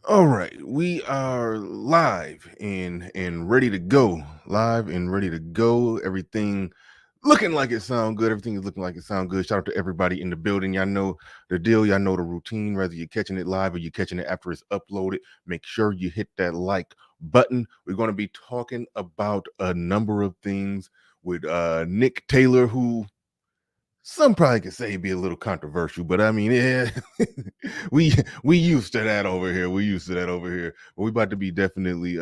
All right, we are live and ready to go. Live and ready to go. Everything looking like it sound good. Everything is looking like it sound good. Shout out to everybody in the building. Y'all know the deal. Y'all know the routine. Whether you're catching it live or you're catching it after it's uploaded, make sure you hit that like button. We're going to be talking about a number of things with Nick Taylor, who some probably could say be a little controversial, but I mean, yeah, we we used to that over here. We used to that over here. But we about to be definitely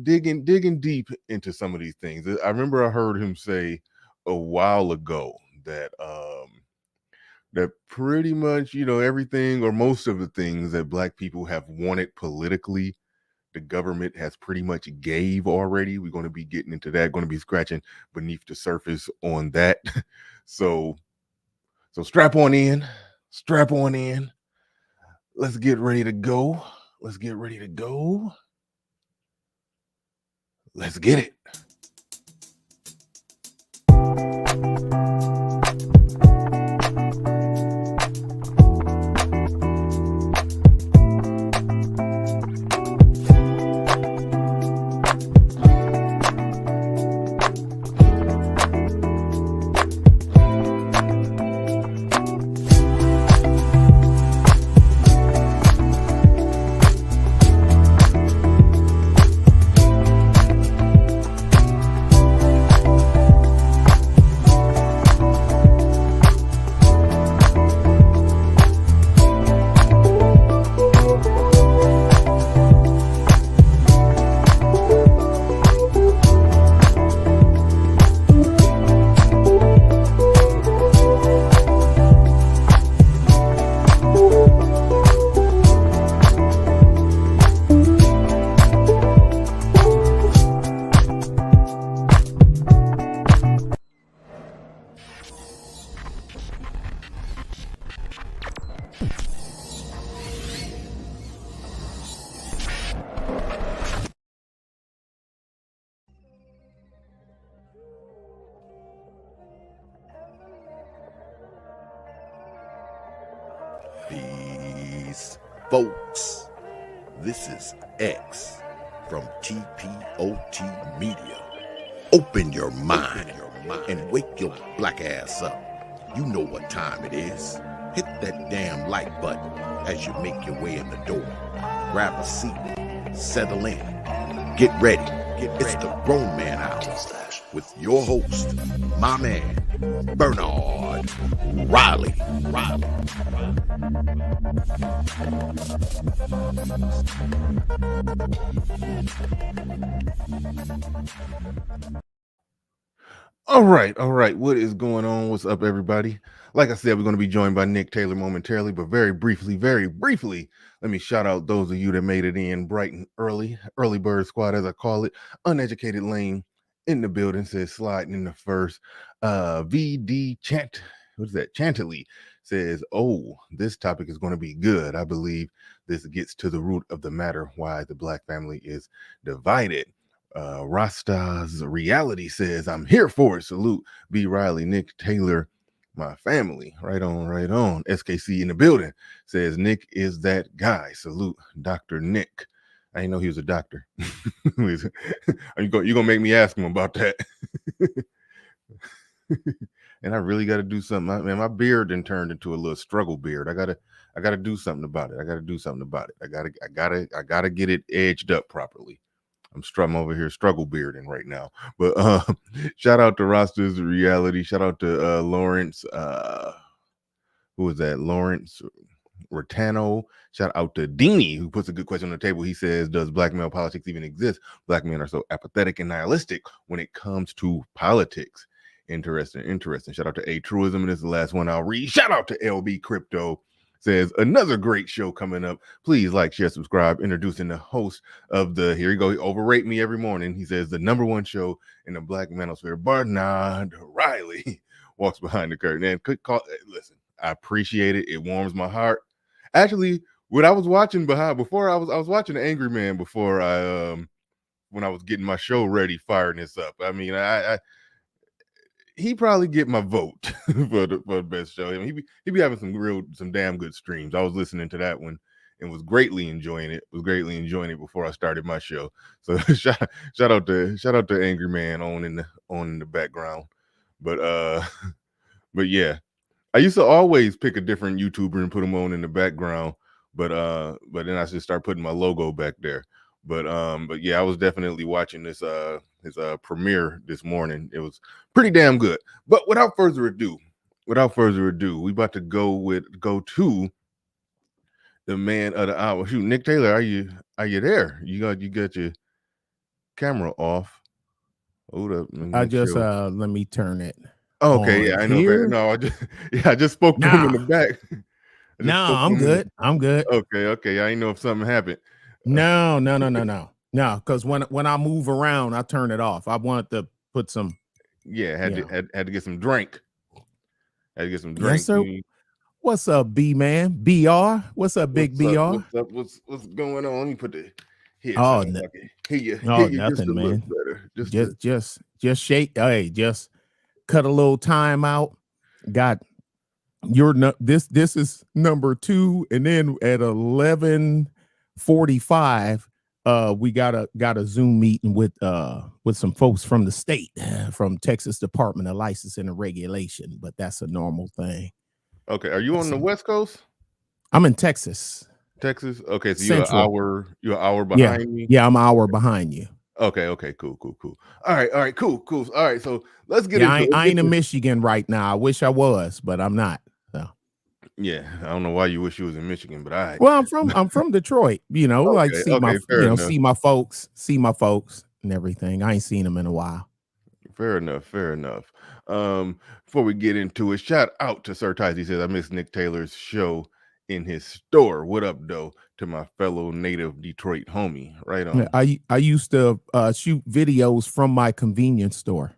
digging deep into some of these things. I remember I heard him say a while ago that that pretty much, everything or most of the things that black people have wanted politically, the government has pretty much gave already. We're going to be getting into that, going to be scratching beneath the surface on that. so so strap on in. Let's get ready to go. Let's get ready to go. Let's get it. Peace, folks. This is X from TPOT Media. Open your mind and wake your black ass up. You know what time it is. Hit that damn like button as you make your way in the door. Grab a seat, settle in, get ready. It's the Grown Man Hour with your host, my man, Bernard Riley. All right, all right. What is going on? What's up, everybody? Like I said, we're going to be joined by Nick Taylor momentarily, but very briefly, let me shout out those of you that made it in bright and early bird squad, as I call it. Uneducated Lane in the building says sliding in the first. VD Chant, what is that? Chantilly says, "Oh, this topic is going to be good. I believe this gets to the root of the matter why the black family is divided." Rasta's Reality says, "I'm here for it. Salute B. Riley, Nick Taylor, my family." Right on, right on. SKC in the building says, "Nick is that guy. Salute Dr. Nick." I didn't know he was a doctor. Are you gonna make me ask him about that? And I really got to do something. Man, my beard then turned into a little struggle beard. I gotta do something about it. I gotta get it edged up properly. I'm over here struggle bearding right now. But shout out to Rosters Reality. Shout out to Lawrence. Who was that? Lawrence Rotano. Shout out to Deanie, who puts a good question on the table. He says, "Does black male politics even exist? Black men are so apathetic and nihilistic when it comes to politics." Interesting. Shout out to A Truism. And this is the last one I'll read. Shout out to LB Crypto. Says, "Another great show coming up. Please like, share, subscribe." Introducing the host of the, here you go, he overrate me every morning. He says, "The number one show in the black manosphere, Bernard Riley." Walks behind the curtain. And could call, listen, I appreciate it. It warms my heart. Actually, when I was watching before I was watching the Angry Man before I when I was getting my show ready, firing this up. I mean, I he probably get my vote for the best show. I mean, he be having some damn good streams. I was listening to that one, and was greatly enjoying it. Before I started my show. So shout out to Angry Man on in the background. But but yeah, I used to always pick a different YouTuber and put them on in the background. But then I should start putting my logo back there. But yeah, I was definitely watching his premiere this morning. It was pretty damn good. But without further ado, we about to go to the man of the hour. Shoot, Nick Taylor, are you there? You got your camera off. Hold up. I just let me turn it. Okay, yeah, I know. Here. No, I just spoke to him in the back. No, I'm good. I'm good. Okay. I didn't know if something happened. No. Because when I move around, I turn it off. I wanted to put some. Yeah, had to get some drink. Yes, sir. What's up, B man? BR. What's up, Big BR? What's going on? Let me put the headphones. Nothing, man. Just shake. Hey, just cut a little time out. Got this is number 2, and then at 11:45, we got a Zoom meeting with some folks from the state, from Texas Department of Licensing and Regulation, but that's a normal thing. Okay, are you on the West Coast? I'm in Texas. Texas. Okay, so you're an hour behind me. Yeah, I'm an hour behind you. Okay, cool. All right, cool. All right, so let's get into it. I ain't in Michigan right now. I wish I was, but I'm not. So. Yeah, I don't know why you wish you was in Michigan, but I. Well, I'm from Detroit. You know, see my folks and everything. I ain't seen them in a while. Fair enough. Before we get into it, shout out to Sir Tice. He says I miss Nick Taylor's show in his store. What up, though, to my fellow native Detroit homie? Right on. I used to shoot videos from my convenience store.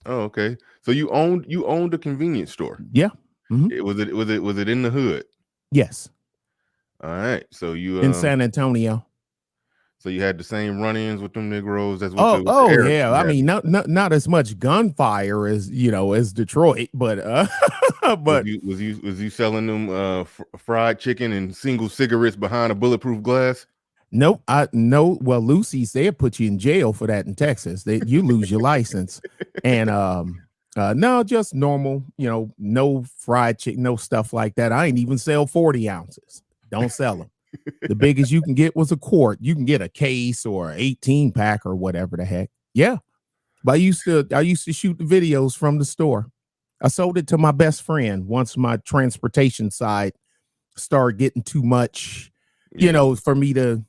Oh, okay. So you owned a convenience store? Yeah. Mm-hmm. Was it in the hood? Yes. All right. So you in San Antonio. So you had the same run-ins with them Negroes. That's what yeah. I mean, not as much gunfire as as Detroit, but but was you selling them fried chicken and single cigarettes behind a bulletproof glass? Nope. Well, Lucy's, they'll put you in jail for that in Texas. You lose your license. And no, just normal, no fried chicken, no stuff like that. I ain't even sell 40 ounces. Don't sell them. The biggest you can get was a quart. You can get a case or 18 pack or whatever the heck. Yeah. But I used to shoot the videos from the store. I sold it to my best friend once my transportation side started getting too much, for me to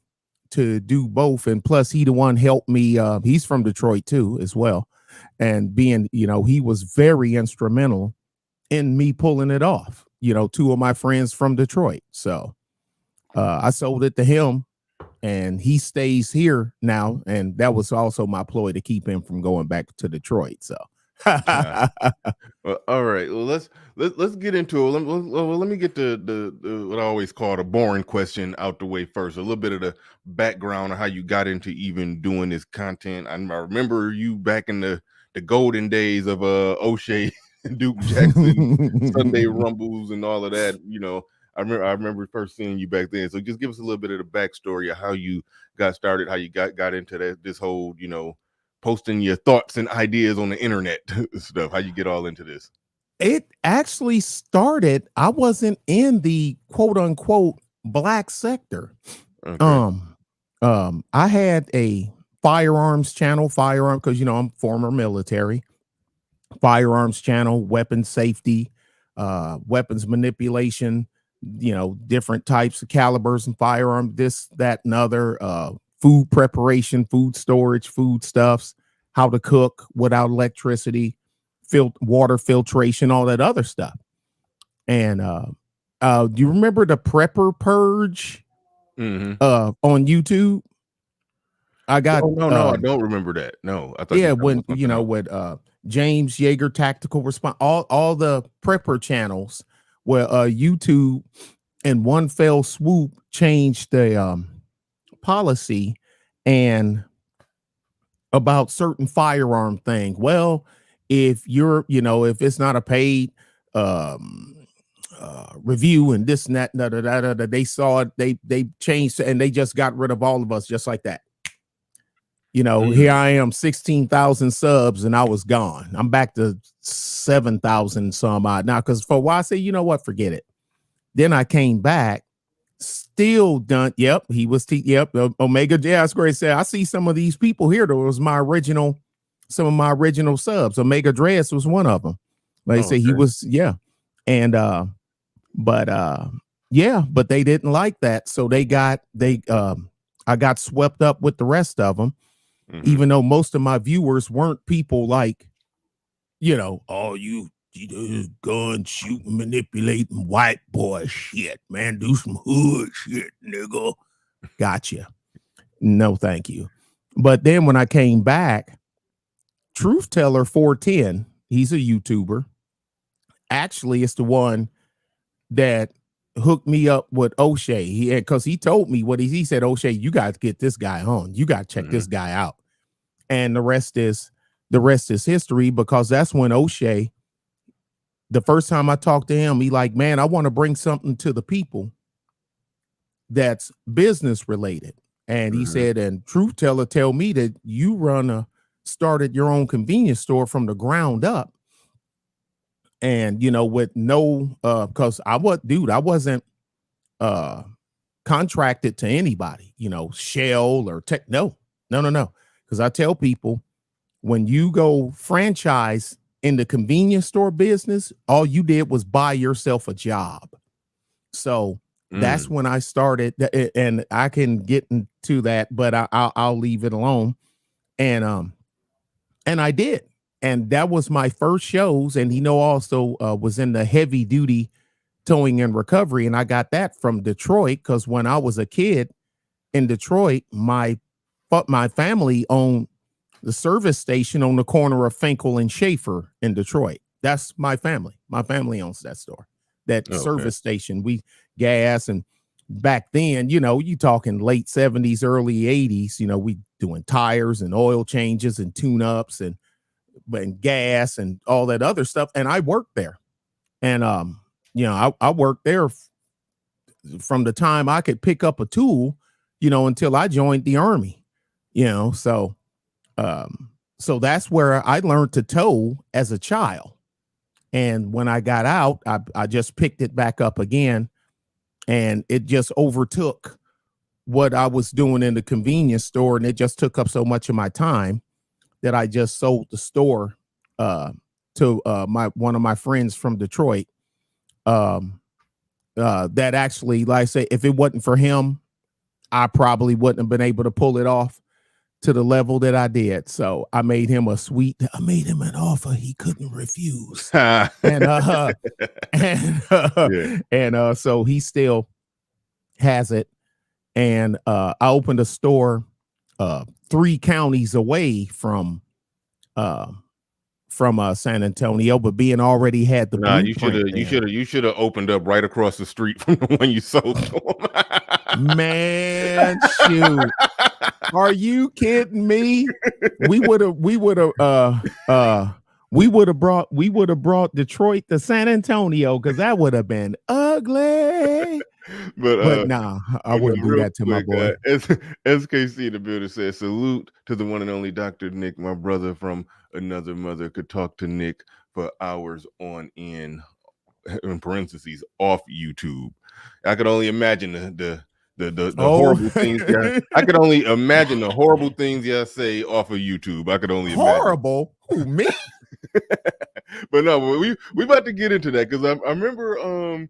do both. And plus he the one helped me. He's from Detroit too, as well. And being, he was very instrumental in me pulling it off, 2 of my friends from Detroit. So I sold it to him and he stays here now. And that was also my ploy to keep him from going back to Detroit. So well, all right. Well, let's get into it. Let me get the what I always call the boring question out the way first. A little bit of the background of how you got into even doing this content. I remember you back in the golden days of O'Shea, Duke Jackson, Sunday Rumbles, and all of that. I remember first seeing you back then. So just give us a little bit of the backstory of how you got started, how you got into this whole, posting your thoughts and ideas on the internet stuff. How you get all into this? It actually started, I wasn't in the quote unquote black sector. Okay. I had a firearms channel, because I'm former military. Firearms channel, weapons safety, weapons manipulation, different types of calibers and firearms, this, that, and other, food preparation, food storage, food stuffs, how to cook without electricity, water filtration, all that other stuff. And do you remember the Prepper Purge on YouTube? I got no, I don't remember that. No, I thought when with James Yeager Tactical Response, all the prepper channels where YouTube in one fell swoop changed the policy and about certain firearm thing. Well, if you're, if it's not a paid review and this and that. They saw it. They changed and they just got rid of all of us just like that. Here I am, 16,000 subs, and I was gone. I'm back to 7,000 some odd now. Because for a while I said, you know what, forget it. Then I came back, still done. Yep, he was. Omega Jazz Great said, I see some of these people here. That was some of my original subs. Omega Dress was one of them. Like I say, he was, and but they didn't like that, so I got swept up with the rest of them. Even though most of my viewers weren't people like, oh, you gun shooting, manipulating white boy shit, man. Do some hood shit, nigga. Gotcha. No, thank you. But then when I came back, Truth Teller 410, he's a YouTuber. Actually, it's the one that hooked me up with O'Shea. Because he told me he said, O'Shea, you got to get this guy on. You got to check this guy out. And the rest is history, because that's when O'Shea, the first time I talked to him, he like, man, I want to bring something to the people that's business related. And he said, and Truth Teller tell me that you started your own convenience store from the ground up. And, with no, because I wasn't contracted to anybody, Shell or Tech. No. Because I tell people, when you go franchise in the convenience store business, all you did was buy yourself a job. So that's when I started, and I can get into that, but I'll leave it alone. And I did. And that was my first shows. And he also was in the heavy duty towing and recovery. And I got that from Detroit, because when I was a kid in Detroit, my family owned the service station on the corner of Finkel and Schaefer in Detroit. That's my family. My family owns that store, that service station. We gas, and back then, you talking late 70s, early 80s, we doing tires and oil changes and tune-ups and gas and all that other stuff. And I worked there. And, I worked there from the time I could pick up a tool, until I joined the Army, so that's where I learned to tow as a child. And when I got out, I just picked it back up again, and it just overtook what I was doing in the convenience store. And it just took up so much of my time that I just sold the store to one of my friends from Detroit. That actually, like I say, if it wasn't for him, I probably wouldn't have been able to pull it off to the level that I did. So I made him an offer he couldn't refuse. And so he still has it. And I opened a store 3 counties away from San Antonio, but being already had the you should have opened up right across the street from the one you sold to him. Man, shoot. Are you kidding me? We would have brought Detroit to San Antonio, because that would have been ugly. But nah, I wouldn't do that to my boy. SKC in the building says, salute to the one and only Dr. Nick, my brother from another mother. Could talk to Nick for hours on in parentheses, off YouTube. I could only imagine the horrible things. I could only imagine the horrible things y'all say off of YouTube. I could only horrible. Who, me? But no, we about to get into that, because I remember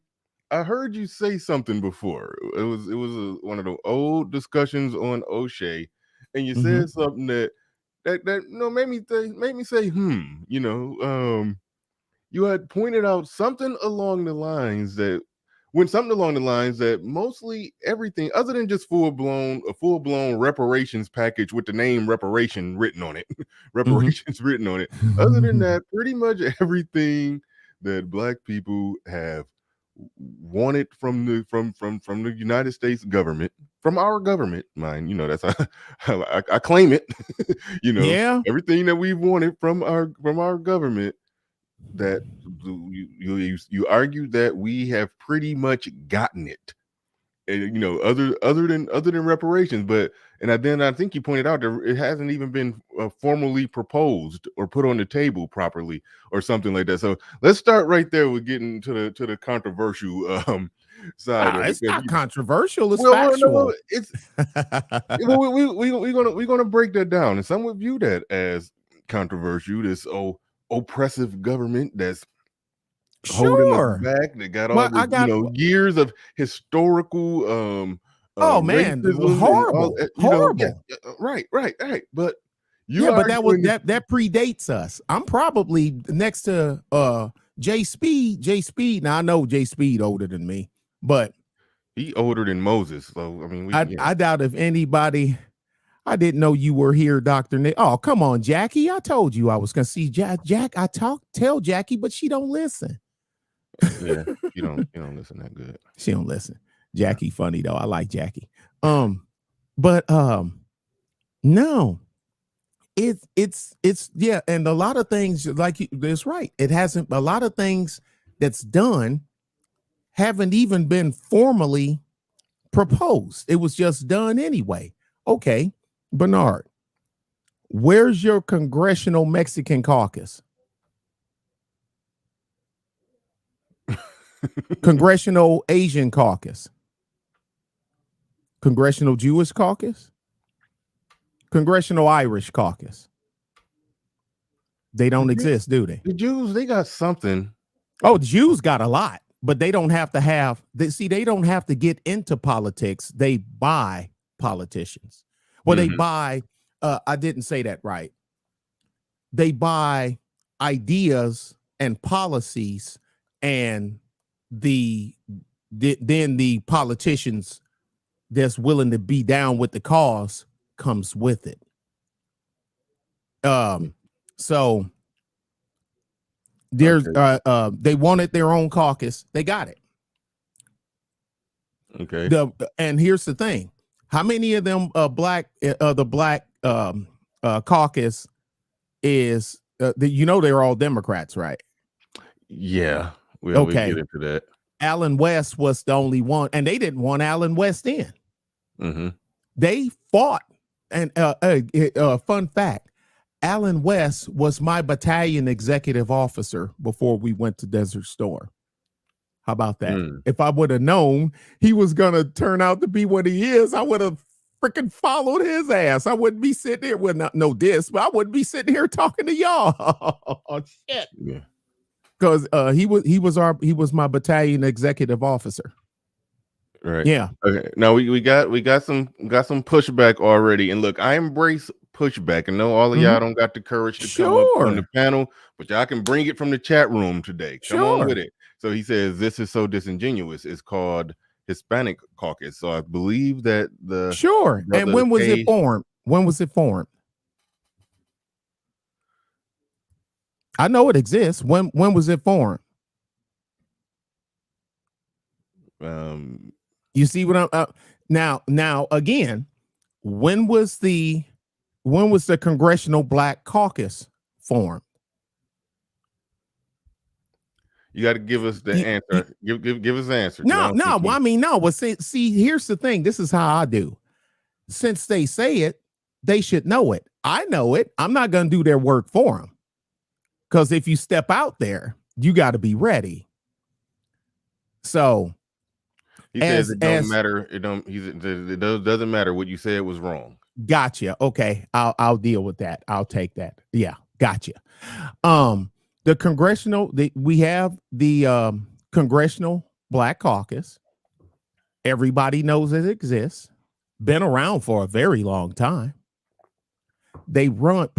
I heard you say something before. It was one of the old discussions on O'Shea, and you said something that made me say you had pointed out something along the lines that mostly everything other than just a full-blown reparations package with the name reparation written on it, written on it. Other than that, pretty much everything that Black people have wanted from the United States government, from our government, mind, that's how I claim it. Everything that we've wanted from our government, that you argue that we have pretty much gotten it, and other than reparations, but then I think you pointed out that it hasn't even been formally proposed or put on the table properly or something like that. So let's start right there with getting to the controversial side of it. It's not controversial, it's No, factual. it's we're gonna break that down, and some would view that as controversial. This oppressive government that's holding us Sure. back. They got all Well, the years of historical oh man, racism and all horrible. right. But Yeah, but that was arguing that predates us. I'm probably next to Jay Speed. Jay Speed. Now I know Jay Speed older than me, but he older than Moses. So I mean, I doubt if anybody. I didn't know you were here, Dr. Nick. Oh, come on, Jackie. I told you I was gonna see Jack. I tell Jackie, but she don't listen. Yeah, you don't listen that good. She don't listen. Jackie funny though. I like Jackie. But no. It's yeah, and a lot of things like that's right. It hasn't a lot of things that's done haven't even been formally proposed. It was just done anyway. Okay, Bernard, where's your Congressional Mexican Caucus? Congressional Asian Caucus? Congressional Jewish Caucus? Congressional Irish Caucus? They don't exist, do they? The Jews, they got something. Oh, the Jews got a lot, but they don't have to have. They don't have to get into politics. They buy politicians. Well, they buy. I didn't say that right. They buy ideas and policies, and then the politicians that's willing to be down with the cause comes with it. So there's they wanted their own caucus. They got it. Okay. And here's the thing: how many of them black caucus is they're all Democrats, right? Yeah. We Okay. get into that. Allen West was the only one, and they didn't want Allen West in. Mm-hmm. They fought, and fun fact: Allen West was my battalion executive officer before we went to Desert Storm. How about that? If I would have known he was gonna turn out to be what he is, I would have freaking followed his ass. I wouldn't be sitting here with no diss, but I wouldn't be sitting here talking to y'all. Oh, shit. Yeah. Because he was my battalion executive officer. Right. Yeah. Okay. Now we got some pushback already, and look, I embrace pushback. I know all of y'all don't got the courage to come up on the panel, but y'all can bring it from the chat room today. Come on with it. So he says this is so disingenuous. It's called Hispanic Caucus. So I believe that and when was it formed? When was it formed? I know it exists. When was it formed? You see what I'm now again, when was the Congressional Black Caucus formed? You got to give us the answer. Give us the answer. No. I mean, no. But see, here's the thing. This is how I do. Since they say it, they should know it. I know it. I'm not going to do their work for them. Because if you step out there, you got to be ready. So he says it don't matter. It doesn't matter what you said was wrong. Gotcha. Okay, I'll deal with that. I'll take that. Yeah, gotcha. The congressional, we have the Congressional Black Caucus. Everybody knows it exists. Been around for a very long time. They run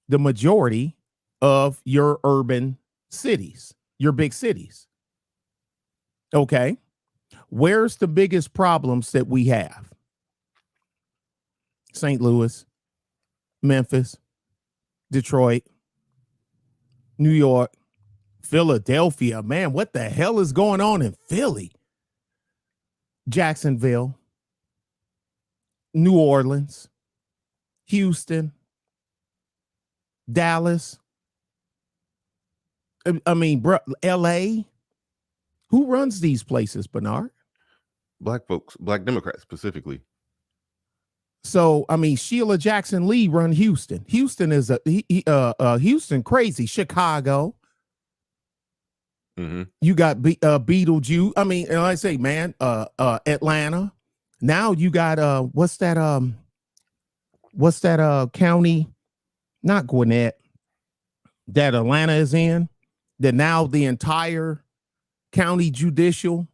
the majority of your urban cities, your big cities. Okay. Where's the biggest problems that we have? St. Louis, Memphis, Detroit, New York, Philadelphia. Man, what the hell is going on in Philly? Jacksonville, New Orleans, Houston, Dallas, I mean, bro, L.A. Who runs these places, Bernard? Black folks, black Democrats specifically. So I mean, Sheila Jackson Lee run Houston. Houston is Houston crazy. Chicago. Mm-hmm. You got Beetlejuice. I mean, and I say, man, Atlanta. Now you got what's that county? Not Gwinnett. That Atlanta is in. That now the entire county judicial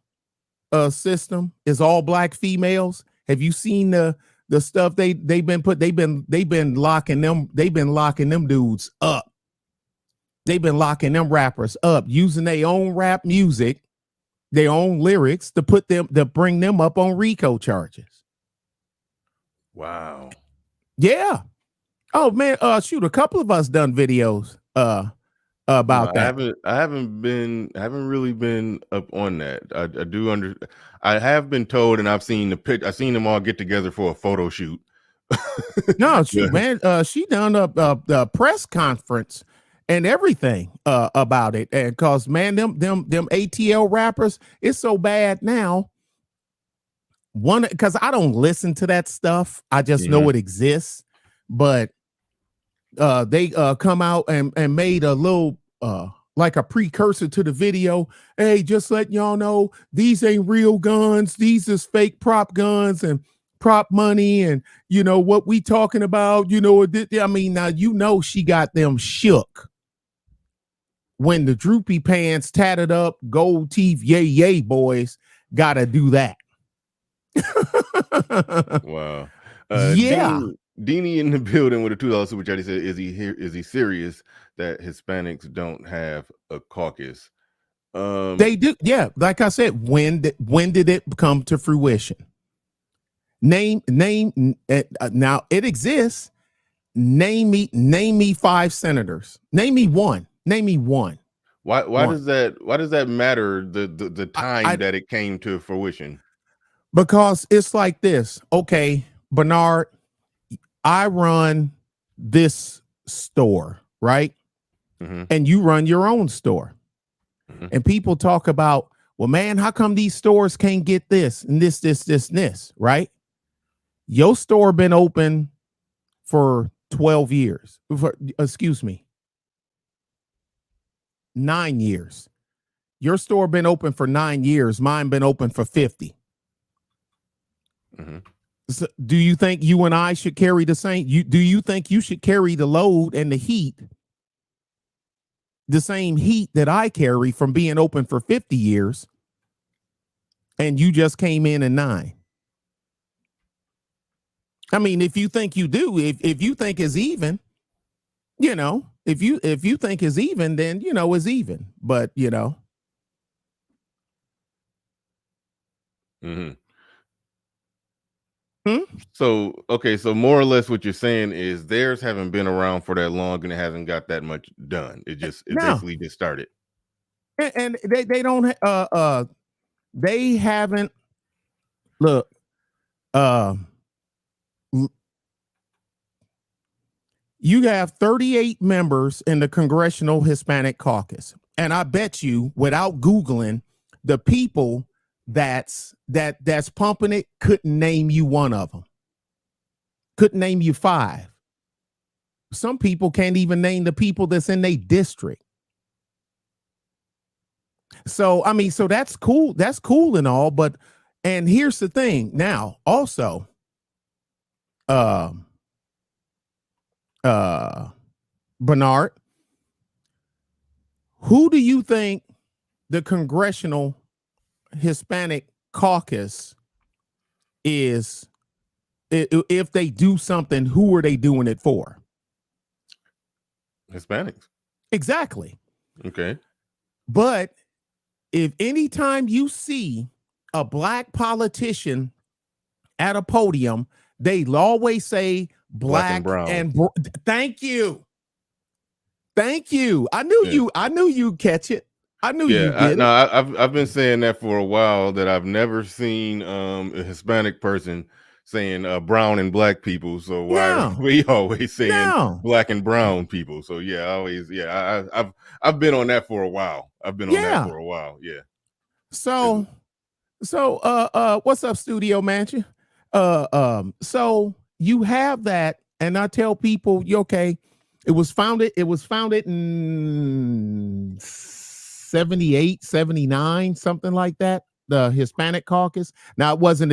system is all black females. Have you seen the stuff they've been locking them dudes up. They've been locking them rappers up using their own rap music, their own lyrics to bring them up on RICO charges. Wow. Yeah. Oh man, shoot, a couple of us done videos about that. I haven't really been up on that. I have been told, and I've seen I've seen them all get together for a photo shoot. No, shoot, man. She done a press conference and everything about it. And cause man, them ATL rappers, it's so bad now. Because I don't listen to that stuff. I just know it exists. But they come out and made a little like a precursor to the video. Hey, just letting y'all know these ain't real guns. These is fake prop guns and prop money, and you know what we talking about. You know, I mean, now you know she got them shook when the droopy pants, tatted up, gold teeth, yay boys gotta do that. Wow. Yeah. Deanie in the building with a $2 super chat. He said, "Is he here? Is he serious that Hispanics don't have a caucus?" They do. Yeah, like I said, when did it come to fruition? Name. Now it exists. Name me 5 senators. Name me one. Why does that matter? The time that it came to fruition? Because it's like this. Okay, Bernard, I run this store, right? Mm-hmm. And you run your own store. Mm-hmm. And people talk about, well, man, how come these stores can't get this and this, right? Your store been open for 12 years. 9 years. Your store been open for 9 years. Mine been open for 50. Mm-hmm. So do you think you and I should carry the same? Do you think you should carry the load and the heat, the same heat that I carry from being open for 50 years, and you just came in 9? I mean, if you think you do, if you think it's even, you know, if you think it's even, then you know it's even. But you know. Mm-hmm. So more or less what you're saying is theirs haven't been around for that long and it hasn't got that much done. It basically just started. And they don't they haven't look you have 38 members in the Congressional Hispanic Caucus. And I bet you without Googling, the people that's pumping it couldn't name you one of them. Couldn't name you 5. Some people can't even name the people that's in their district. So I mean, so that's cool. That's cool and all, but and here's the thing. Now, also, Bernard, who do you think the Congressional Hispanic Caucus is? If they do something, who are they doing it for? Hispanics. Exactly. Okay. But if anytime you see a black politician at a podium, they always say black and brown. Thank you. I knew you'd catch it. I knew you did. I've been saying that for a while, that I've never seen a Hispanic person saying brown and black people. So why No. are we always saying No. black and brown people? So yeah, I've been on that for a while. I've been on that Yeah. for a while. Yeah. So what's up, Studio Mansion? So you have that, and I tell people, you okay, it was founded in 78, 79, something like that. The Hispanic Caucus. Now it wasn't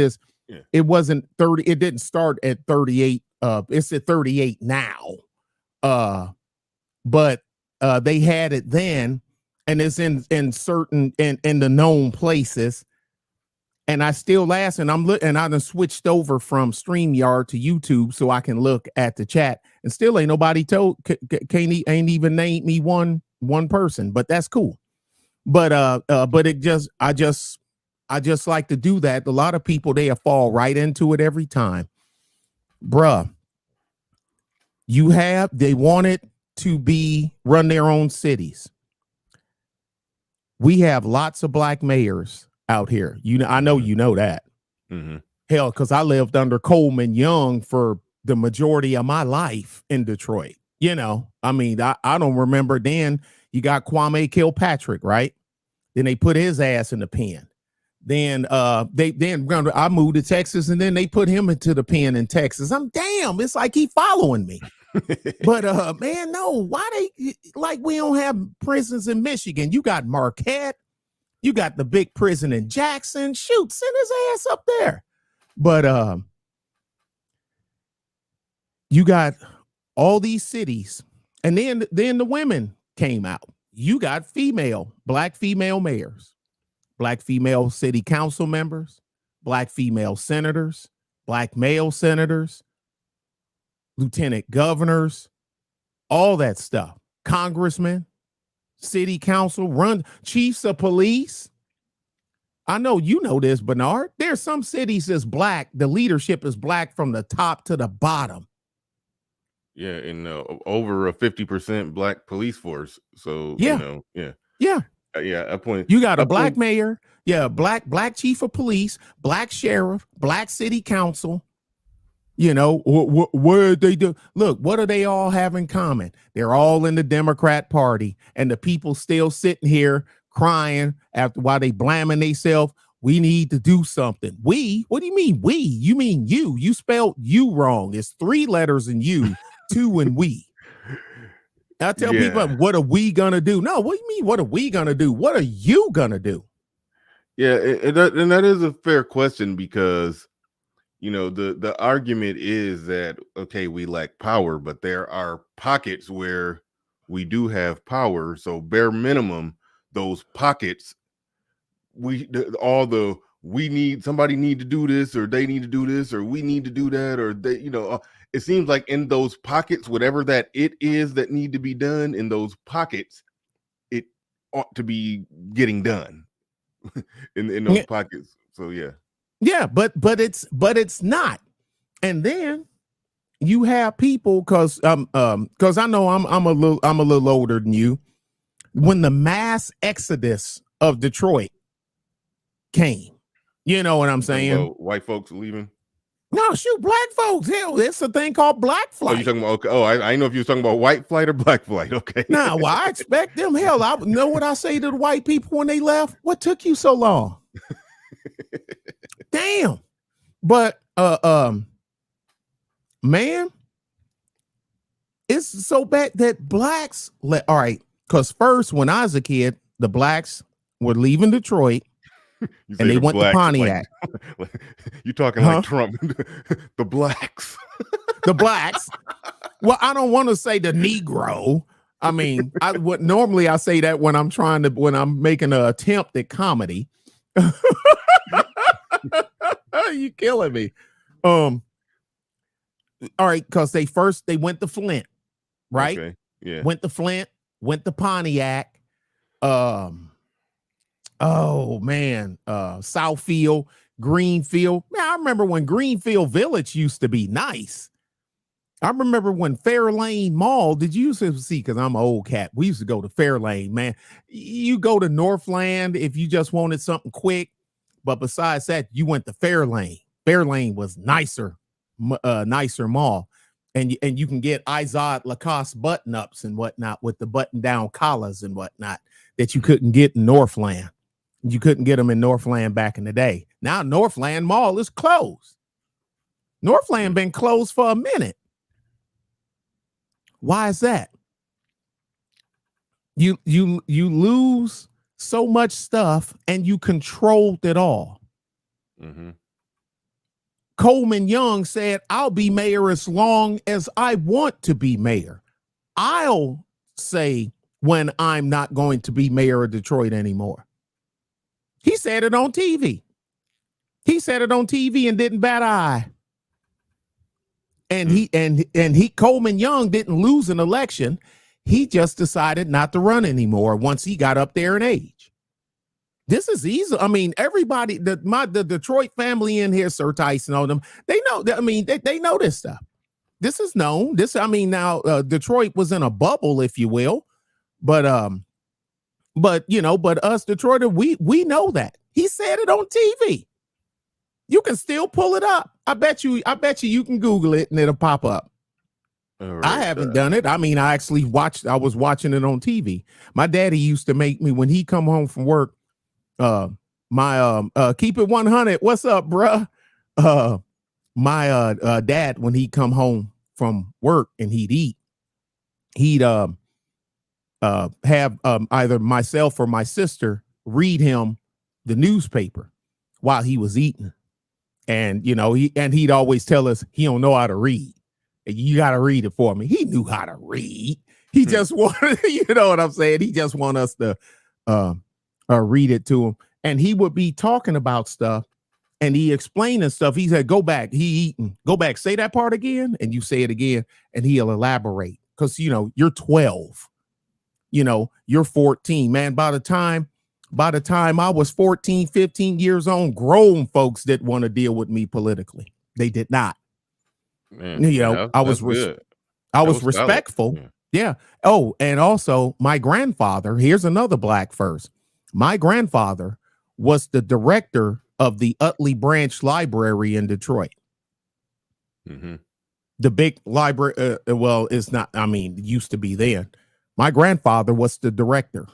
30, it didn't start at 38. It's at 38 now. But they had it then, and it's in certain in the known places. And I still ask, and I done switched over from StreamYard to YouTube so I can look at the chat, and still ain't nobody ain't even named me one person, but that's cool. But I just like to do that. A lot of people, they fall right into it every time. Bruh, they wanted to run their own cities. We have lots of black mayors out here. I know you know that. Mm-hmm. Hell, because I lived under Coleman Young for the majority of my life in Detroit. I mean, I don't remember then. You got Kwame Kilpatrick, right? Then they put his ass in the pen. Then I moved to Texas, and then they put him into the pen in Texas. Damn, it's like he following me. But man, no, why we don't have prisons in Michigan? You got Marquette, you got the big prison in Jackson. Shoot, send his ass up there. But you got all these cities, and then the women came out. You got black female mayors, black female city council members, black female senators, black male senators, lieutenant governors, all that stuff, congressmen, city council, chiefs of police. I know you know this, Bernard. There's some cities that's black. The leadership is black from the top to the bottom. Yeah, and over a 50% black police force. So yeah, I point. You got a black mayor, black chief of police, black sheriff, black city council. What they do? Look, what do they all have in common? They're all in the Democrat Party, and the people still sitting here crying while they blaming themselves. We need to do something. We? What do you mean we? You mean you? You spelled you wrong. It's 3 letters in you, 2 in we. I tell people, what are we gonna do? No, what do you mean? What are we gonna do? What are you gonna do? Yeah, and that is a fair question, because the argument is that, okay, we lack power, but there are pockets where we do have power. So bare minimum, those pockets, somebody need to do this, or they need to do this, or we need to do that, or they, it seems like in those pockets, whatever that it is that need to be done in those pockets, it ought to be getting done in those pockets. So but it's not. And then you have people, because I know I'm a little older than you. When the mass exodus of Detroit came, you know what I'm saying? White folks leaving. No, shoot, black folks. Hell, it's a thing called black flight. Oh, you talking about? Okay. Oh, I know if you were talking about white flight or black flight. Okay. Well, I expect them. Hell, I know what I say to the white people when they left. What took you so long? Damn. But man, it's so bad that blacks all right. Because first, when I was a kid, the blacks were leaving Detroit. And they went to Pontiac. You talking like Trump? The blacks. The blacks. Well, I don't want to say the Negro. I mean, normally I say that when I'm making an attempt at comedy. You killing me. All right, because they went to Flint, right? Okay. Yeah. Went to Flint, went to Pontiac. Oh man, Southfield, Greenfield. Man, I remember when Greenfield Village used to be nice. I remember when Fairlane Mall, did you used to see, because I'm an old cat, we used to go to Fairlane, man. You go to Northland if you just wanted something quick, but besides that, you went to Fairlane. Fairlane was nicer mall. And you can get Izod Lacoste button ups and whatnot with the button down collars and whatnot that you couldn't get in Northland. You couldn't get them in Northland back in the day. Now Northland Mall is closed. Northland been closed for a minute. Why is that? You lose so much stuff and you controlled it all. Mm-hmm. Coleman Young said, I'll be mayor as long as I want to be mayor. I'll say when I'm not going to be mayor of Detroit anymore. He said it on TV. He said it on TV and didn't bat an eye. And he Coleman Young didn't lose an election. He just decided not to run anymore once he got up there in age. This is easy. I mean, everybody, the Detroit family in here, Sir Tyson, all them, they know that. I mean, they know this stuff. This is known. Now Detroit was in a bubble, if you will, but us Detroiters, we know that. He said it on TV. You can still pull it up. I bet you you can Google it and it'll pop up. Right, I haven't done it. I mean, I was watching it on TV. My daddy used to make me, when he come home from work, keep it 100. What's up, bruh? My dad, when he'd come home from work and he'd eat, he'd have either myself or my sister read him the newspaper while he was eating. And he'd always tell us he don't know how to read. And you got to read it for me. He knew how to read. He just wanted, you know what I'm saying? He just want us to read it to him. And he would be talking about stuff and he explaining stuff. He said, go back. He eating. Go back. Say that part again. And you say it again and he'll elaborate. Because, you're 12. You're 14. Man, by the time I was 14, 15 years old, grown folks didn't want to deal with me politically. They did not. Man, I was respectful. Yeah. Oh, and also my grandfather, here's another black first. My grandfather was the director of the Utley Branch Library in Detroit. Mm-hmm. The big library. It's not, it used to be then. My grandfather was the director.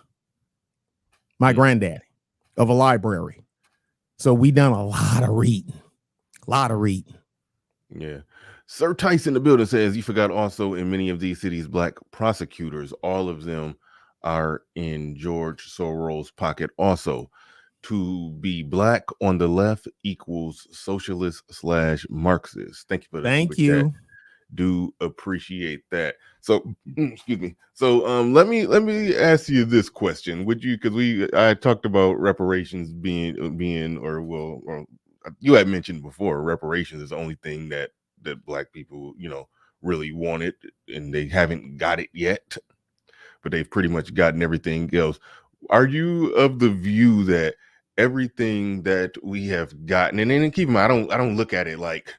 My granddaddy of a library. So we done a lot of reading. Yeah. Sir Tyson in the building says, you forgot also in many of these cities, black prosecutors, all of them are in George Soros' pocket also. To be black on the left equals socialist / Marxist. Thank you for that. Thank you. Do appreciate that. So excuse me. So let me ask you this question. Would you, because I talked about reparations being or you had mentioned before, reparations is the only thing that black people really wanted, and they haven't got it yet, but they've pretty much gotten everything else. Are you of the view that everything that we have gotten, and then keep in mind, I don't look at it like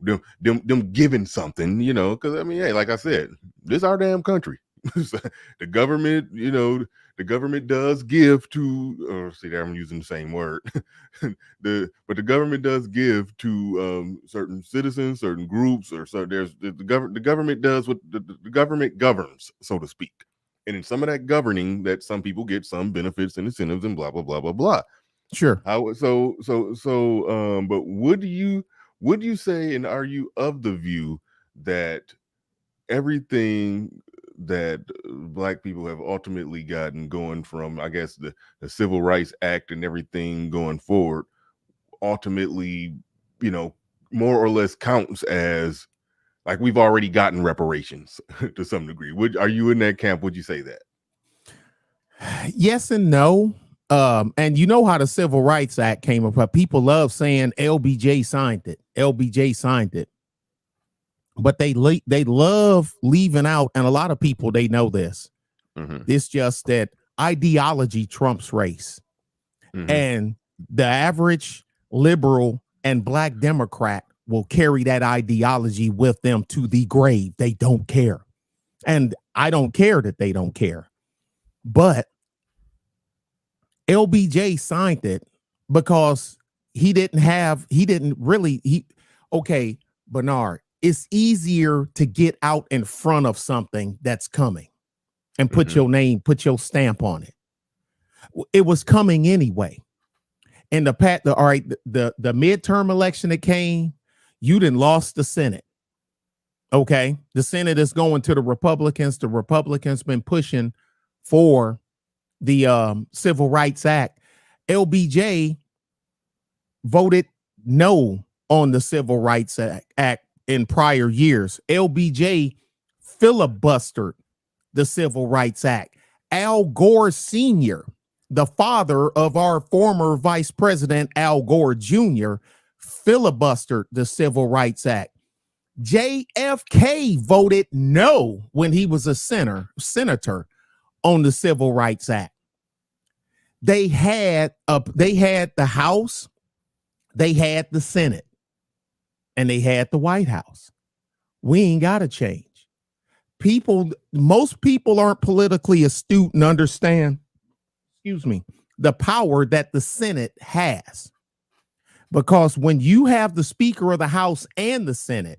them giving something, because hey, like I said, this is our damn country. The government, the government does give to, see there I'm using the same word, but the government does give to certain citizens, certain groups, or so there's the government does what the government governs, so to speak. And in some of that governing, that some people get some benefits and incentives and blah blah blah blah blah. Sure. But would you say, and are you of the view that everything that black people have ultimately gotten, going from, I guess, the Civil Rights Act and everything going forward, ultimately, more or less counts as like we've already gotten reparations to some degree? Are you in that camp? Would you say that? Yes and no. And you know how the Civil Rights Act came about. People love saying LBJ signed it. LBJ signed it. But they love leaving out, and a lot of people, they know this. Mm-hmm. It's just that ideology trumps race. Mm-hmm. And the average liberal and black Democrat will carry that ideology with them to the grave. They don't care. And I don't care that they don't care. But LBJ signed it because Okay, Bernard, it's easier to get out in front of something that's coming and put your name, put your stamp on it. It was coming anyway. And the midterm election that came, you done lost the Senate. Okay. The Senate is going to the Republicans. The Republicans been pushing for the Civil Rights Act. LBJ voted no on the Civil Rights Act in prior years. LBJ filibustered the Civil Rights Act. Al Gore Sr., the father of our former Vice President Al Gore Jr., filibustered the Civil Rights Act. JFK voted no when he was a senator on the Civil Rights Act. They had the House, they had the Senate, and they had the White House. We ain't got to change. Most people aren't politically astute and understand, the power that the Senate has. Because when you have the Speaker of the House and the Senate,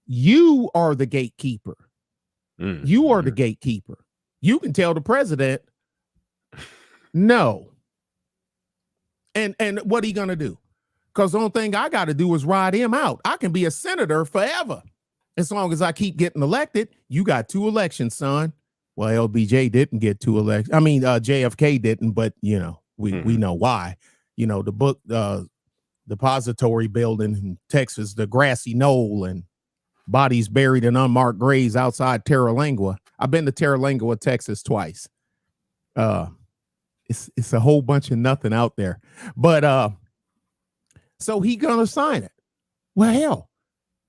you are the gatekeeper. You are the gatekeeper. You can tell the president no. And what are you going to do? Because the only thing I got to do is ride him out. I can be a senator forever. As long as I keep getting elected. You got 2 elections, son. Well, LBJ didn't get 2 elections. I mean, JFK didn't, but we know why. The book, depository building in Texas, the grassy knoll, and bodies buried in unmarked graves outside Terra-Lingua. I've been to Terra-Lingua, Texas twice. It's a whole bunch of nothing out there. But so he gonna sign it. Well, hell,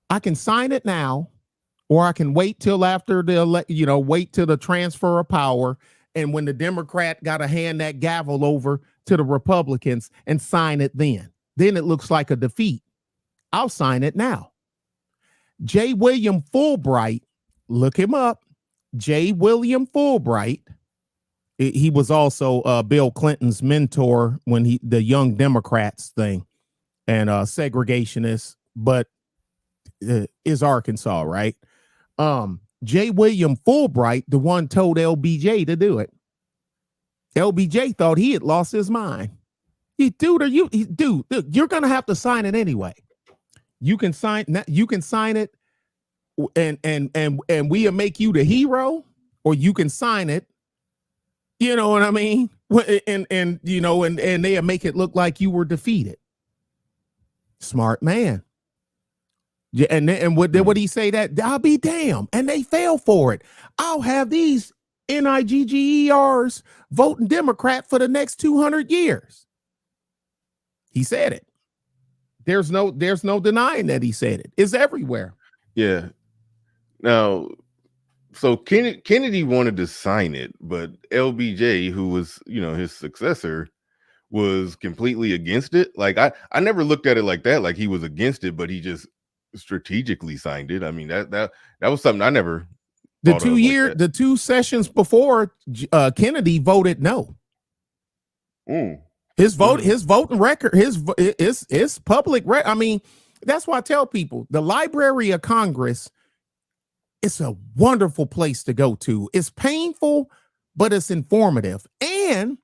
I can sign it now, or I can wait till after wait till the transfer of power. And when the Democrat got to hand that gavel over to the Republicans and sign it then it looks like a defeat. I'll sign it now. J. William Fulbright, look him up. J. William Fulbright. He was also Bill Clinton's mentor when the Young Democrats thing and segregationist, but is Arkansas, right? J. William Fulbright, the one told LBJ to do it. LBJ thought he had lost his mind. Dude, you're gonna have to sign it anyway. You can sign it, and we'll make you the hero, or you can sign it. You know what I mean? And they'll make it look like you were defeated. Smart man. Yeah, and what did he say? That I'll be damned, and they fell for it. I'll have these NIGGERs voting Democrat for the next 200 years. He said it. There's no denying that he said it. It's everywhere. Yeah. Now, so Kennedy wanted to sign it, but LBJ, who was his successor, was completely against it. Like I never looked at it like that. Like he was against it, but he just strategically signed it. I mean that was something I never. The 2 sessions before, Kennedy voted no. His voting record, his public record. I mean, that's why I tell people the Library of Congress. It's a wonderful place to go to. It's painful, but it's informative. And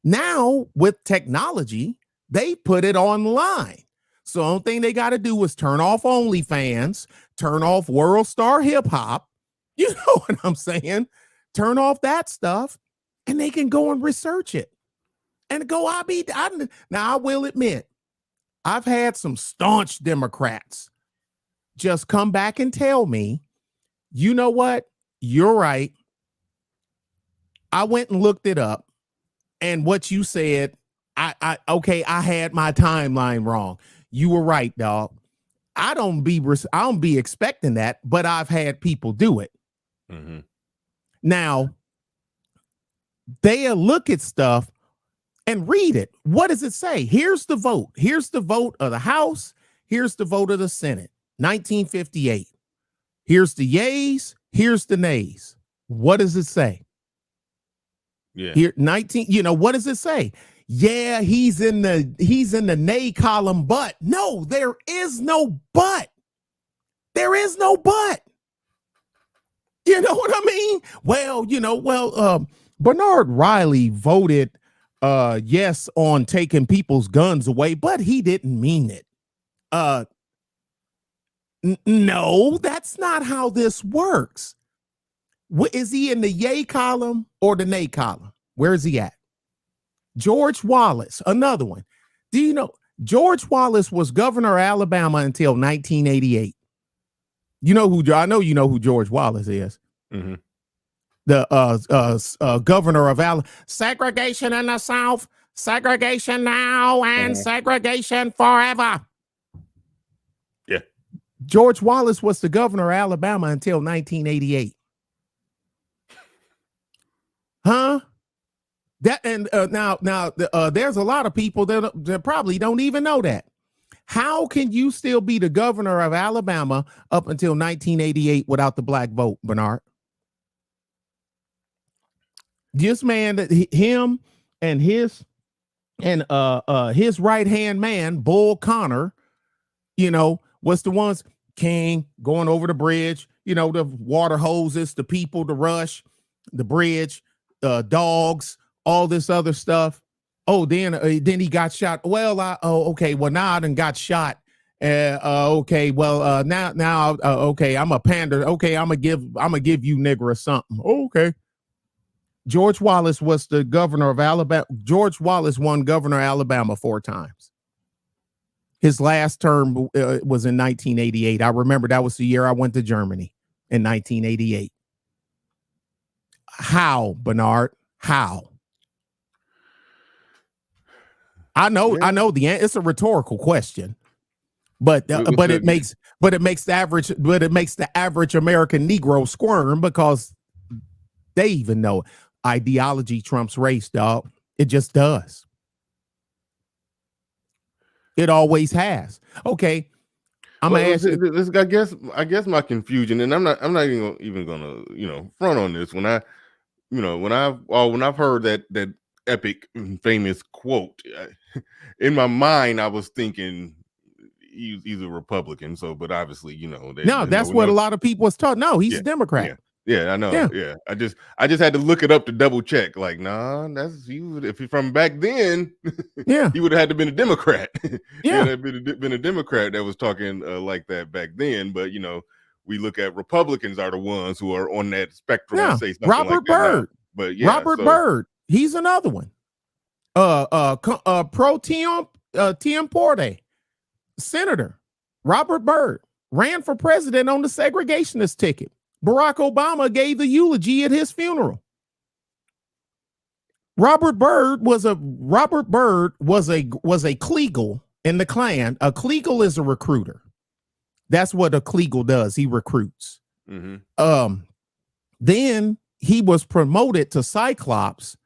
now with technology, they put it online. So the only thing they got to do is turn off OnlyFans, turn off World Star Hip Hop. You know what I'm saying? Turn off that stuff, and they can go and research it. And go, now I will admit, I've had some staunch Democrats just come back and tell me, you know what? You're right. I went and looked it up, and what you said, I had my timeline wrong. You were right, dog. I don't be expecting that, but I've had people do it. Now, they'll look at stuff and read it. What does it say? Here's the vote. Here's the vote of the House. Here's the vote of the Senate. 1958. Here's the yays. Here's the nays. What does it say? Yeah. Here, what does it say? yeah, he's in the nay column, but no, there is no but. There is no but. You know what I mean? Well, Bernard Riley voted yes on taking people's guns away, but he didn't mean it. No, that's not how this works. Is he in the yay column or the nay column? Where is he at? George Wallace, another one. Do you know George Wallace was governor of Alabama until 1988? I know you know who George Wallace is. Mm-hmm. The governor of Alabama. Segregation in the South, segregation now, and segregation forever. Yeah. George Wallace was the governor of Alabama until 1988. Huh? That and now there's a lot of people that probably don't even know that. How can you still be the governor of Alabama up until 1988 without the black vote, Bernard? This man, him and his right hand man, Bull Connor, was the ones King going over the bridge, the water hoses, the people, the rush, the bridge, dogs, all this other stuff. Oh, then he got shot. Well, okay. Well, now I done got shot. Okay. Well, now, okay. I'm a pander. Okay. I'm gonna give you nigger or something. Okay. George Wallace was the governor of Alabama. George Wallace won governor of Alabama 4 times. His last term was in 1988. I remember that was the year I went to Germany in 1988. How, Bernard? How? I know it's a rhetorical question, but it makes the average American Negro squirm because they even know ideology trumps race, dog. It just does. It always has. Okay, I'm gonna ask you. This, I guess my confusion, and I'm not even gonna front on this. When I've heard that epic and famous quote, in my mind I was thinking he's a Republican. So, but obviously, that's what a lot of people was taught. No, he's a Democrat. Yeah, I know. Yeah. I just had to look it up to double check. Like, nah, if he's from back then, he would have had to been a Democrat. Yeah, had been a Democrat that was talking like that back then. But we look at Republicans are the ones who are on that spectrum and say something Robert like Byrd. That but Byrd, he's another one. Pro tempore, Senator Robert Byrd ran for president on the segregationist ticket. Barack Obama gave the eulogy at his funeral. Robert Byrd was a Kleagle in the Klan. A Kleagle is a recruiter. That's what a Kleagle does. He recruits. Mm-hmm. Then he was promoted to Cyclops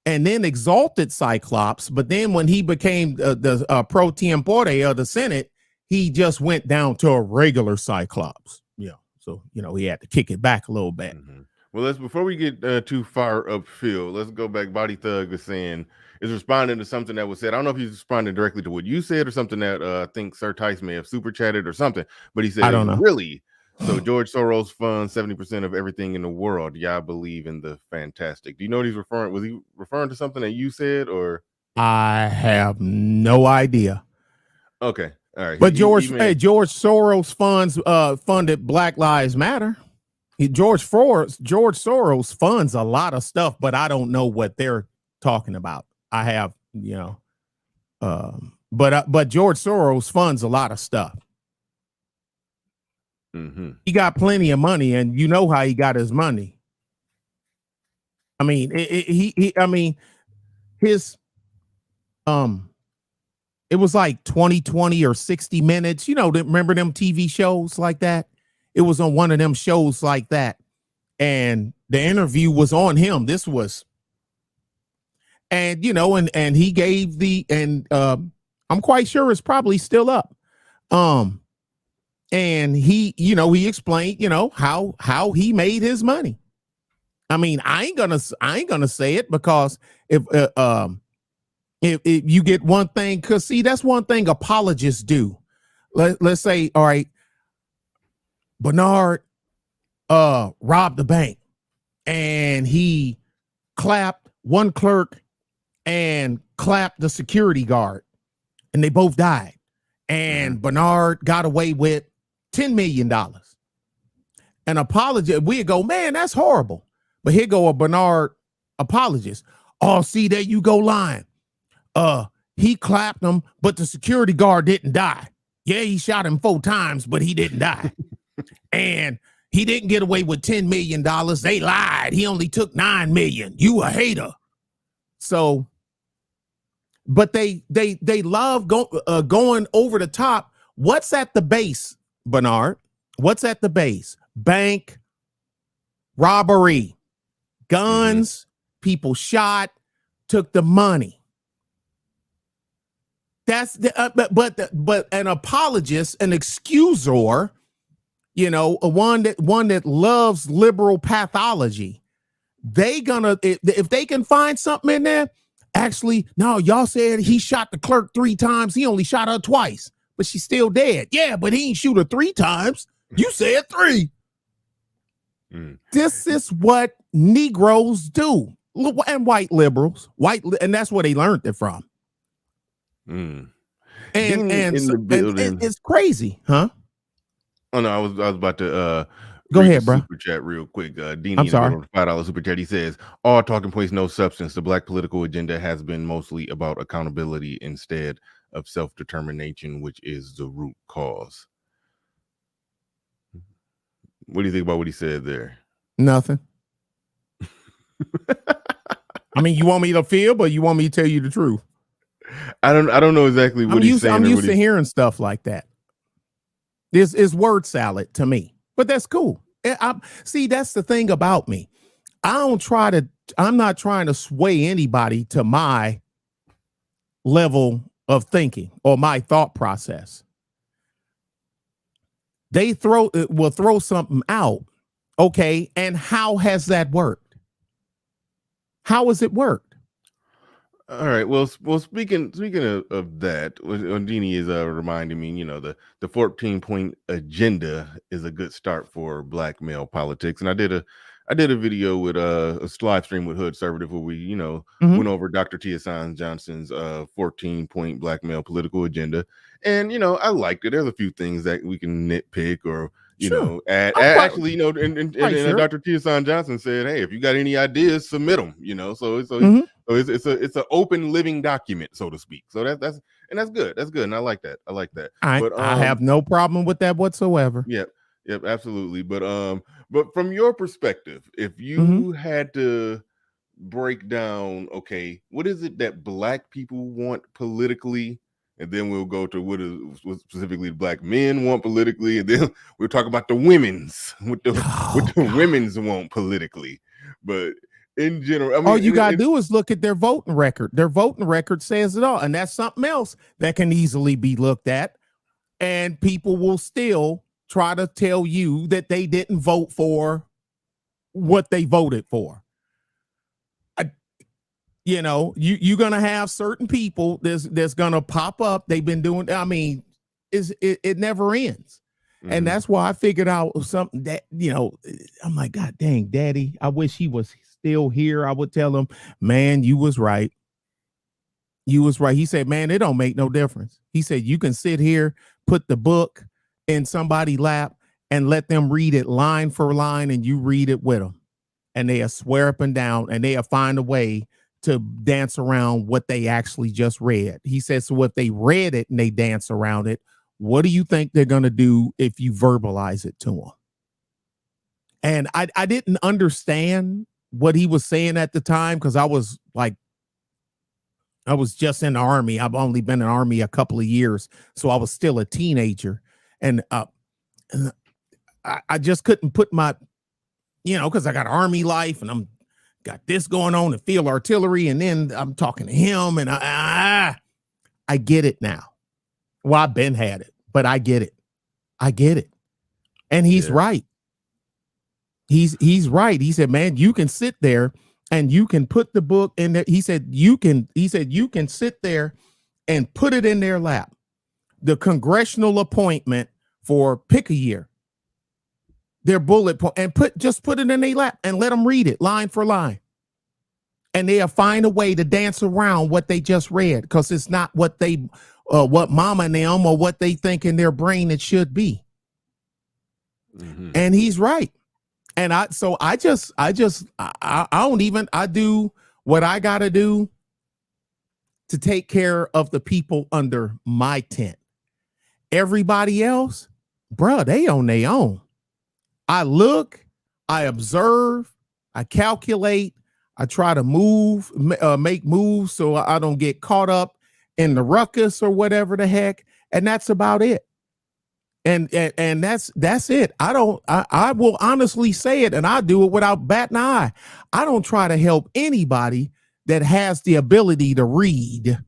and then exalted Cyclops. But then when he became the pro tempore of the Senate, he just went down to a regular Cyclops. Yeah. So, he had to kick it back a little bit. Mm-hmm. Well, before we get too far upfield, let's go back. Body Thug is responding to something that was said. I don't know if he's responding directly to what you said or something that I think Sir Tice may have super chatted or something, but he said, I don't know. Really? So George Soros funds 70% of everything in the world. Yeah, I believe in the fantastic. Do you know what he's referring? Was he referring to something that you said or? I have no idea. Okay. All right. But George Soros funded Black Lives Matter. George Soros funds a lot of stuff, but I don't know what they're talking about. I have, but George Soros funds a lot of stuff. Mm-hmm. He got plenty of money, and you know how he got his money. I mean, it was like 20 or 60 minutes. Remember them TV shows like that? It was on one of them shows like that. And the interview was on him. This was, and he gave I'm quite sure it's probably still up. And he explained, how he made his money. I mean, I ain't gonna say it because if If you get one thing, because see, that's one thing apologists do. Let's say, all right, Bernard robbed the bank and he clapped one clerk and clapped the security guard, and they both died. And Bernard got away with $10 million. An apologist, we'd go, man, that's horrible. But here go a Bernard apologist. Oh, see, there you go lying. He clapped him, but the security guard didn't die. Yeah, he shot him 4 times, but he didn't die. And he didn't get away with $10 million. They lied. He only took $9 million. You a hater. So, but they love going over the top. What's at the base, Bernard? What's at the base? Bank robbery, guns, people shot, took the money. That's the, but an apologist, an excuser, you know, one that loves liberal pathology. They gonna, if they can find something in there. Actually, no, y'all said he shot the clerk 3 times. He only shot her twice, but she's still dead. Yeah, but he ain't shoot her 3 times. You said 3. This is what Negroes do, and white liberals, and that's where they learned it from. And it's crazy, huh? Oh no, I was about to go ahead, bro. Super chat real quick. Deanie, I'm sorry. $5 super chat. He says, "All talking points, no substance. The black political agenda has been mostly about accountability instead of self-determination, which is the root cause." What do you think about what he said there? Nothing. I mean, you want me to feel, but you want me to tell you the truth. I don't know exactly what he's saying. I'm used to hearing stuff like that. This is word salad to me, but that's cool. See, that's the thing about me. I'm not trying to sway anybody to my level of thinking or my thought process. They will throw something out. Okay. And how has that worked? How has it worked? All right. Well, speaking of that, Deanie is reminding me, you know, the 14-point agenda is a good start for black male politics. And I did a video with a live stream with Hood Conservative where we, you know, went over Dr. Tia Sines Johnson's 14-point black male political agenda. And, you know, I liked it. There's a few things that we can nitpick or, you know, actually, you know, and Dr. Tia Sines Johnson said, hey, if you got any ideas, submit them, you know, so it's an open living document, so to speak. So that's good. That's good. And I like that. I have no problem with that whatsoever. Yep, absolutely. But from your perspective, if you had to break down, okay, what is it that black people want politically? And then we'll go to what specifically the black men want politically, and then we'll talk about the women's what the women's want politically. But in general, I mean, all you gotta do is look at their voting record. Their voting record says it all, and that's something else that can easily be looked at, and people will still try to tell you that they didn't vote for what they voted for. You know, you're gonna have certain people that's gonna pop up. They've been doing. I mean, it never ends, and that's why I figured out something that, you know, I'm like, God dang, Daddy, I wish he was still here. I would tell him, man, you was right. You was right. He said, man, it don't make no difference. He said, you can sit here, put the book in somebody's lap, and let them read it line for line, and you read it with them, and they'll swear up and down, and they'll find a way to dance around what they actually just read. He says, so if they read it and they dance around it, what do you think they're going to do if you verbalize it to them? And I didn't understand what he was saying at the time, because I was just in the Army. I've only been in the Army a couple of years, so I was still a teenager. And I just couldn't put my, you know, because I got Army life and I'm got this going on and field artillery, and then I'm talking to him, and I get it now. Well, I've been had it, but I get it. And he's right. He's right. He said, man, you can sit there and you can put the book in there. He said you can sit there and put it in their lap. The congressional appointment for pick a year, their bullet point, and put it in their lap and let them read it line for line. And they'll find a way to dance around what they just read, because it's not what what mama and them or what they think in their brain it should be. Mm-hmm. And he's right. And I do what I got to do to take care of the people under my tent. Everybody else, bruh, they on their own. I look, I observe, I calculate, I try to make moves so I don't get caught up in the ruckus or whatever the heck. And that's about it. And that's it. I will honestly say it, and I do it without batting an eye. I don't try to help anybody that has the ability to read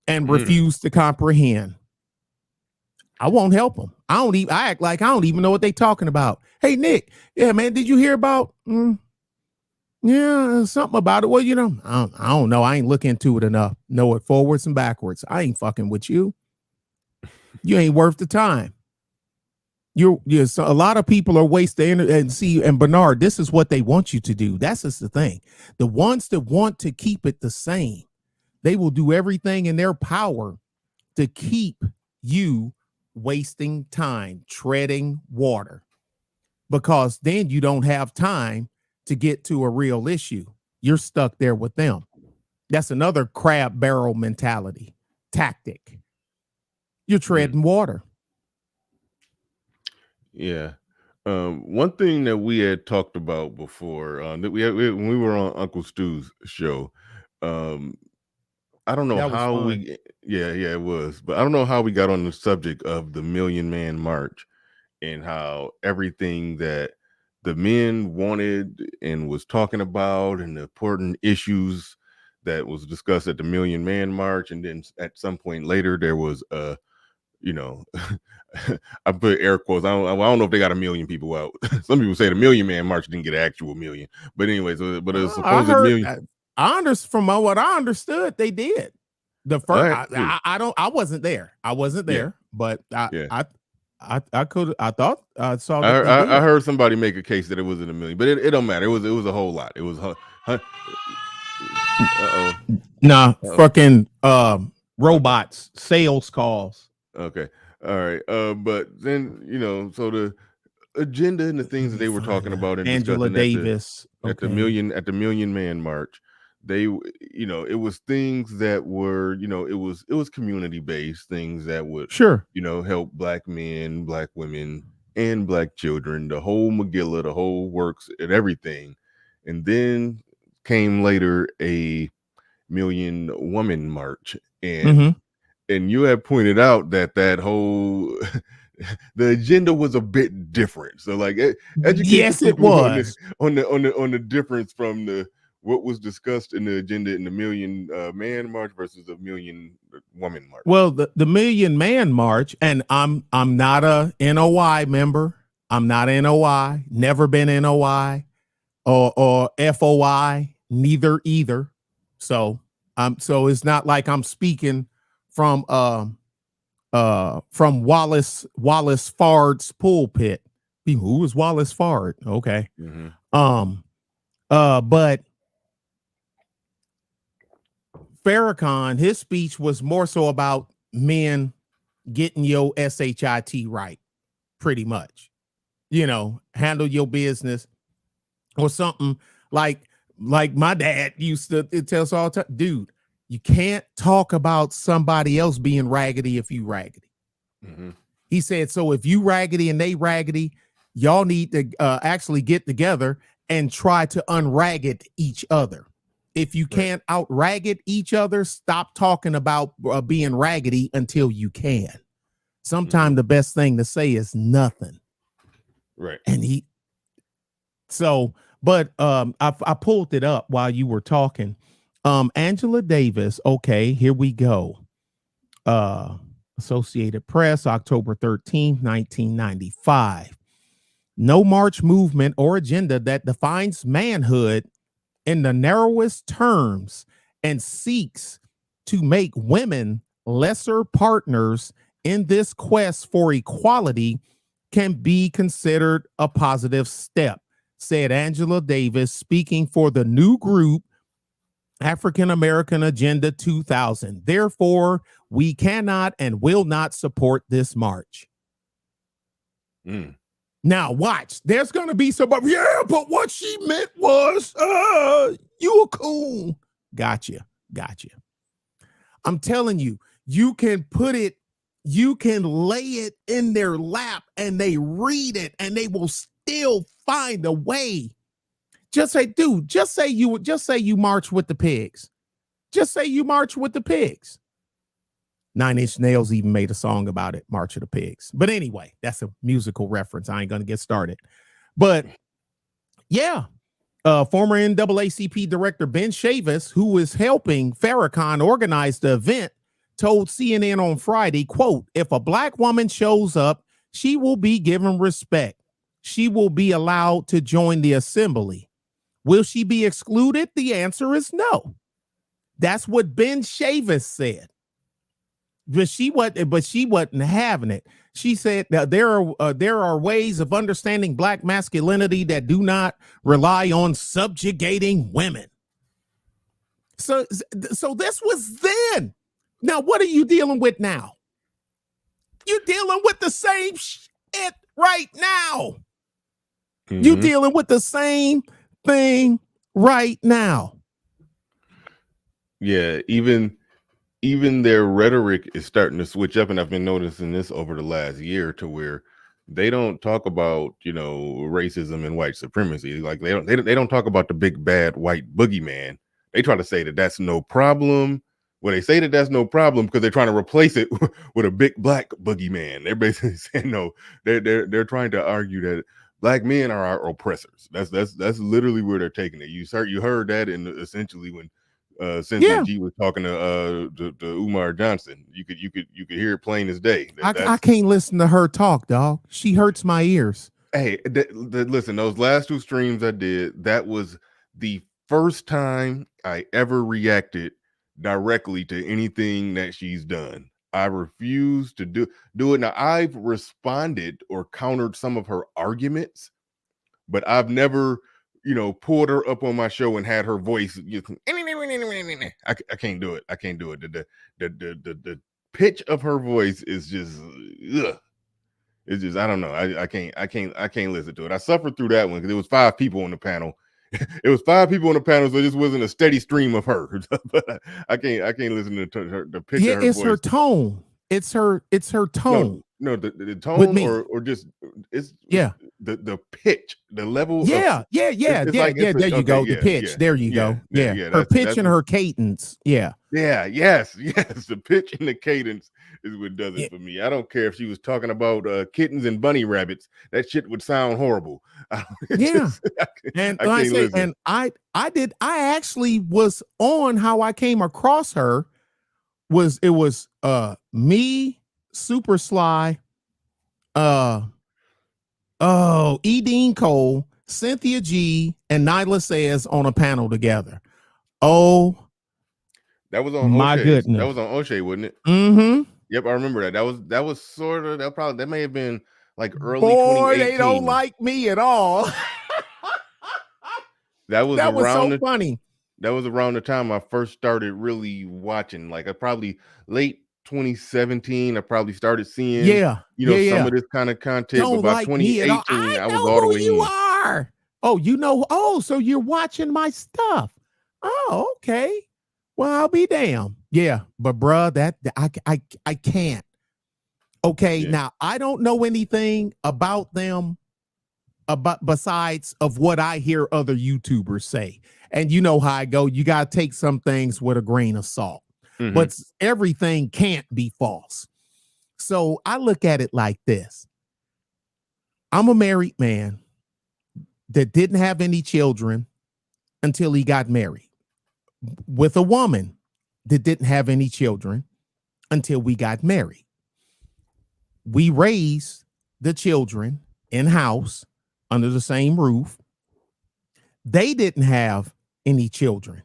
and refuse to comprehend. I won't help them. I act like I don't even know what they're talking about. Hey, Nick, yeah, man, did you hear about yeah, something about it? Well, you know, I don't know. I ain't look into it enough. Know it forwards and backwards. I ain't fucking with you. You ain't worth the time. So a lot of people are wasting and Bernard, this is what they want you to do. That's just the thing. The ones that want to keep it the same, they will do everything in their power to keep you wasting time, treading water, because then you don't have time to get to a real issue. You're stuck there with them. That's another crab barrel mentality tactic. You're treading water. Yeah. One thing that we had talked about before, that when we were on Uncle Stu's show, I don't know how it was, but I don't know how we got on the subject of the Million Man March and how everything that the men wanted and was talking about and the important issues that was discussed at the Million Man March. And then at some point later, there was I put air quotes. I don't know if they got 1 million people out. Some people say the Million Man March didn't get an actual million, but anyways, but it's supposed million. From what I understood, they did. The first, I wasn't there. But I thought I saw. I heard somebody make a case that it wasn't 1 million, but it don't matter. It was a whole lot. It was. Fucking robots, sales calls. Okay. All right. But then, so the agenda and the things that they were talking about and Angela Davis at the Million Man March, they, it was things that were, it was community based things that would help Black men, Black women, and Black children, the whole Megillah, the whole works and everything. And then came later a Million Woman March, and you had pointed out that whole the agenda was a bit different. So like educate yes, it was on the difference from what was discussed in the agenda in the Million Man March versus the Million Woman March. Well, the Million Man March, and I'm not a NOI member. I'm not NOI, never been NOI or FOI, neither either. So it's not like I'm speaking from Wallace Fard's pulpit. Who is Wallace Fard? Okay. But Farrakhan, his speech was more so about men getting your SHIT right, pretty much. Handle your business or something like my dad used to tell us all the time, dude, you can't talk about somebody else being raggedy if you raggedy. He said, so if you raggedy and they raggedy, y'all need to actually get together and try to unragged each other. If you can't out-ragged each other, stop talking about being raggedy until you can. Sometimes the best thing to say is nothing. Right. And I pulled it up while you were talking. Angela Davis. Okay, here we go. Associated Press, October 13th, 1995. No march movement or agenda that defines manhood in the narrowest terms and seeks to make women lesser partners in this quest for equality can be considered a positive step, said Angela Davis, speaking for the new group, African American Agenda 2000. Therefore, we cannot and will not support this march. Now, watch. There's going to be somebody, yeah, but what she meant was, you a coon. Gotcha. I'm telling you, you can put it, you can lay it in their lap and they read it and they will still find a way. Just say, dude, just say you march with the pigs. Just say you march with the pigs. Nine Inch Nails even made a song about it, March of the Pigs. But anyway, that's a musical reference. I ain't going to get started. But yeah, former NAACP director Ben Chavis, who is helping Farrakhan organize the event, told CNN on Friday, quote, if a black woman shows up, she will be given respect. She will be allowed to join the assembly. Will she be excluded? The answer is no. That's what Ben Chavis said. But she wasn't having it. She said that there are ways of understanding black masculinity that do not rely on subjugating women. So this was then. Now, what are you dealing with now? You're dealing with the same shit right now. You're dealing with the same thing right now. Yeah, even their rhetoric is starting to switch up, and I've been noticing this over the last year to where they don't talk about, racism and white supremacy. Like they don't talk about the big bad white boogeyman. They try to say that that's no problem. Well, they say that that's no problem because they're trying to replace it with a big black boogeyman. They're basically saying no. They're trying to argue that black men are our oppressors. That's literally where they're taking it. You heard that in essentially when Cynthia G was talking to Umar Johnson. You could hear it plain as day. I can't listen to her talk, dog. She hurts my ears. Hey, listen, those last two streams I did, that was the first time I ever reacted directly to anything that she's done. I refuse to do it. Now, I've responded or countered some of her arguments, but I've never pulled her up on my show and had her voice. I can't do it. I can't do it. The pitch of her voice is just, it's just, I don't know. I can't listen to it. I suffered through that one because it was 5 people on the panel. It was 5 people on the panel, so it just wasn't a steady stream of her. But I can't listen to her. The pitch of her it's voice. her tone. It's her tone. No, the tone or just it's the pitch, the level. There you go. The pitch. There you go. Her pitch and her cadence. Yes. The pitch and the cadence is what does it for me. I don't care if she was talking about kittens and bunny rabbits. That shit would sound horrible. I actually was on how I came across her. It was me, Super Sly, E. Dean Cole, Cynthia G, and Nyla Says on a panel together. Oh, that was on my O'Shea. goodness. That was on O'Shea, wasn't it? Mm-hmm. Yep, I remember that. That was sort of that may have been like early. Boy, they don't like me at all. that was so funny. That was around the time I first started really watching. Like I probably late 2017. I probably started seeing some of this kind of content. Don't but by like 2018, I was all the way you in. Are. Oh, oh, so you're watching my stuff. Oh, okay. Well, I'll be damned. Yeah, but bruh, that I can't. Okay, now I don't know anything about them besides of what I hear other YouTubers say. And you know how I go. You got to take some things with a grain of salt. Mm-hmm. But everything can't be false. So I look at it like this. I'm a married man that didn't have any children until he got married, with a woman that didn't have any children until we got married. We raised the children in-house under the same roof. They didn't have any children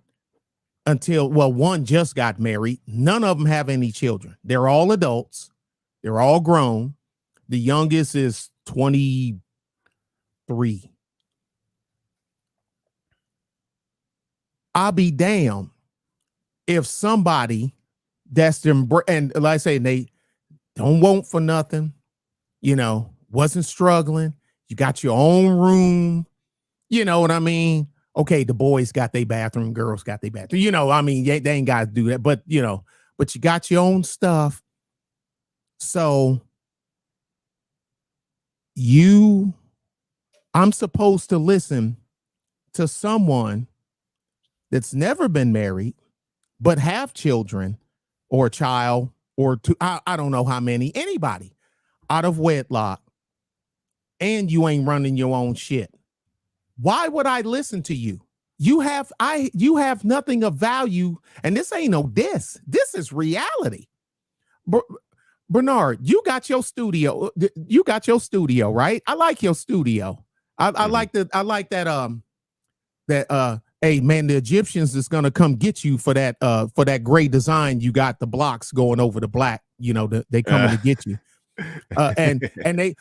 until, well, one just got married. None of them have any children. They're all adults. They're all grown. The youngest is 23. I'll be damned if somebody that's them, and like I say, they don't want for nothing, wasn't struggling. You got your own room. You know what I mean? Okay, the boys got their bathroom, girls got their bathroom. They ain't got to do that. But, but you got your own stuff. So I'm supposed to listen to someone that's never been married, but have children or a child or two, I don't know how many, anybody out of wedlock, and you ain't running your own shit. Why would I listen to you? You have nothing of value, and this ain't no diss. This is reality. Bernard, you got your studio. You got your studio, right? I like your studio. I like that. Hey man, the Egyptians is gonna come get you for that gray design. You got the blocks going over the black. They coming to get you. And they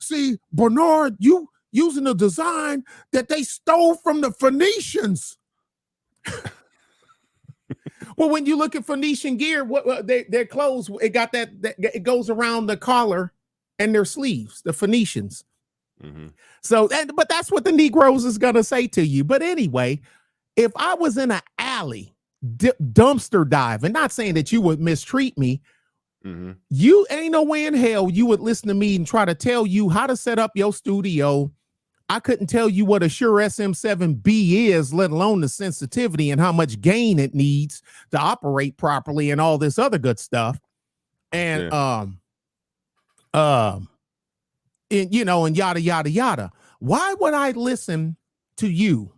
see Bernard, you using a design that they stole from the Phoenicians. Well, when you look at Phoenician gear, their clothes, it got that it goes around the collar and their sleeves, the Phoenicians. Mm-hmm. So, but that's what the Negroes is gonna say to you. But anyway, if I was in an alley dumpster dive, and not saying that you would mistreat me, mm-hmm. You ain't no way in hell you would listen to me and try to tell you how to set up your studio. I couldn't tell you what a Shure SM7B is, let alone the sensitivity and how much gain it needs to operate properly and all this other good stuff. And and yada yada yada. Why would I listen to you?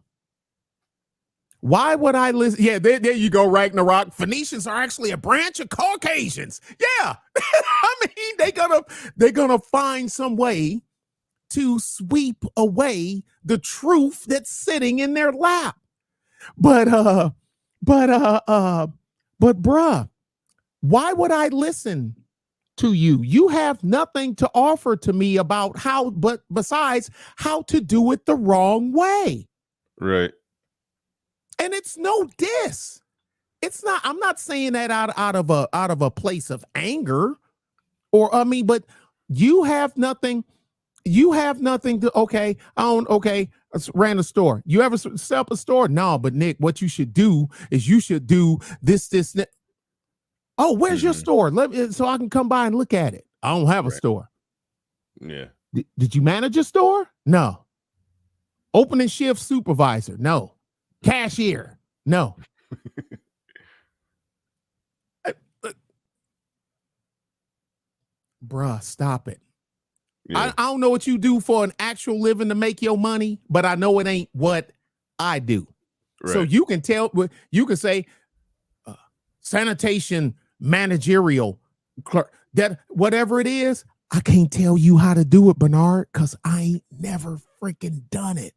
Why would I listen? Yeah, there you go, Ragnarok. Phoenicians are actually a branch of Caucasians. Yeah. I mean, they're gonna find some way to sweep away the truth that's sitting in their lap. But bruh, why would I listen to you? You have nothing to offer to me about besides how to do it the wrong way. Right. And it's no diss. It's not, I'm not saying that out of a place of anger but you have nothing. You have nothing to, okay, I ran a store. You ever set up a store? No, but Nick, what you should do is you should do this. Oh, where's your store? So I can come by and look at it. I don't have a store. Yeah. Did you manage a store? No. Opening shift supervisor? No. Cashier? No. Bruh, stop it. Yeah. I don't know what you do for an actual living to make your money, but I know it ain't what I do. Right. So you can say sanitation managerial clerk, that whatever it is, I can't tell you how to do it, Bernard, because I ain't never freaking done it.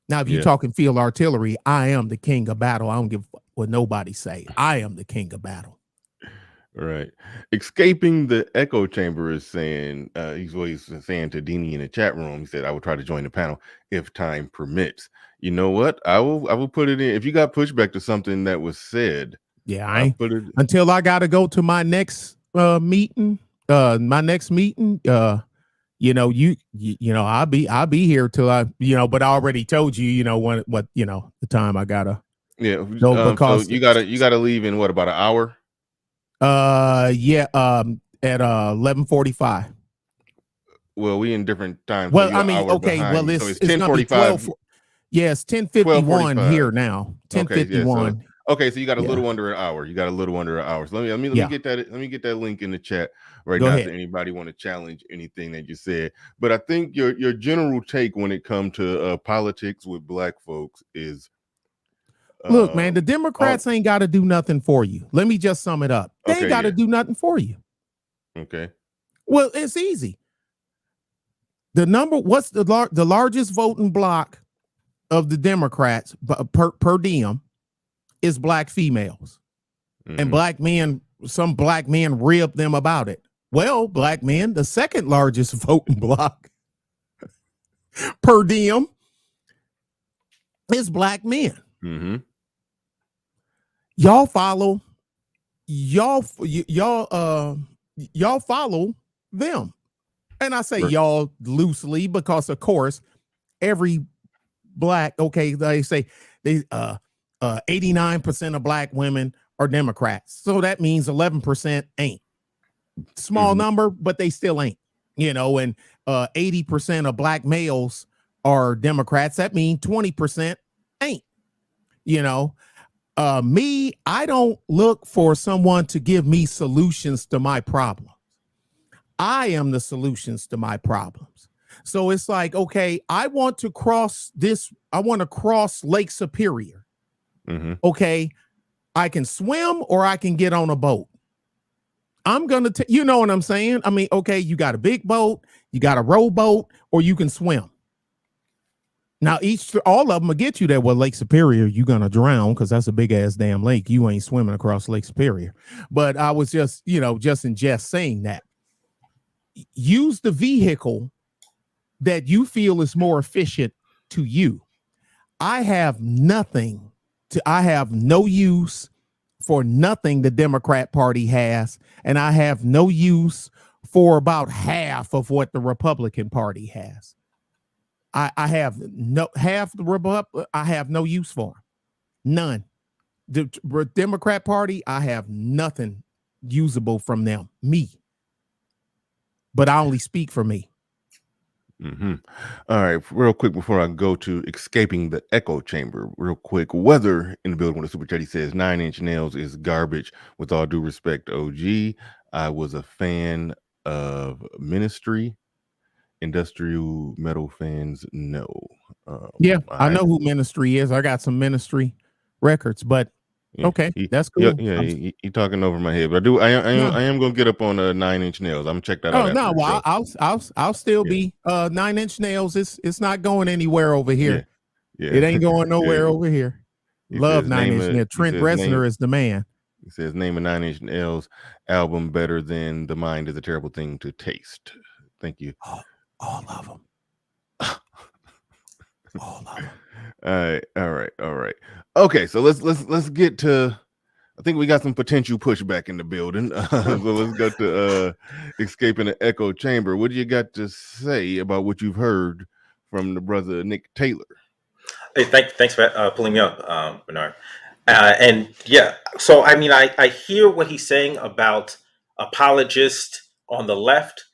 Now, if you're talking field artillery, I am the king of battle. I don't give a fuck what nobody say. I am the king of battle. Right. Escaping the echo chamber is saying, he's saying to Deanie in the chat room, he said, I will try to join the panel if time permits. You know what? I will put it in. If you got pushback to something that was said. Yeah, until I got to go to my next meeting, I'll be here till but I already told you, the time I gotta. Yeah. Because so you gotta leave in what, about an hour? At 11:45. Well, we in different times. Well, I mean, okay. Well, so it's 10:45. Yeah, it's 10:51 here now. 10:51. Okay, so you got a little under an hour. So let me get that. Let me get that link in the chat right now. To anybody want to challenge anything that you said. But I think your general take when it comes to politics with black folks is. Look, man, the Democrats ain't got to do nothing for you. Let me just sum it up. They ain't got to do nothing for you. Okay. Well, it's easy. What's the largest voting block of the Democrats per diem is black females. And black men, some black men rib them about it. Well, black men, the second largest voting bloc per diem is black men. Y'all follow them. And I say y'all loosely because of course every black, okay, they say they 89% of black women are Democrats. So that means 11% ain't. Small number, but they still ain't, you know, and 80% of black males are Democrats. That means 20% ain't, you know. Me, I don't look for someone to give me solutions to my problems. I am the solutions to my problems. So it's like, okay, I want to cross Lake Superior. Okay, I can swim or I can get on a boat. I'm going to, you know what I'm saying? I mean, okay, you got a big boat, you got a rowboat, or you can swim. Now, all of them will get you there. Well, Lake Superior, you're going to drown because that's a big ass damn lake. You ain't swimming across Lake Superior. But I was just, you know, just in jest saying that. Use the vehicle that you feel is more efficient to you. I have no use for nothing the Democrat Party has, and I have no use for about half of what the Republican Party has. I have no use for. None. The Democrat Party, I have nothing usable from them. Me. But I only speak for me. All right, real quick before I go to escaping the echo chamber, real quick. Weather in the building with a super chat. He says 9 Inch Nails is garbage. With all due respect, OG, I was a fan of Ministry. Industrial metal fans know. I know who Ministry is. I got some Ministry records, but okay, that's cool. He talking over my head, but I am gonna get up on 9 Inch Nails. I'm gonna check that out. No, well, I'll still be 9 Inch Nails. It's not going anywhere over here. It ain't going nowhere over here. Love 9 Inch Nails. Trent Reznor is the man. He says, name a 9 Inch Nails album better than The Mind is a Terrible Thing to Taste. Thank you. All of them. All of them. All right. Okay, so let's get to. I think we got some potential pushback in the building. So let's go to escaping the echo chamber. What do you got to say about what you've heard from the brother Nick Taylor? Hey, thanks for pulling me up, Bernard. And yeah, so I mean, I hear what he's saying about apologists on the left.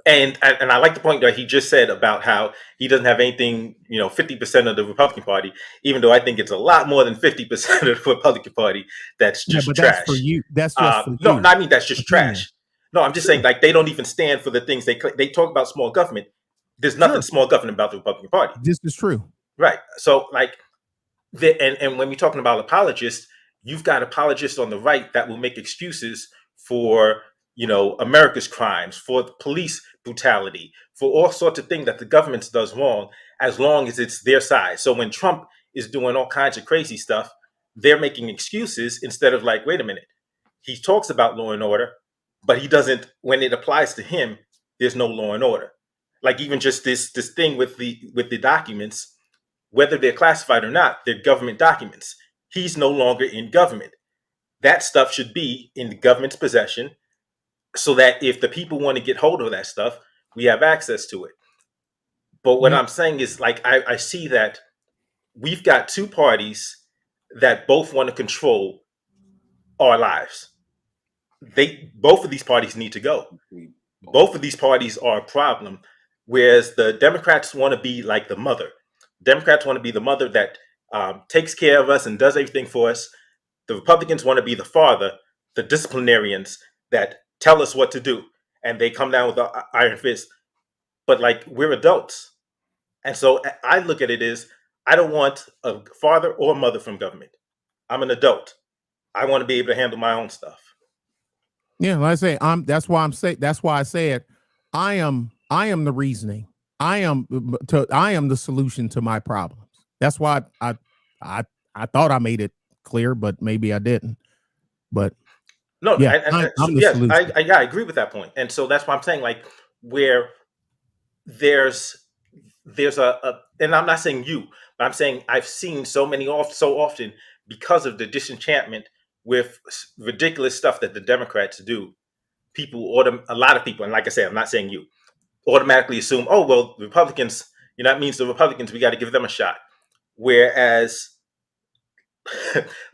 And I like the point that he just said about how he doesn't have anything, 50% of the Republican Party, even though I think it's a lot more than 50% of the Republican Party that's just trash. That's for you. That's just for you. No, I mean, that's just trash. No, I'm just saying, like, they don't even stand for the things they talk about small government. There's nothing small government about the Republican Party. This is true. Right. So, like, and when we're talking about apologists, you've got apologists on the right that will make excuses for America's crimes, for the police brutality, for all sorts of things that the government does wrong, as long as it's their side. So when Trump is doing all kinds of crazy stuff, they're making excuses instead of like, wait a minute, he talks about law and order, but he doesn't, when it applies to him, there's no law and order. Like even just this thing with the documents, whether they're classified or not, they're government documents. He's no longer in government. That stuff should be in the government's possession, so that if the people want to get hold of that stuff, we have access to it. But what I'm saying is, like, I see that we've got two parties that both want to control our lives. Both of these parties need to go. Both of these parties are a problem, whereas the Democrats want to be like the mother. Democrats want to be the mother that takes care of us and does everything for us. The Republicans want to be the father, the disciplinarians that tell us what to do, and they come down with an iron fist. But like, we're adults, and so I look at it as, I don't want a father or mother from government. I'm an adult. I want to be able to handle my own stuff. Yeah, like I say, that's why I said I am the reasoning. I am the solution to my problems. That's why I thought I made it clear, but maybe I didn't. But No, yeah, so, I'm the yes, solution. I agree with that point, and so that's why I'm saying, like, where there's and I'm not saying you, but I'm saying I've seen so often because of the disenchantment with ridiculous stuff that the Democrats do. A lot of people, and like I said, I'm not saying you, automatically assume, oh well, Republicans, that means the Republicans, we got to give them a shot. Whereas,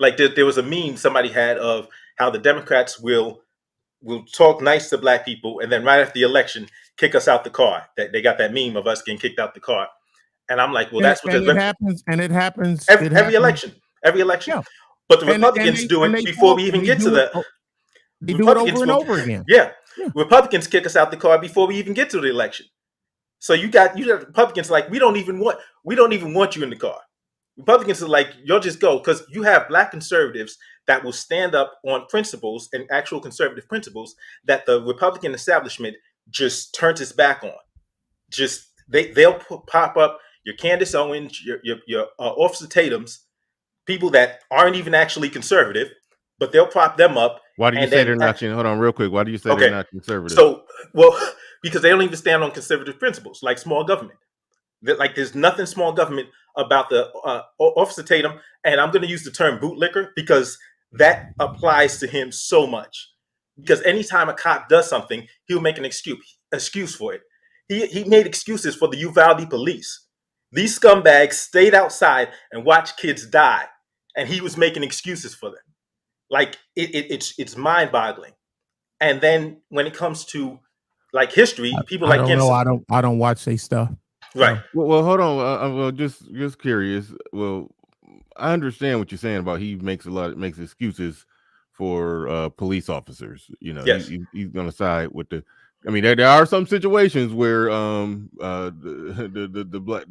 like there was a meme somebody had of how the Democrats will talk nice to black people, and then right after the election, kick us out the car. That they got that meme of us getting kicked out the car, and I'm like, well, that's what It happens. And it happens. every election, Yeah. But the And Republicans do it before we even get to the they do it over and over again. Yeah, Republicans kick us out the car before we even get to the election. So you got Republicans like, we don't even want you in the car. Republicans are like, you'll just go, because you have black conservatives that will stand up on principles and actual conservative principles that the Republican establishment just turns its back on. Just they'll pop up your Candace Owens, your Officer Tatum's, people that aren't even actually conservative, but they'll prop them up. Why do you say they're not? Hold on, real quick. Why do you say they're not conservative? So, well, because they don't even stand on conservative principles like small government. Like, there's nothing small government about the Officer Tatum, and I'm going to use the term bootlicker because that applies to him so much. Because anytime a cop does something, he'll make an excuse for it. He made excuses for the Uvalde police. These scumbags stayed outside and watched kids die, and he was making excuses for them. Like, it's mind-boggling. And then when it comes to like history, people I don't know. I don't watch their stuff. Right. Well, hold on. Well, just curious. Well, I understand what you're saying about he makes excuses for police officers. Yes. He's gonna side with the. I mean, there are some situations where the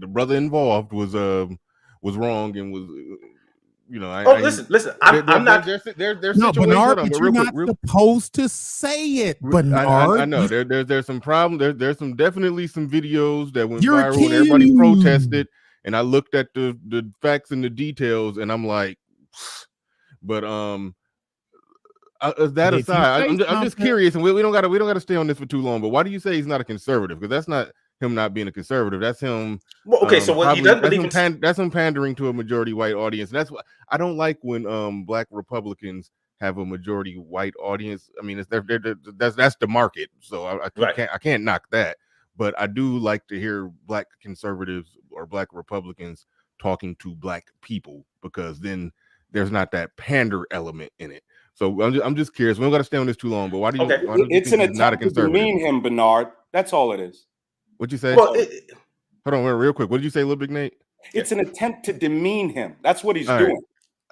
brother involved was wrong and was. Listen. I'm not. There's no, Bernard, but you're not supposed to say it, Bernard. I know there's some problem. There's definitely some videos that went viral and everybody protested. And I looked at the facts and the details, and I'm like, but that aside, I'm just curious, and we don't gotta stay on this for too long. But why do you say he's not a conservative? Because that's not him not being a conservative. That's him. Well, okay, so what he doesn't believe that's him pandering to a majority white audience. And that's what I don't like when black Republicans have a majority white audience. I mean, that's the market. So I can't knock that. But I do like to hear black conservatives or black Republicans talking to black people, because then there's not that pander element in it. So I'm just curious. We don't got to stay on this too long. But why do you? Okay. Why do it's you an attempt to demean him, Bernard. That's all it is. What'd you say? Well, hold on, real quick. What did you say, Lil Big Nate? It's an attempt to demean him. That's what he's doing.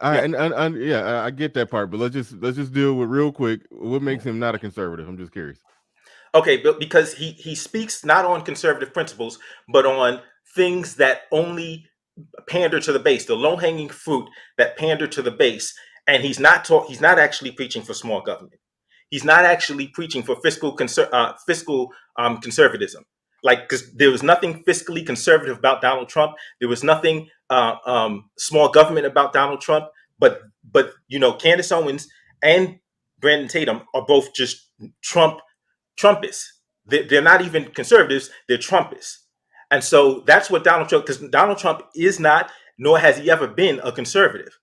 All right, and yeah, I get that part, but let's just deal with real quick what makes him not a conservative. I'm just curious. Okay, but because he speaks not on conservative principles, but on things that only pander to the base, the low-hanging fruit that pander to the base, and he's not actually preaching for small government. He's not actually preaching for fiscal conservatism. Like, because there was nothing fiscally conservative about Donald Trump. There was nothing small government about Donald Trump. But Candace Owens and Brandon Tatum are both just Trumpists. They're not even conservatives. They're Trumpists. And so that's what Donald Trump, because Donald Trump is not, nor has he ever been, a conservative.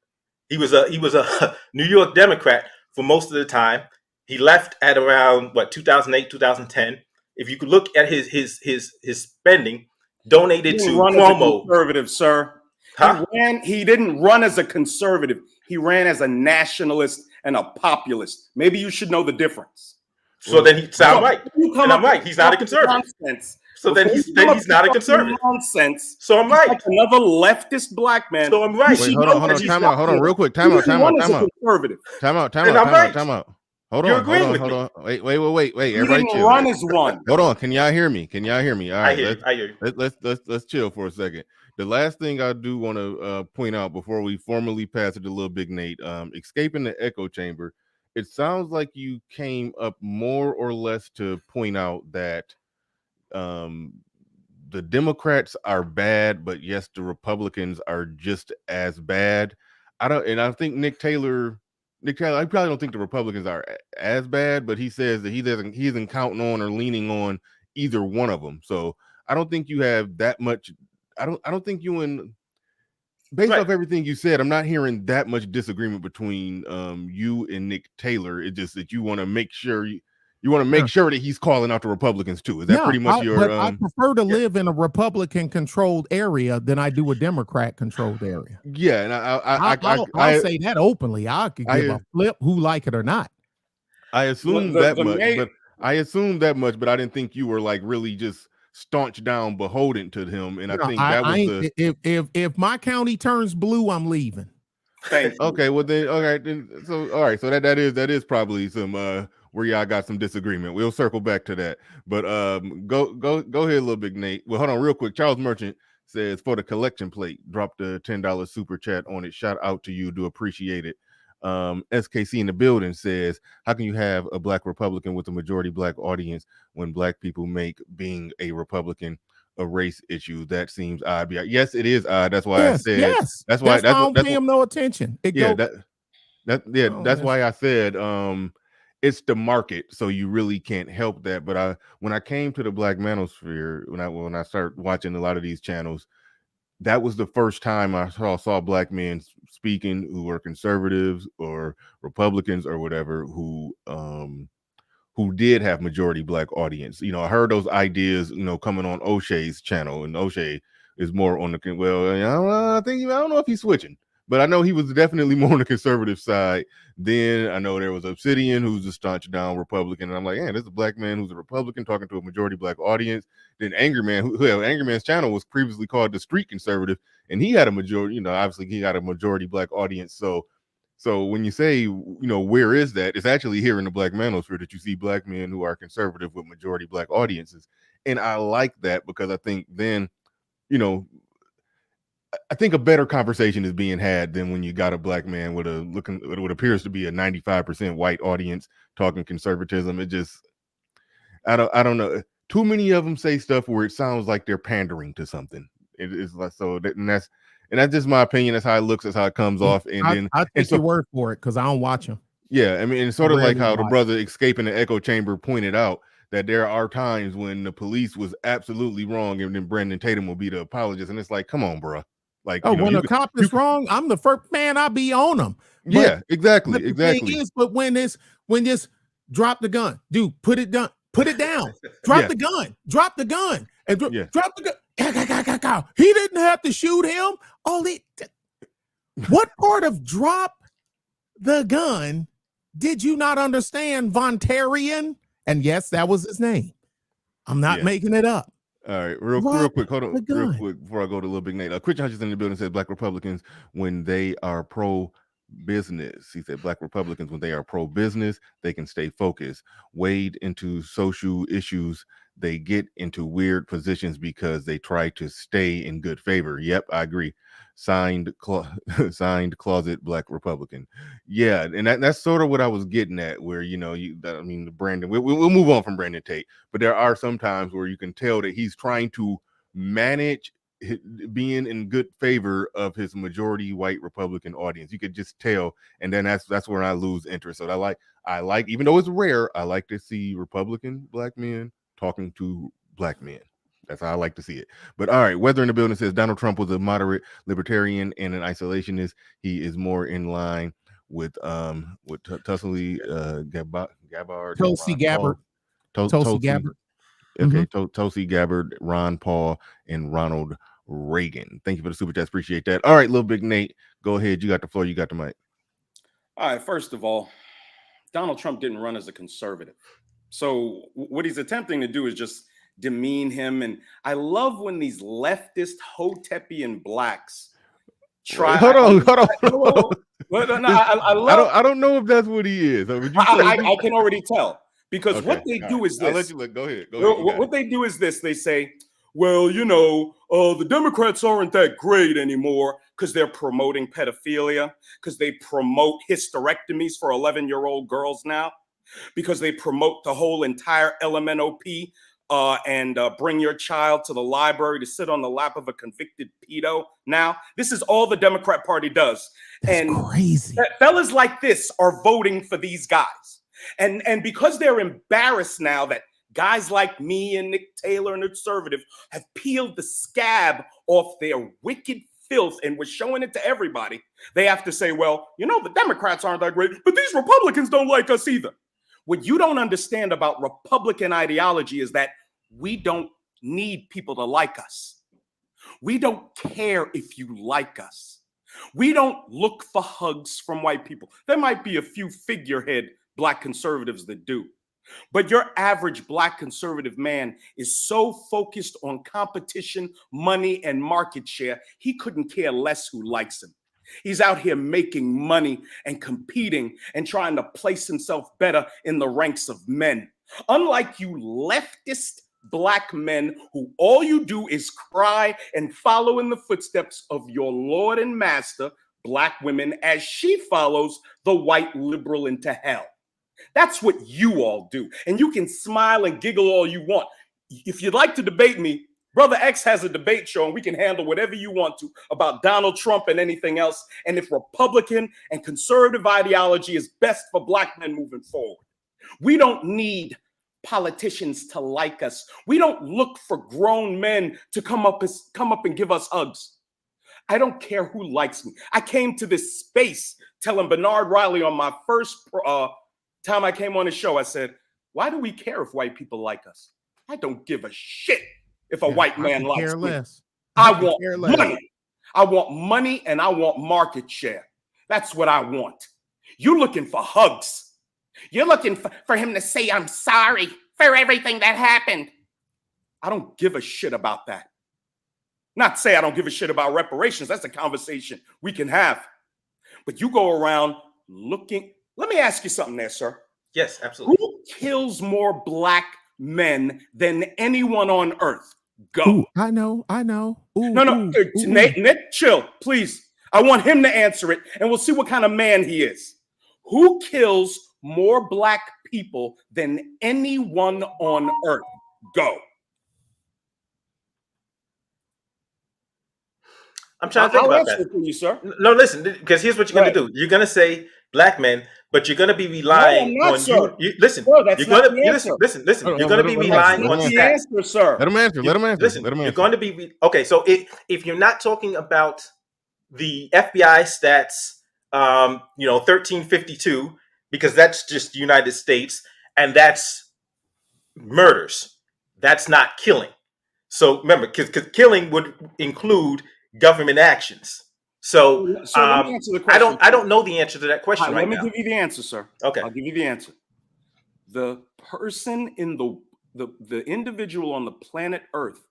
He was a New York Democrat for most of the time. He left at around 2008, 2010. If you could look at his spending, donated to Cuomo. Conservative, sir. Huh? He didn't run as a conservative. He ran as a nationalist and a populist. Maybe you should know the difference. So then he sound right. And I'm right. He's not a conservative. Nonsense. So then he's not a conservative. Nonsense. So I'm right. Like another leftist black man. So I'm right. Wait, hold on, time out. Hold on, real quick. Time out. Time out. Hold on. Wait. Everybody chill. Run as one. Hold on. Can y'all hear me? All right. I hear you. Let's chill for a second. The last thing I do want to point out before we formally pass it to Lil Big Nate, escaping the echo chamber. It sounds like you came up more or less to point out that the Democrats are bad, but yes, the Republicans are just as bad. I think Nick Taylor, I probably don't think the Republicans are as bad, but he says that he isn't counting on or leaning on either one of them. So I don't think you have that much. I don't think you and based Right. off everything you said, I'm not hearing that much disagreement between you and Nick Taylor. It's just that you want to make sure you want to make sure that he's calling out the Republicans too. Is that pretty much your? But I prefer to live in a Republican-controlled area than I do a Democrat-controlled area. Yeah, and I'll say that openly. I could give a flip who like it or not. I assume that much, but I assumed that much, but I didn't think you were like really just staunch down beholden to him. And I think that was if my county turns blue, I'm leaving. Okay, well then, so all right, so that is probably some where y'all got some disagreement. We'll circle back to that, but go ahead, Little Big Nate. Well, hold on real quick. Charles Merchant says for the collection plate, drop the $10 super chat on it. Shout out to you, do appreciate it. SKC in the building says, how can you have a black Republican with a majority black audience when black people make being a Republican a race issue? That seems odd. Yes, it is odd. That's why I said that's why I don't pay him no attention. That's why I said it's the market, so you really can't help that. But when I came to the Black Manosphere, when I started watching a lot of these channels, that was the first time I saw black men speaking who were conservatives or Republicans or whatever who did have majority black audience. You know, I heard those ideas, coming on O'Shea's channel, and O'Shea is more on the I don't know if he's switching, but I know he was definitely more on the conservative side. Then I know there was Obsidian, who's a staunch down Republican, and I'm like, this is a black man who's a Republican talking to a majority black audience. Then Angry Man, Angry Man's channel was previously called The Street Conservative, and he had a majority, obviously he got a majority black audience. So when you say, where is that? It's actually here in the Black Manosphere that you see black men who are conservative with majority black audiences. And I like that because I think then, I think a better conversation is being had than when you got a black man with what appears to be a 95% white audience talking conservatism. It just, I don't know. Too many of them say stuff where it sounds like they're pandering to something. It is like, and that's just my opinion. That's how it looks. That's how it comes off. And I take your word for it because I don't watch them. Yeah, I mean, it's sort of like how the brother escaping the echo chamber pointed out that there are times when the police was absolutely wrong, and then Brandon Tatum will be the apologist, and it's like, come on, bro. Like, when a cop is wrong, I'm the first man. I be on them. Yeah, exactly. But when this drop the gun, dude, put it down. Drop the gun. Drop the gun. And drop the gun. He didn't have to shoot him. What part of drop the gun did you not understand, Vontarian? And yes, that was his name. I'm not making it up. All right, real quick, hold on, real quick before I go to Little Big Nate. Christian Hutchins in the building said black Republicans when they are pro-business. He said black Republicans when they are pro-business, they can stay focused. Wade into social issues, they get into weird positions because they try to stay in good favor. Yep, I agree. Signed closet black Republican. Yeah, and that's sort of what I was getting at, where the Brandon. We'll move on from Brandon Tate, but there are some times where you can tell that he's trying to manage being in good favor of his majority white Republican audience. You could just tell, and then that's where I lose interest. So I like, even though it's rare, I like to see Republican black men talking to black men. That's how I like to see it. But all right, Weather in the building says Donald Trump was a moderate libertarian and an isolationist. He is more in line with Tulsi Gabbard. Tulsi Gabbard. Tulsi Gabbard. Okay, Tulsi Gabbard, Ron Paul, and Ronald Reagan. Thank you for the super chat. Appreciate that. All right, Little Big Nate, go ahead. You got the floor. You got the mic. All right. First of all, Donald Trump didn't run as a conservative. So what he's attempting to do is just demean him. And I love when these leftist Hotepian blacks try. Hold on. I don't know if that's what he is. I can already tell, because what they do is this. I'll let you look. Go ahead. What they do is this. They say, well, the Democrats aren't that great anymore because they're promoting pedophilia, because they promote hysterectomies for 11-year-old girls now, because they promote the whole entire LMNOP and bring your child to the library to sit on the lap of a convicted pedo. Now, this is all the Democrat Party does. That's and crazy. Fellas like this are voting for these guys. And because they're embarrassed now that guys like me and Nick Taylor and the conservative have peeled the scab off their wicked filth and we're showing it to everybody, they have to say, well, you know, the Democrats aren't that great, but these Republicans don't like us either. What you don't understand about Republican ideology is that we don't need people to like us. We don't care if you like us. We don't look for hugs from white people. There might be a few figurehead Black conservatives that do. But your average Black conservative man is so focused on competition, money, and market share, he couldn't care less who likes him. He's out here making money and competing and trying to place himself better in the ranks of men. Unlike you leftist Black men who all you do is cry and follow in the footsteps of your Lord and Master, Black women, as she follows the white liberal into hell. That's what you all do. And you can smile and giggle all you want. If you'd like to debate me, Brother X has a debate show and we can handle whatever you want to about Donald Trump and anything else. And if Republican and conservative ideology is best for Black men moving forward. We don't need politicians to like us. We don't look for grown men to come up and give us hugs. I don't care who likes me. I came to this space telling Bernard Riley on my first time I came on the show, I said, why do we care if white people like us? I don't give a shit if a white man likes me. I want money. I want money and I want market share. That's what I want. You're looking for hugs. You're looking for him to say, I'm sorry for everything that happened. I don't give a shit about that. Not say I don't give a shit about reparations. That's a conversation we can have. But you go around looking. Let me ask you something there, sir. Yes, absolutely. Who kills more Black men than anyone on earth? Go. Ooh, I know. Ooh, No. Nick, chill, please. I want him to answer it, and we'll see what kind of man he is. Who kills more Black people than anyone on earth? Go. I'm trying to think about that. For you, sir. No, listen, because here's what you're going to do. You're going to say Black men, but you're going to be relying on you. Listen, you're going to listen. You're going to be relying on the answer, sir. Let him answer. Listen, you're going to be okay. So if you're not talking about the FBI stats, 1352, because that's just the United States, and that's murders. That's not killing. So remember, because killing would include government actions. So let me answer the question. I don't know the answer to that question right now. Let me give you the answer, sir. Okay. I'll give you the answer. The person in the individual on the planet Earth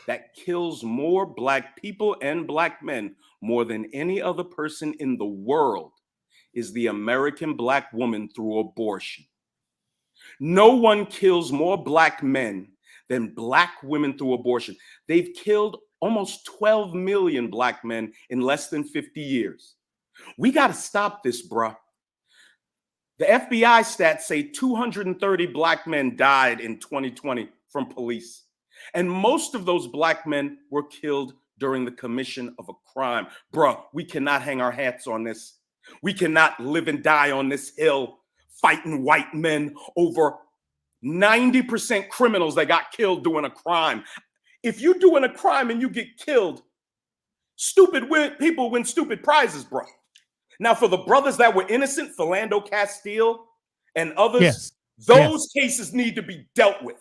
that kills more Black people and Black men more than any other person in the world is the American Black woman through abortion. No one kills more Black men than Black women through abortion. They've killed almost 12 million Black men in less than 50 years. We got to stop this, bruh. The FBI stats say 230 Black men died in 2020 from police. And most of those Black men were killed during the commission of a crime. Bruh, we cannot hang our hats on this. We cannot live and die on this hill fighting white men over 90% criminals that got killed doing a crime. If you're doing a crime and you get killed, people win stupid prizes, bro. Now, for the brothers that were innocent, Philando Castile and others, those cases need to be dealt with.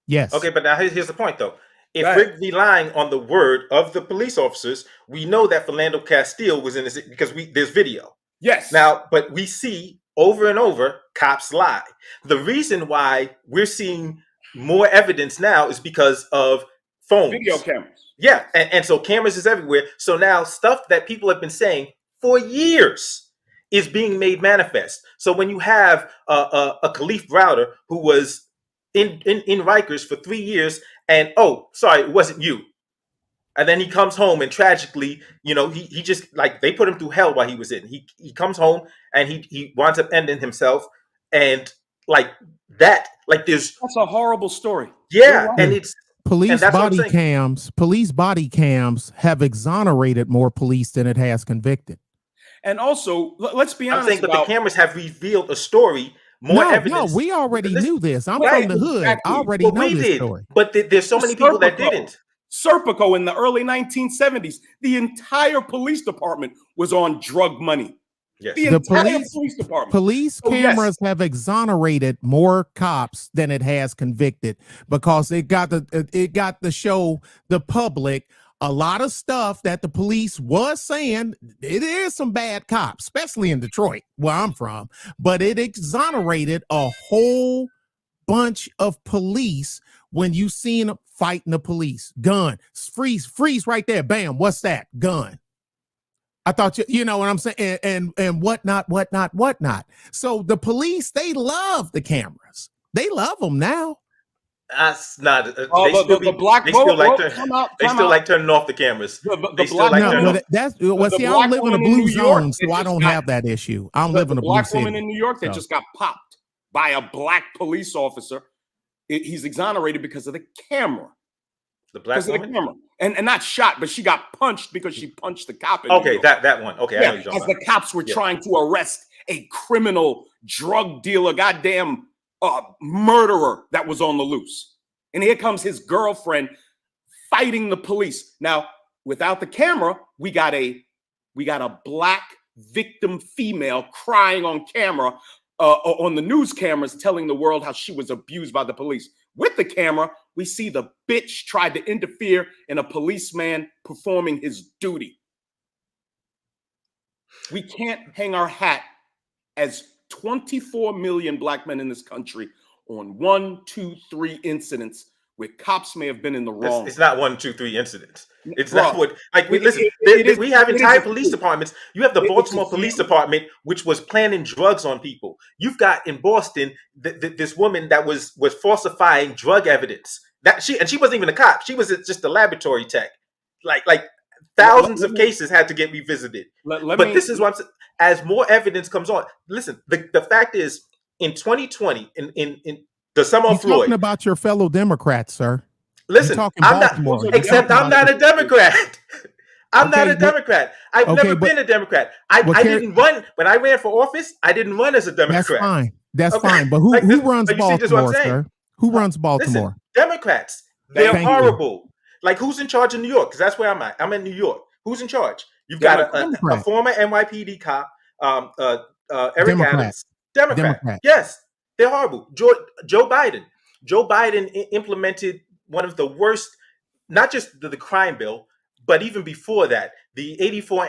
Yes. Okay, but now here's the point, though. If we're relying on the word of the police officers, we know that Philando Castile was innocent because there's video. Yes. Now, but we see over and over cops lie. The reason why we're seeing more evidence now is because of phones, video cameras. Yeah, and so cameras is everywhere. So now stuff that people have been saying for years is being made manifest. So when you have a Khalif Browder who was in Rikers for 3 years, and it wasn't you, and then he comes home and tragically, he just they put him through hell while he was in. He comes home and he winds up ending himself, and like that. Like there's That's a horrible story. yeah, You're and right. it's Police that's what I'm body saying. body cams have exonerated more police than it has convicted. And also, let's be I'm honest saying, but the about cameras have revealed a story, more No, evidence. we already Listen, knew this. I'm right, from the hood. I exactly. already well, know we this did, story. but there's so many people that didn't. Serpico in the early 1970s, the entire police department was on drug money. Yes. The The entire police department. Police Oh, yes. cameras have exonerated more cops than it has convicted because it got to show the public a lot of stuff that the police was saying. It is some bad cops, especially in Detroit, where I'm from, but it exonerated a whole bunch of police when you seen them fighting the police. Gun, freeze right there. Bam, what's that? Gun. I thought you know what I'm saying, and whatnot. So the police, they love the cameras. They love them now. That's not. The black they still like time turning off the cameras. The still black like No, turning but off. that's well. the See, I black don't live in a woman in blue New York zone, that so I just don't got- have that issue. I don't live in a blue black city. woman in New York that So. just got popped by a black police officer. He's exonerated because of the camera. The black Because of the woman. camera. And not shot, but she got punched because she punched the cop in New Okay, York. that one. Okay, I know Yeah, you're talking as about. the cops were Yeah. trying to arrest a criminal drug dealer, goddamn murderer that was on the loose. And here comes his girlfriend fighting the police. Now, without the camera, we got a black victim female crying on camera, on the news cameras, telling the world how she was abused by the police. With the camera, we see the bitch tried to interfere in a policeman performing his duty. We can't hang our hat as 24 million black men in this country on 1, 2, 3 incidents where cops may have been in the wrong. It's not 1, 2, 3 incidents. It's Bro, not what. Like, listen, we have entire police departments. You have the Baltimore Police Department, which was planning drugs on people. You've got in Boston this woman that was falsifying drug evidence. She wasn't even a cop. She was just a laboratory tech. Like thousands of cases had to get revisited. This is what I'm saying. As more evidence comes on, listen. The fact is, in 2020, in the summer of Floyd, talking about your fellow Democrats, sir. Listen, I'm not. Except I'm not a Democrat. I'm not a Democrat. I've never been a Democrat. I didn't run when I ran for office. I didn't run as a Democrat. That's fine. That's fine. But who runs Baltimore, sir? Who runs Baltimore? Listen, Democrats. They're horrible. Like, who's in charge in New York? Because that's where I'm at. I'm in New York. Who's in charge? You've got a former NYPD cop, Eric Adams. Democrat. Yes, they're horrible. Joe Biden. Joe Biden implemented one of the worst, not just the crime bill, but even before that, the 84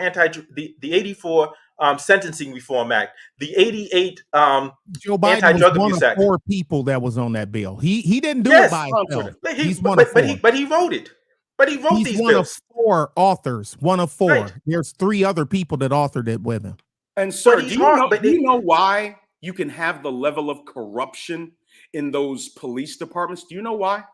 Sentencing Reform Act, the 88 Joe Biden Anti-Drug was Abuse one Act. of 4 people that was on that bill. He didn't do it by himself. He's one of 4. But he wrote it. But he wrote these one bills. of 4 authors. One of 4. Right. There's 3 other people that authored it with him. And sir, do you know why you can have the level of corruption in those police departments? Do you know why?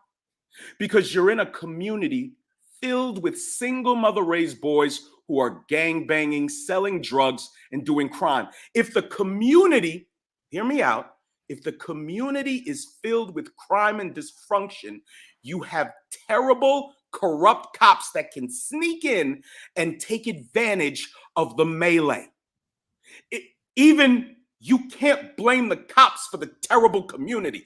Because you're in a community filled with single mother raised boys who are gang banging, selling drugs, and doing crime. If the community, hear me out, if the community is filled with crime and dysfunction, you have terrible, corrupt cops that can sneak in and take advantage of the melee. Even you can't blame the cops for the terrible community.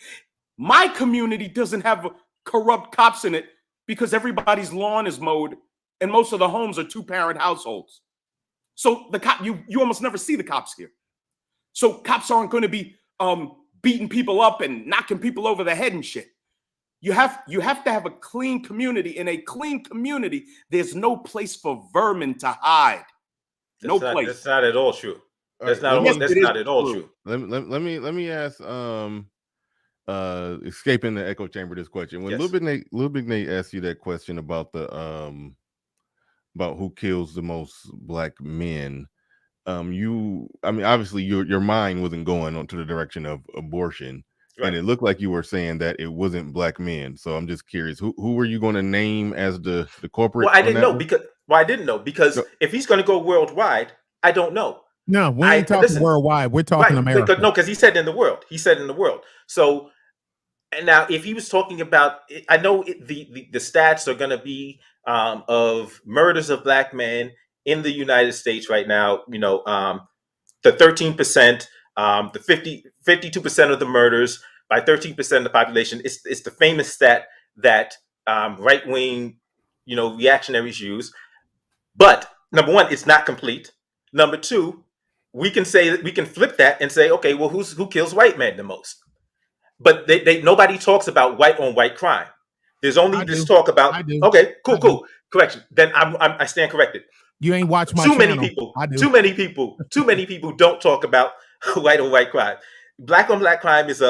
My community doesn't have corrupt cops in it because everybody's lawn is mowed and most of the homes are 2-parent households. So the cop, you almost never see the cops here. So cops aren't going to be beating people up and knocking people over the head and shit. You have to have a clean community. In a clean community, there's no place for vermin to hide. No place. That's not at all true. That's not at all true. Let me ask escaping the echo chamber this question. When Lil Big Nate asked you that question about the about who kills the most black men, obviously your mind wasn't going on to the direction of abortion. Right. And it looked like you were saying that it wasn't black men. So I'm just curious, who were you going to name as the corporate? Well, I didn't know because if he's going to go worldwide, I don't know. No, we ain't talking listen, worldwide. We're talking America. Because he said in the world. He said in the world. So, and now if he was talking about, I know the stats are going to be of murders of black men in the United States right now. The 13%, the 52% of the murders by 13% of the population. It's the famous stat that right wing, reactionaries use. But number one, it's not complete. Number two, we can flip that and say, okay, well, who kills white men the most? But nobody talks about white on white crime. There's only this talk about. I do. Okay, cool. Correction. Then I stand corrected. You ain't watch my channel. Too many people don't talk about white on white crime. Black on black crime is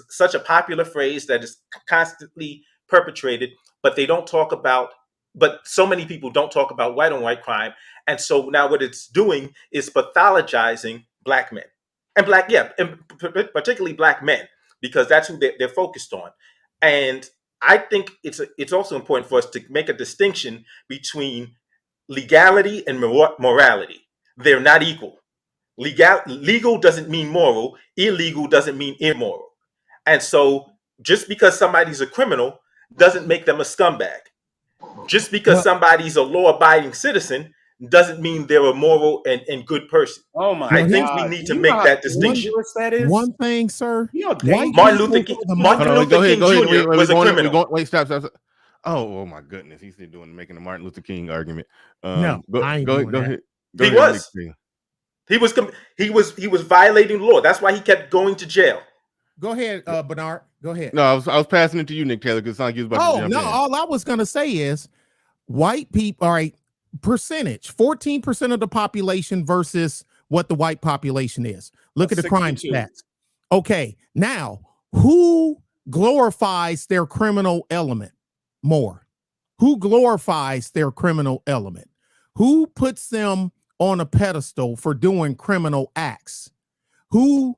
such a popular phrase that is constantly perpetrated, but they don't talk about. But so many people don't talk about white on white crime, and so now what it's doing is pathologizing black men and particularly black men, because that's who they're focused on. And I think it's also important for us to make a distinction between legality and morality. They're not equal. Legal doesn't mean moral. Illegal doesn't mean immoral. And so just because somebody's a criminal doesn't make them a scumbag. Just because somebody's a law-abiding citizen doesn't mean they're a moral and good person. Oh my! I think we need to make that distinction. That is one thing, sir. Martin Luther King Jr. was a criminal. Wait, stop. Oh my goodness, he's still making the Martin Luther King argument. No, I ain't go doing that. ahead. He was violating law. That's why he kept going to jail. Go ahead, Bernard. Go ahead. No, I was passing it to you, Nick Taylor, because it's like you was about to jump in. All I was gonna say is white people. All right, percentage: 14% of the population versus what the white population is. Look at the crime stats. Okay, now who glorifies their criminal element more? Who glorifies their criminal element? Who puts them on a pedestal for doing criminal acts? Who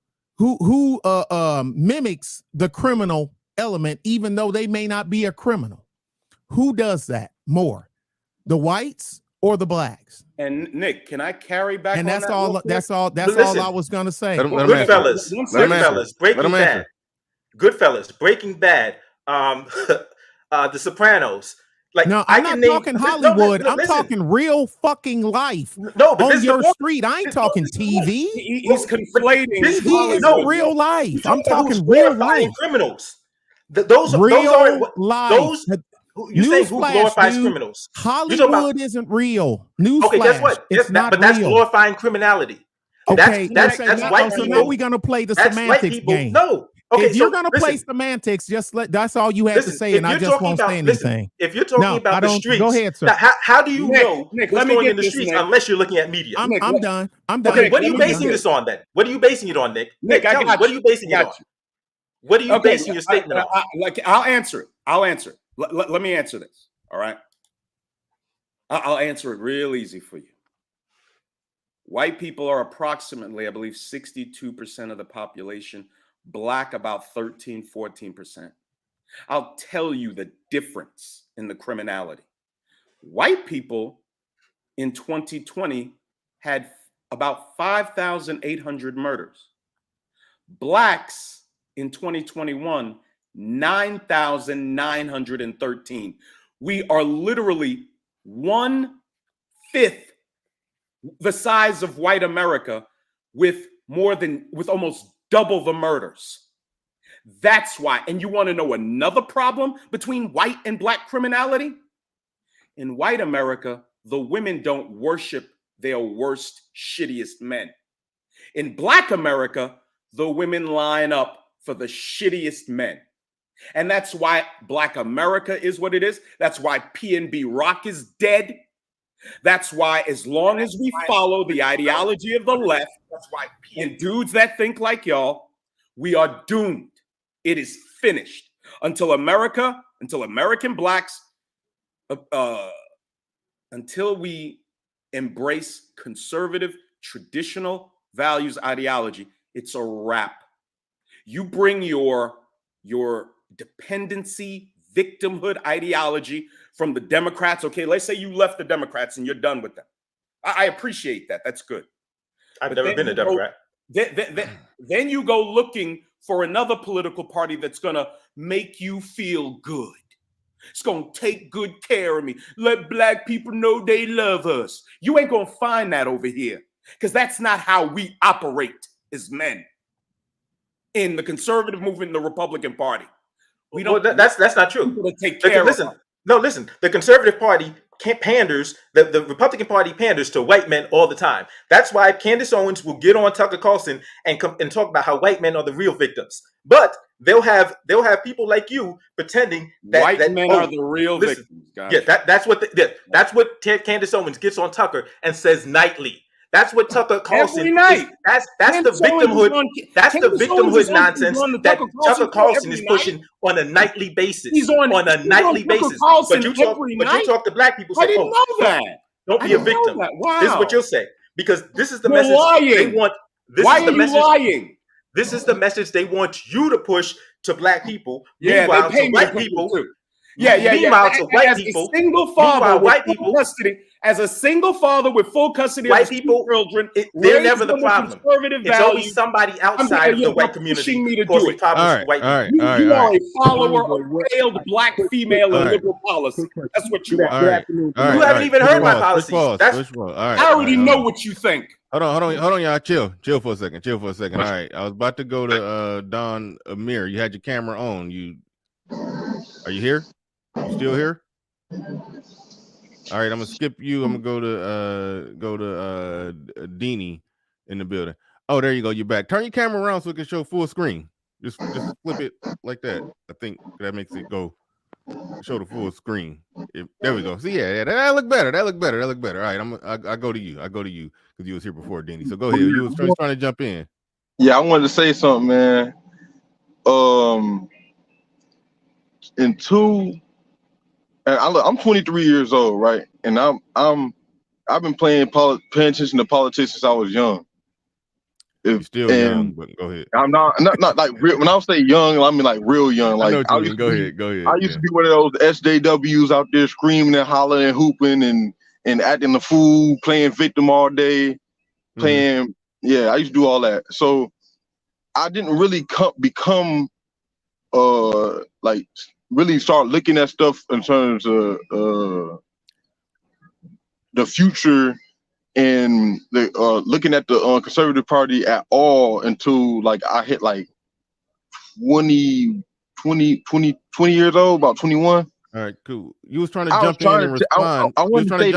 mimics the criminal element even though they may not be a criminal? Who does that more? The whites or the blacks? And Nick, can I carry back? And that's that all. That's all I was gonna say. Goodfellas, Breaking Bad, Goodfellas, Breaking Bad, The Sopranos. Like, no, I'm not talking Hollywood. I'm talking real fucking life. No, but on your street. I ain't talking TV. He's conflating. This is real life. I'm talking real life. Criminals. Those real life. You say who glorifies criminals? Hollywood isn't real. Newsflash. Okay, guess what? But that's glorifying criminality. Okay, that's white people. So now we're gonna play the semantics game. No. Okay, if you're gonna play semantics, that's all you have to say, and I just won't say anything. If you're talking about the streets, go ahead, sir. How do you know what's going in the streets unless you're looking at media? I'm done. Okay, what are you basing this on then? What are you basing it on, Nick? Nick, tell me, what are you basing it on? What are you basing your statement on? I'll answer it. Let me answer this. All right. I'll answer it real easy for you. White people are approximately, I believe, 62% of the population. Black about 13-14%. I'll tell you the difference in the criminality. White people in 2020 had about 5,800 murders. Blacks in 2021, 9,913. We are literally 1/5 the size of white America with almost double the murders. That's why. And you want to know another problem between white and black criminality? In white America, the women don't worship their worst, shittiest men. In black America, the women line up for the shittiest men. And that's why Black America is what it is. That's why PNB Rock is dead. That's why, as long as we follow the ideology of the left, that's why and dudes that think like y'all, we are doomed. It is finished until American blacks, until we embrace conservative, traditional values ideology. It's a wrap. You bring your dependency, victimhood ideology from the Democrats. Okay, let's say you left the Democrats and you're done with them. I appreciate that. That's good. I've never been a Democrat. Then you go looking for another political party that's going to make you feel good. It's going to take good care of me. Let black people know they love us. You ain't going to find that over here because that's not how we operate as men in the conservative movement in the Republican Party. We don't. Well, that's not true. To take care listen, of listen. The Conservative Party panders. The Republican Party panders to white men all the time. That's why Candace Owens will get on Tucker Carlson and come and talk about how white men are the real victims. But they'll have people like you pretending that white men are the real victims. Guys. Yeah, that's what Candace Owens gets on Tucker and says nightly. That's what Tucker Carlson. Every night. That's the victimhood. That's the victimhood nonsense that Tucker Carlson is pushing on a nightly basis. He's on a nightly basis. But you talk to black people. Say, I didn't know that. Don't be a victim. Wow. This is what you'll say because this is the message they want. Why are you lying? This is the message they want you to push to black people. Yeah, meanwhile, they pay to white people. Too. Yeah. Meanwhile, to white people, a single father with white full people, custody, as a single father with full custody white of people, children, they're never the problem. It's always somebody outside of the white community causing problems with white people. You are a follower of failed black female and liberal policy. That's what you are. You haven't even heard my policies. I already know what you think. Hold on, y'all. Chill for a second. All right, I was about to go to Don Amir. You had your camera on. Are you here? You still here? All right, I'm gonna skip you. I'm gonna go to Deanie in the building. Oh, there you go. You're back. Turn your camera around so it can show full screen. Just flip it like that. I think that makes it go show the full screen. There we go. See, yeah, that look better. All right, I go to you. Because you was here before, Deanie. So go ahead. You was trying to jump in. Yeah, I wanted to say something, man. I'm 23 years old, right? And I've been paying attention to politics since I was young. You're still young, but go ahead. I'm not like real. When I say young, I mean like real young. Like go ahead. I used to be one of those SJWs out there screaming and hollering and hooping and acting the fool, playing victim all day, playing. Yeah, I used to do all that. So I didn't really become like really start looking at stuff in terms of the future and the looking at the Conservative Party at all until like I hit like 20 years old, about 21. All right, cool. You was trying to jump in and respond. I wanted to say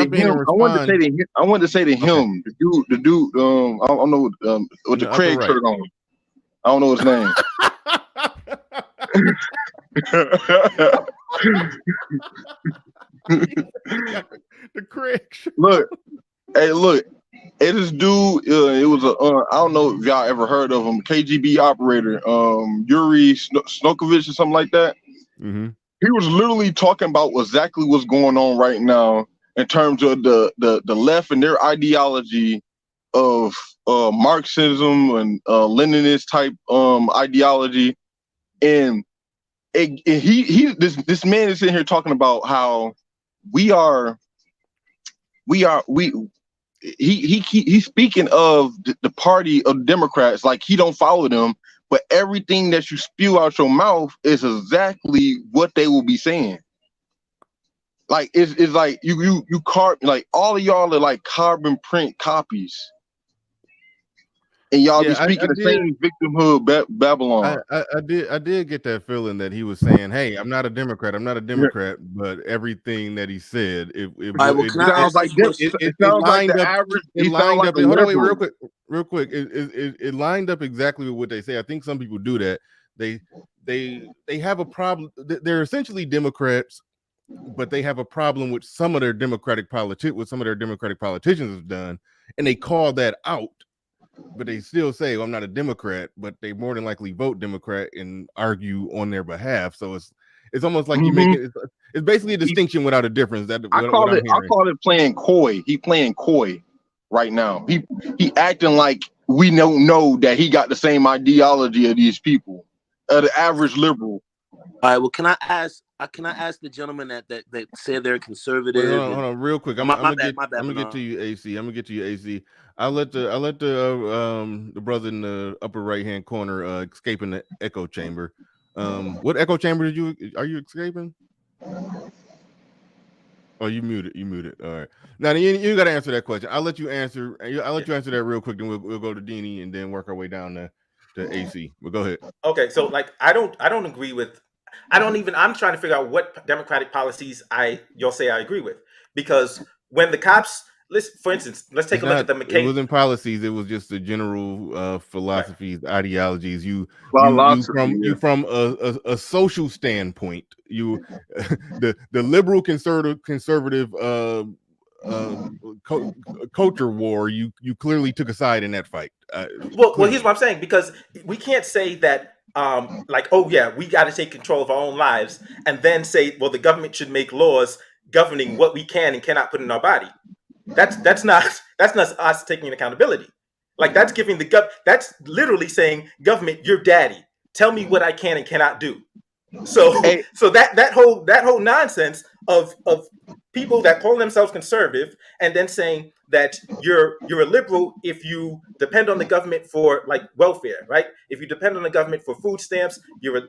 to him, the dude, I don't know with the Craig shirt on. I don't know his name. The Craig. Look, this dude. It was I don't know if y'all ever heard of him. KGB operator, Yuri Snokovich or something like that. Mm-hmm. He was literally talking about exactly what's going on right now in terms of the left and their ideology of Marxism and Leninist type ideology, and this man is sitting here talking about how he's speaking of the party of Democrats like he don't follow them, but everything that you spew out your mouth is exactly what they will be saying. Like it's like you like all of y'all are like carbon print copies. And y'all be speaking the same victimhood Babylon. I did get that feeling that he was saying, "Hey, I'm not a Democrat, but everything that he said, it sounds like this. It sounds like the average. It lined up. Hold on, wait, real quick. It lined up exactly with what they say. I think some people do that. They have a problem. They're essentially Democrats, but they have a problem with some of their Democratic politicians have done, and they call that out. But they still say, well, I'm not a Democrat, but they more than likely vote Democrat and argue on their behalf. So it's almost like you make it. It's basically a distinction without a difference. I call it playing coy. He playing coy right now. He acting like we don't know that he got the same ideology of these people, the average liberal. All right. Well, can I ask the gentleman that said they're conservative? Wait, hold on, real quick. I'm My gonna bad, get to you, AC. I'm gonna get to you, AC. I'll let the brother in the upper right hand corner escaping the echo chamber. What echo chamber are you escaping? Oh, you muted. All right. Now you got to answer that question. I'll let you answer. I'll let you answer that real quick. Then we'll go to Deanie and then work our way down to AC. But go ahead. Okay, so like I don't agree with. I'm trying to figure out what Democratic policies you'll say I agree with, because when the cops, for instance, let's take a look at the McCain. It wasn't policies. It was just the general philosophies, right. Ideologies. You from a social standpoint. You the liberal conservative culture war. You clearly took a side in that fight. Well, here's what I'm saying, because we can't say that. Like, oh yeah, we got to take control of our own lives, and then say, well, the government should make laws governing what we can and cannot put in our body. That's not us taking accountability. Like, that's giving that's literally saying, government, you're daddy. Tell me what I can and cannot do. So that whole nonsense of people that call themselves conservative and then saying that you're a liberal if you depend on the government for like welfare, right? If you depend on the government for food stamps, you're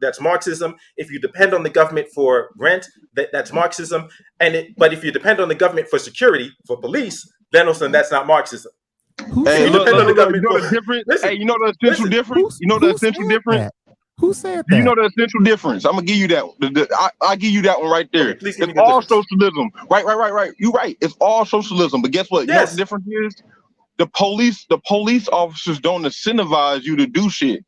that's Marxism. If you depend on the government for rent, that's Marxism. But if you depend on the government for security, for police, then also that's not Marxism. Hey, you know the difference? Hey, you know the essential difference? You know the essential difference? Who said that? You know the essential difference. I'm gonna give you that. I'll give you that one right there. Okay, it's all socialism. Right. You're right. It's all socialism. But guess what? Yes. You know what the difference is? The police officers don't incentivize you to do shit.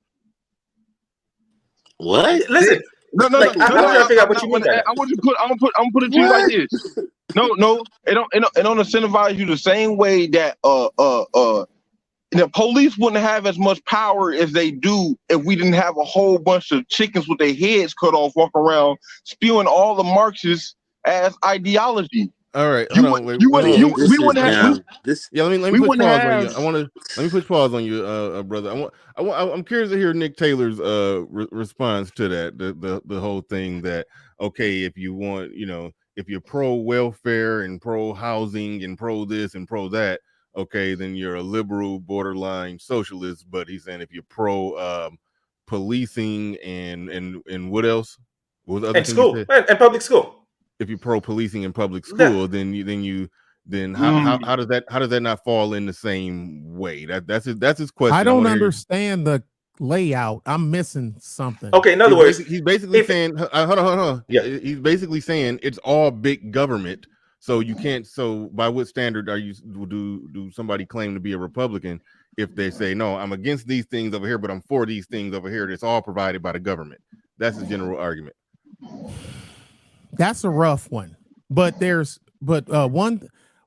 What? Listen. No. I'm trying to figure out what you mean. I'm gonna put it to you like this. No. It don't incentivize you the same way that the police wouldn't have as much power as they do if we didn't have a whole bunch of chickens with their heads cut off walk around spewing all the Marxist ass ideology. All right, let me push pause on you, brother. I'm curious to hear Nick Taylor's response to that. The whole thing that, okay, if you want, if you're pro welfare and pro housing and pro this and pro that, okay, then you're a liberal borderline socialist. But he's saying if you're pro policing and what else? What was the other thing school and public school. If you're pro policing in public school, then how does that not fall in the same way? That's his question. I don't understand the layout. I'm missing something. Okay, in other words, he's basically saying, hold on. Yeah, he's basically saying it's all big government. So you can't. So by what standard do somebody claim to be a Republican if they say, no, I'm against these things over here, but I'm for these things over here? That's all provided by the government. That's the general argument. That's a rough one, but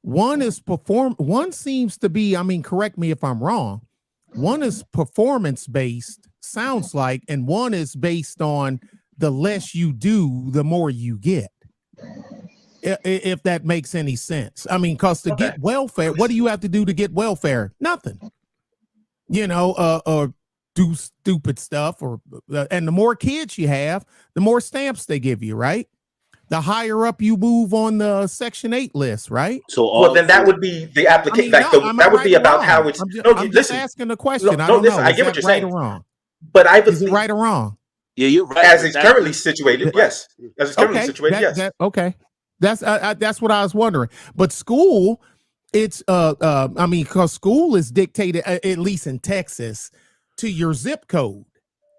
one is one seems to be, I mean, correct me if I'm wrong. One is performance based, sounds like, and one is based on the less you do, the more you get. If that makes any sense. I mean, because to get welfare, what do you have to do to get welfare? Nothing. Or do stupid stuff, and the more kids you have, the more stamps they give you, right? The higher up you move on the Section 8 list, right? So, then that would be the application. That would be about how it's. I'm just asking the question. I don't know. I get what you're saying. Right or wrong? But I would is it right or wrong? Yeah, you're right. As it's currently situated, yes. As it's currently situated, yes. Okay, that's what I was wondering. But school, it's I mean, because school is dictated, at least in Texas, to your zip code,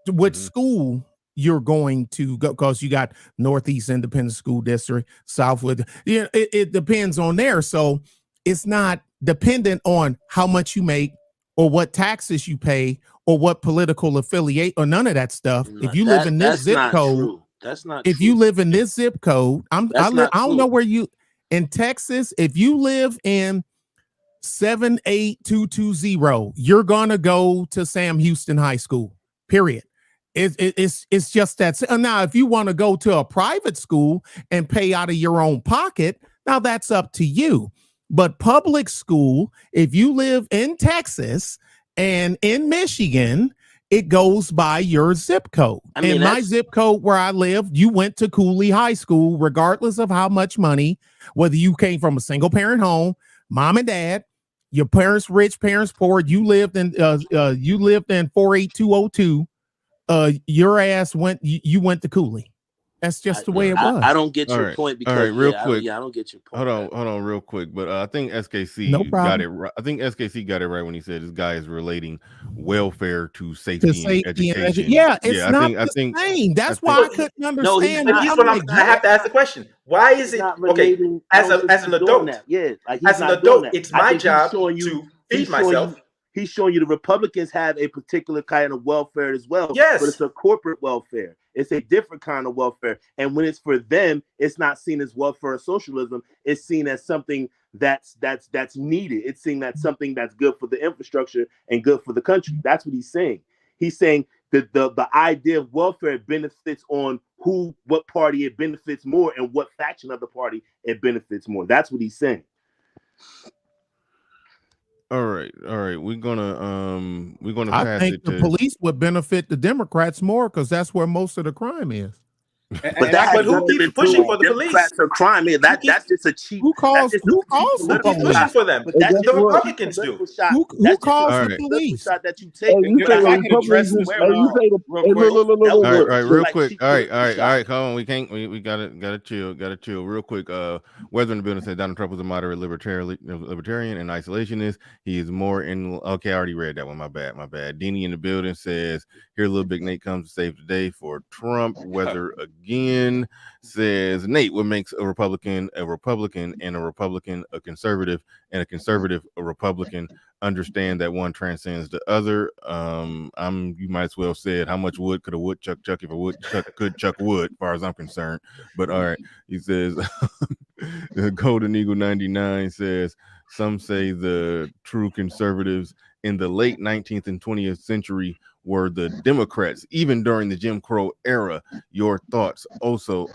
to which school you're going to go, because you got Northeast Independent School District, Southwood. It depends on there. So it's not dependent on how much you make or what taxes you pay or what political affiliate or none of that stuff. If you live in this zip code, that's not. If you live in this zip code, I don't know where you in Texas. If you live in 78220, you're gonna go to Sam Houston High School. Period. It's just that. Now, if you want to go to a private school and pay out of your own pocket, now that's up to you. But public school, if you live in Texas and in Michigan, it goes by your zip code. I mean, In my that's- zip code where I lived, you went to Cooley High School, regardless of how much money, whether you came from a single parent home, mom and dad, your parents rich, parents poor, you lived in 48202. Your ass you went to Cooley. That's just the way it was. I don't get All your right. point All because right, real quick. I don't get your point. Hold on, real quick. But I think SKC No got problem. it right. I think SKC got it right when he said this guy is relating welfare to safety, To safety and and education. Yeah, it's I not think, I the think same. That's I why think- I couldn't No, understand. he's But here's not. what I have to ask the question. Why is He's it not okay? relating. As I don't an think he's doing adult, that. Yeah, like he's as an not doing adult, that. it's I my think he's job showing you- to he's feed showing myself. He's showing you the Republicans have a particular kind of welfare as well. Yes. But it's a corporate welfare. It's a different kind of welfare. And when it's for them, it's not seen as welfare or socialism. It's seen as something that's needed. It's seen as something that's good for the infrastructure and good for the country. That's what he's saying. He's saying that the idea of welfare benefits on what party it benefits more and what faction of the party it benefits more. That's what he's saying. All right. We're gonna I pass think it the to police would benefit the Democrats more because that's where most of the crime is. But who keeps pushing for the police? Democrats are crime. Yeah, that's just a cheap. Who calls that's just who a cheap calls for Who keeps political police? pushing for them? But that's Hey, just The what- a Republicans do. political shot. Who That's just calls a for political police? shot that you Hey, take. you If say I the could address Republicans this just, hey, you say the, real hey, quick. look. all right, real like quick. cheap All right, political come on. We can't. We gotta chill. Real quick. Weather in the building said Donald Trump was a moderate libertarian and isolationist. He is more in. Okay, I already read that one. My bad. Deanie in the building says, "Here, little big Nate comes to save the day for Trump." Weather again says, "Nate, what makes a Republican and a Republican a conservative and a conservative a Republican? Understand that one transcends the other." You might as well said, how much wood could a woodchuck chuck if a woodchuck could chuck wood, as far as I'm concerned. But all right, he says, Golden Eagle 99 says, some say the true conservatives in the late 19th and 20th century were the Democrats, even during the Jim Crow era. Your thoughts? Also,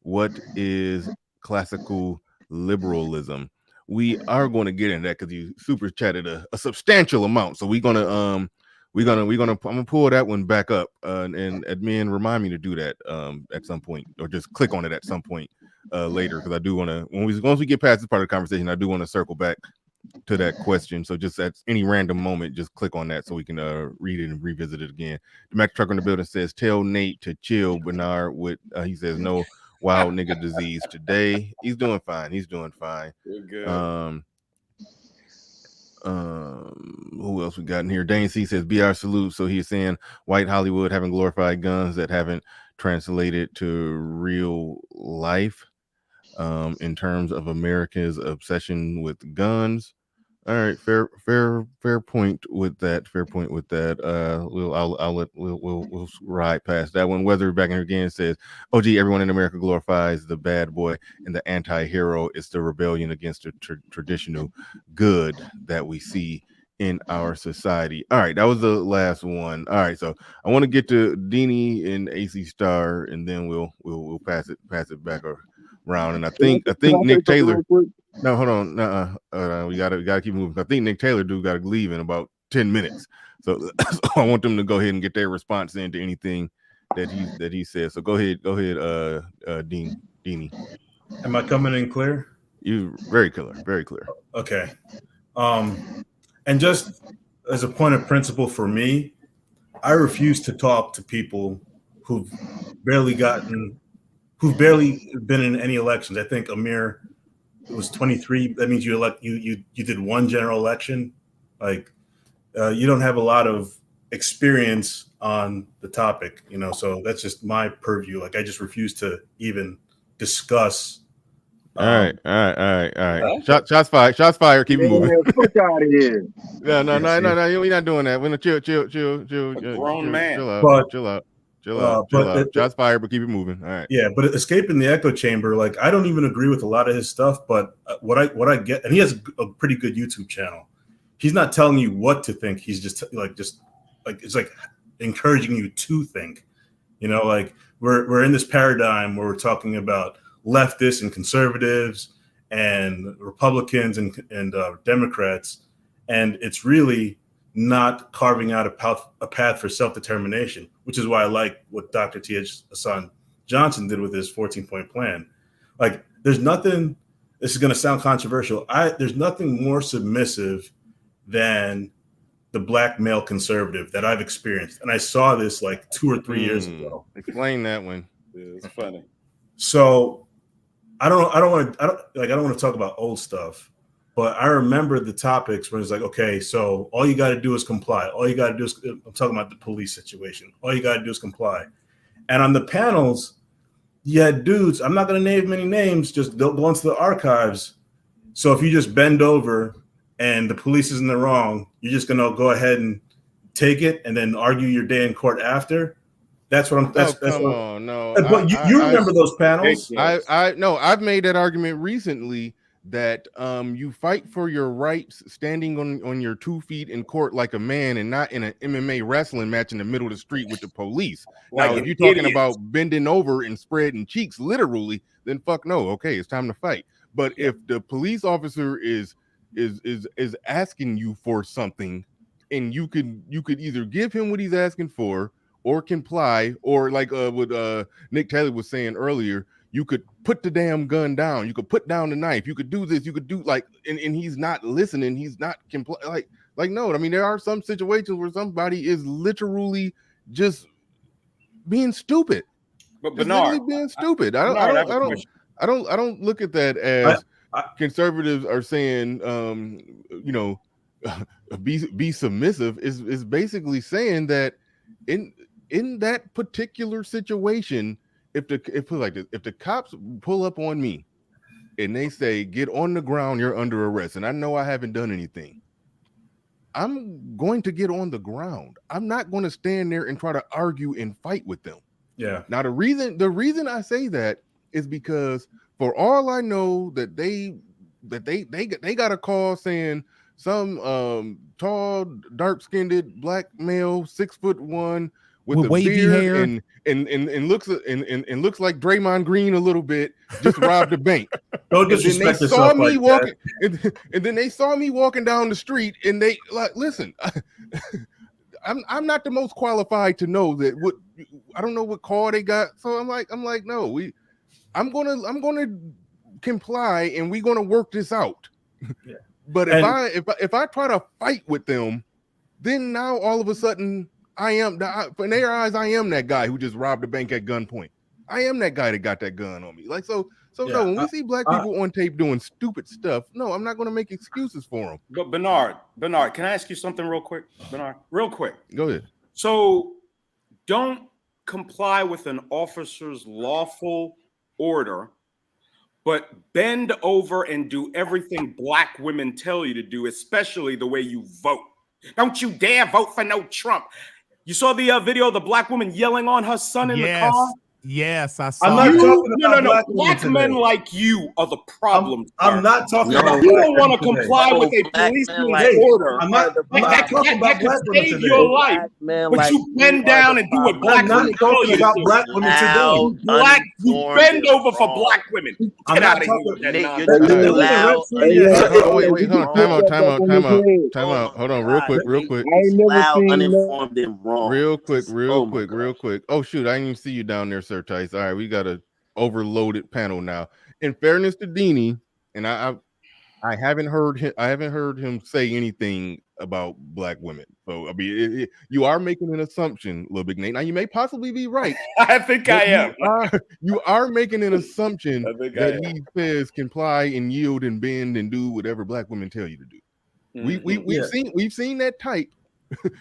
what is classical liberalism? We are going to get into that because you super chatted a substantial amount. So I'm gonna pull that one back up and admin remind me to do that at some point, or just click on it at some point later, because I do want to, once we get past this part of the conversation, I do want to circle back to that question. So just at any random moment, just click on that so we can read it and revisit it again. The Mac Trucker in the building says, tell Nate to chill. Bernard with he says no wild nigga disease today. He's doing fine. You're good. Who else we got in here? Dane C says BR salute. So he's saying white Hollywood having glorified guns that haven't translated to real life in terms of America's obsession with guns. All right, fair point with that. We'll ride past that one. Weather back in again says, "Oh gee, everyone in America glorifies the bad boy, and the anti-hero is the rebellion against the traditional good that we see in our society." All right, that was the last one. All right, so I want to get to Deanie and AC Star, and then we'll pass it back around. And I think Nick Taylor. No, hold on. We gotta keep moving. I think Nick Taylor got to leave in about 10 minutes. So I want them to go ahead and get their response into anything that he says. So go ahead, Deanie. Am I coming in clear? You very clear. Okay. And just as a point of principle for me, I refuse to talk to people who've barely been in any elections. I think Amir was 23. That means you did one general election. Like you don't have a lot of experience on the topic, so that's just my purview. Like I just refuse to even discuss. All right. Shots fired. Keep it moving. Fuck out of here. No. We're not doing that. We're gonna chill. Grown man. Chill out. Shots fired, but keep it moving. All right. Yeah, but escaping the echo chamber, like I don't even agree with a lot of his stuff. But what I get, and he has a pretty good YouTube channel. He's not telling you what to think. He's just it's like encouraging you to think. Like we're in this paradigm where we're talking about leftists and conservatives and Republicans and Democrats, and it's really not carving out a path for self-determination, which is why I like what Dr. T.H. Hassan Johnson did with his 14-point plan. Like, there's nothing, this is going to sound controversial, there's nothing more submissive than the black male conservative that I've experienced. And I saw this like 2 or 3 years ago. Explain that one. Yeah, it's funny. So I don't want to talk about old stuff, but I remember the topics where it's like, okay, so all you got to do is comply. All you got to do is, I'm talking about the police situation. All you got to do is comply. And on the panels, you had dudes, I'm not going to name many names, just go into the archives. So if you just bend over and the police is in the wrong, you're just going to go ahead and take it and then argue your day in court after. That's what I'm. That's come what, on, no. But you remember those panels? I've made that argument recently that you fight for your rights standing on your 2 feet in court like a man and not in an MMA wrestling match in the middle of the street with the police. Like now, if you're talking about bending over and spreading cheeks literally, then fuck no. Okay, it's time to fight. But if the police officer is asking you for something, and you could either give him what he's asking for or comply, or like what Nick Taylor was saying earlier, you could put the damn gun down, you could put down the knife, you could do this, you could do like, and he's not listening, he's not like no. I mean, there are some situations where somebody is literally just being stupid. But Bernard, being stupid. I don't look at that as conservatives are saying, be submissive. Is basically saying that in that particular situation, if the cops pull up on me and they say, get on the ground, you're under arrest, and I know I haven't done anything, I'm going to get on the ground. I'm not going to stand there and try to argue and fight with them. Yeah. Now the reason I say that is because for all I know that they got a call saying some tall, dark-skinned black male, 6'1", with a wavy beard hair and looks like Draymond Green a little bit, just robbed a bank. Don't disrespect yourself like that. And then they saw me walking down the street, and they like, listen, I'm not the most qualified to know that what, I don't know what call they got. So I'm like, no, I'm gonna comply, and we're gonna work this out. Yeah. But if I try to fight with them, then now all of a sudden in their eyes, I am that guy who just robbed a bank at gunpoint. I am that guy that got that gun on me. Like, so no, when we see black people on tape doing stupid stuff, no, I'm not going to make excuses for them. But Bernard, can I ask you something real quick? Bernard, real quick. Go ahead. So don't comply with an officer's lawful order, but bend over and do everything black women tell you to do, especially the way you vote. Don't you dare vote for no Trump. You saw the video of the black woman yelling on her son in the car? Yes, I saw. I'm not talking about no. black men like you are the problem. I'm not talking about. You don't want to comply with a policeman's order. I'm not talking about black women today. Your life, but you bend down and do what black women tell you to do. Black women today. You bend over for black women. Get out of here with that nonsense. Wait, time out. Hold on, real quick. I ain't never seen uninformed and wrong. Real quick. Oh shoot, I didn't even see you down there, Sir Tice. All right, we got a overloaded panel now. In fairness to Deanie, and I haven't heard him say anything about black women. So I mean, you are making an assumption, Lil Big Nate. Now you may possibly be right. I think I am. You are making an assumption that he says comply and yield and bend and do whatever black women tell you to do. Mm-hmm. We've seen that type.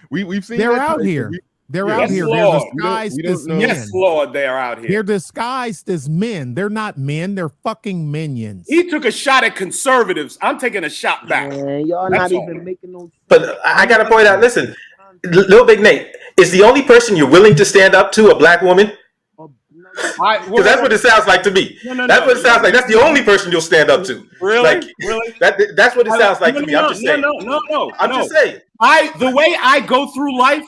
We've seen. They're out here. They're out here. They're disguised as men. Yes, Lord, they're out here. They're disguised as men. They're not men. They're fucking minions. He took a shot at conservatives. I'm taking a shot back. Man, y'all not even making no. But I got to point out, listen, Lil Big Nate, is the only person you're willing to stand up to a black woman? Because that's what it sounds like to me. That's what it sounds like. That's the only person you'll stand up to. Really? That's what it sounds like to me. I'm just saying. No. I'm just saying. The way I go through life.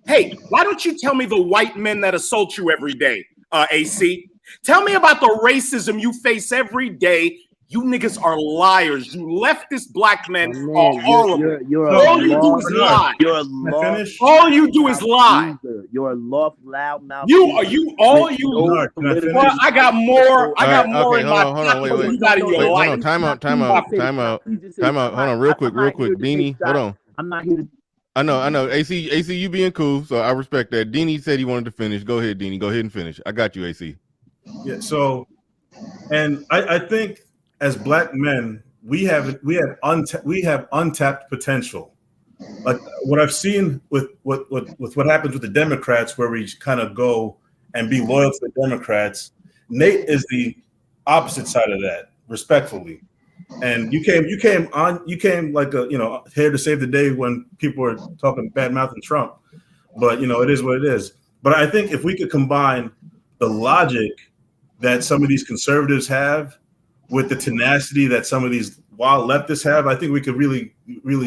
Hey, why don't you tell me the white men that assault you every day, AC? Tell me about the racism you face every day. You niggas are liars. You leftist black men My are man, horrible. you're All a you do is Bernard, lie. You're a Can I finish? All you do is lie. loser. You're a loudmouth. You are you all with you. no Bernard, can I political- finish? Well, I got more. I got All right, more okay, in hold my on, hold on, pocket wait, than you got in Wait, your hold life. on, time out, hold on, real quick, Deanie, hold on. I'm not here to. I know. AC, you being cool, so I respect that. Deanie said he wanted to finish. Go ahead, Deanie. Go ahead and finish. I got you, AC. Yeah. So, and I think as black men, we have untapped potential. Like what I've seen with what happens with the Democrats, where we kind of go and be loyal to the Democrats. Nate is the opposite side of that, respectfully. And you came like here to save the day when people were talking bad mouthing Trump. But it is what it is. But I think if we could combine the logic that some of these conservatives have with the tenacity that some of these wild leftists have, I think we could really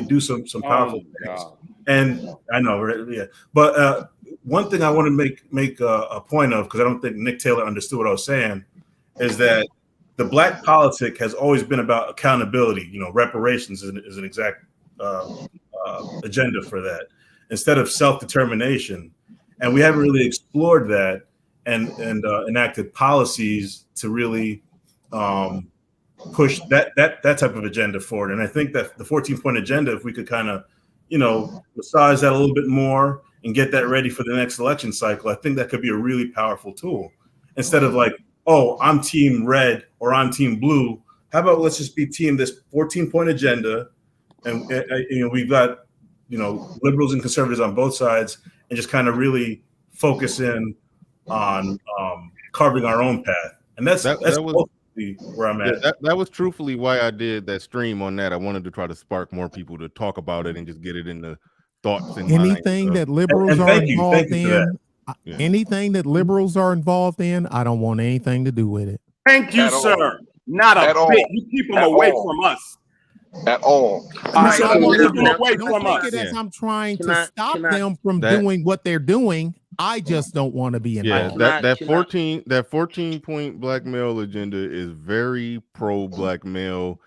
do some powerful things. And I know, right? Yeah. But one thing I want to make a point of, because I don't think Nick Taylor understood what I was saying, is that the black politic has always been about accountability. Reparations is an exact agenda for that, instead of self-determination. And we haven't really explored that and enacted policies to really push that type of agenda forward. And I think that the 14-point agenda, if we could kind of, massage that a little bit more and get that ready for the next election cycle, I think that could be a really powerful tool. Instead of like, oh, I'm team red or I'm team blue. How about let's just be team this 14-point agenda, and we've got liberals and conservatives on both sides, and just kind of really focus in on carving our own path. And that's where I'm at. That was truthfully why I did that stream on that. I wanted to try to spark more people to talk about it and just get it in the thoughts and anything minds. that liberals and are thank you involved for in. Yeah. Anything that liberals are involved in, I don't want anything to do with it. Thank you, At all. sir. Not a At all. bit. You keep them At away all. from us. At all. right, So so you keep now- them away Don't from take us. it as I'm trying Can to I- stop can I- them from That- doing what they're doing. I just don't want to be Yeah, involved. that Can I- 14 point black male agenda is very pro black male.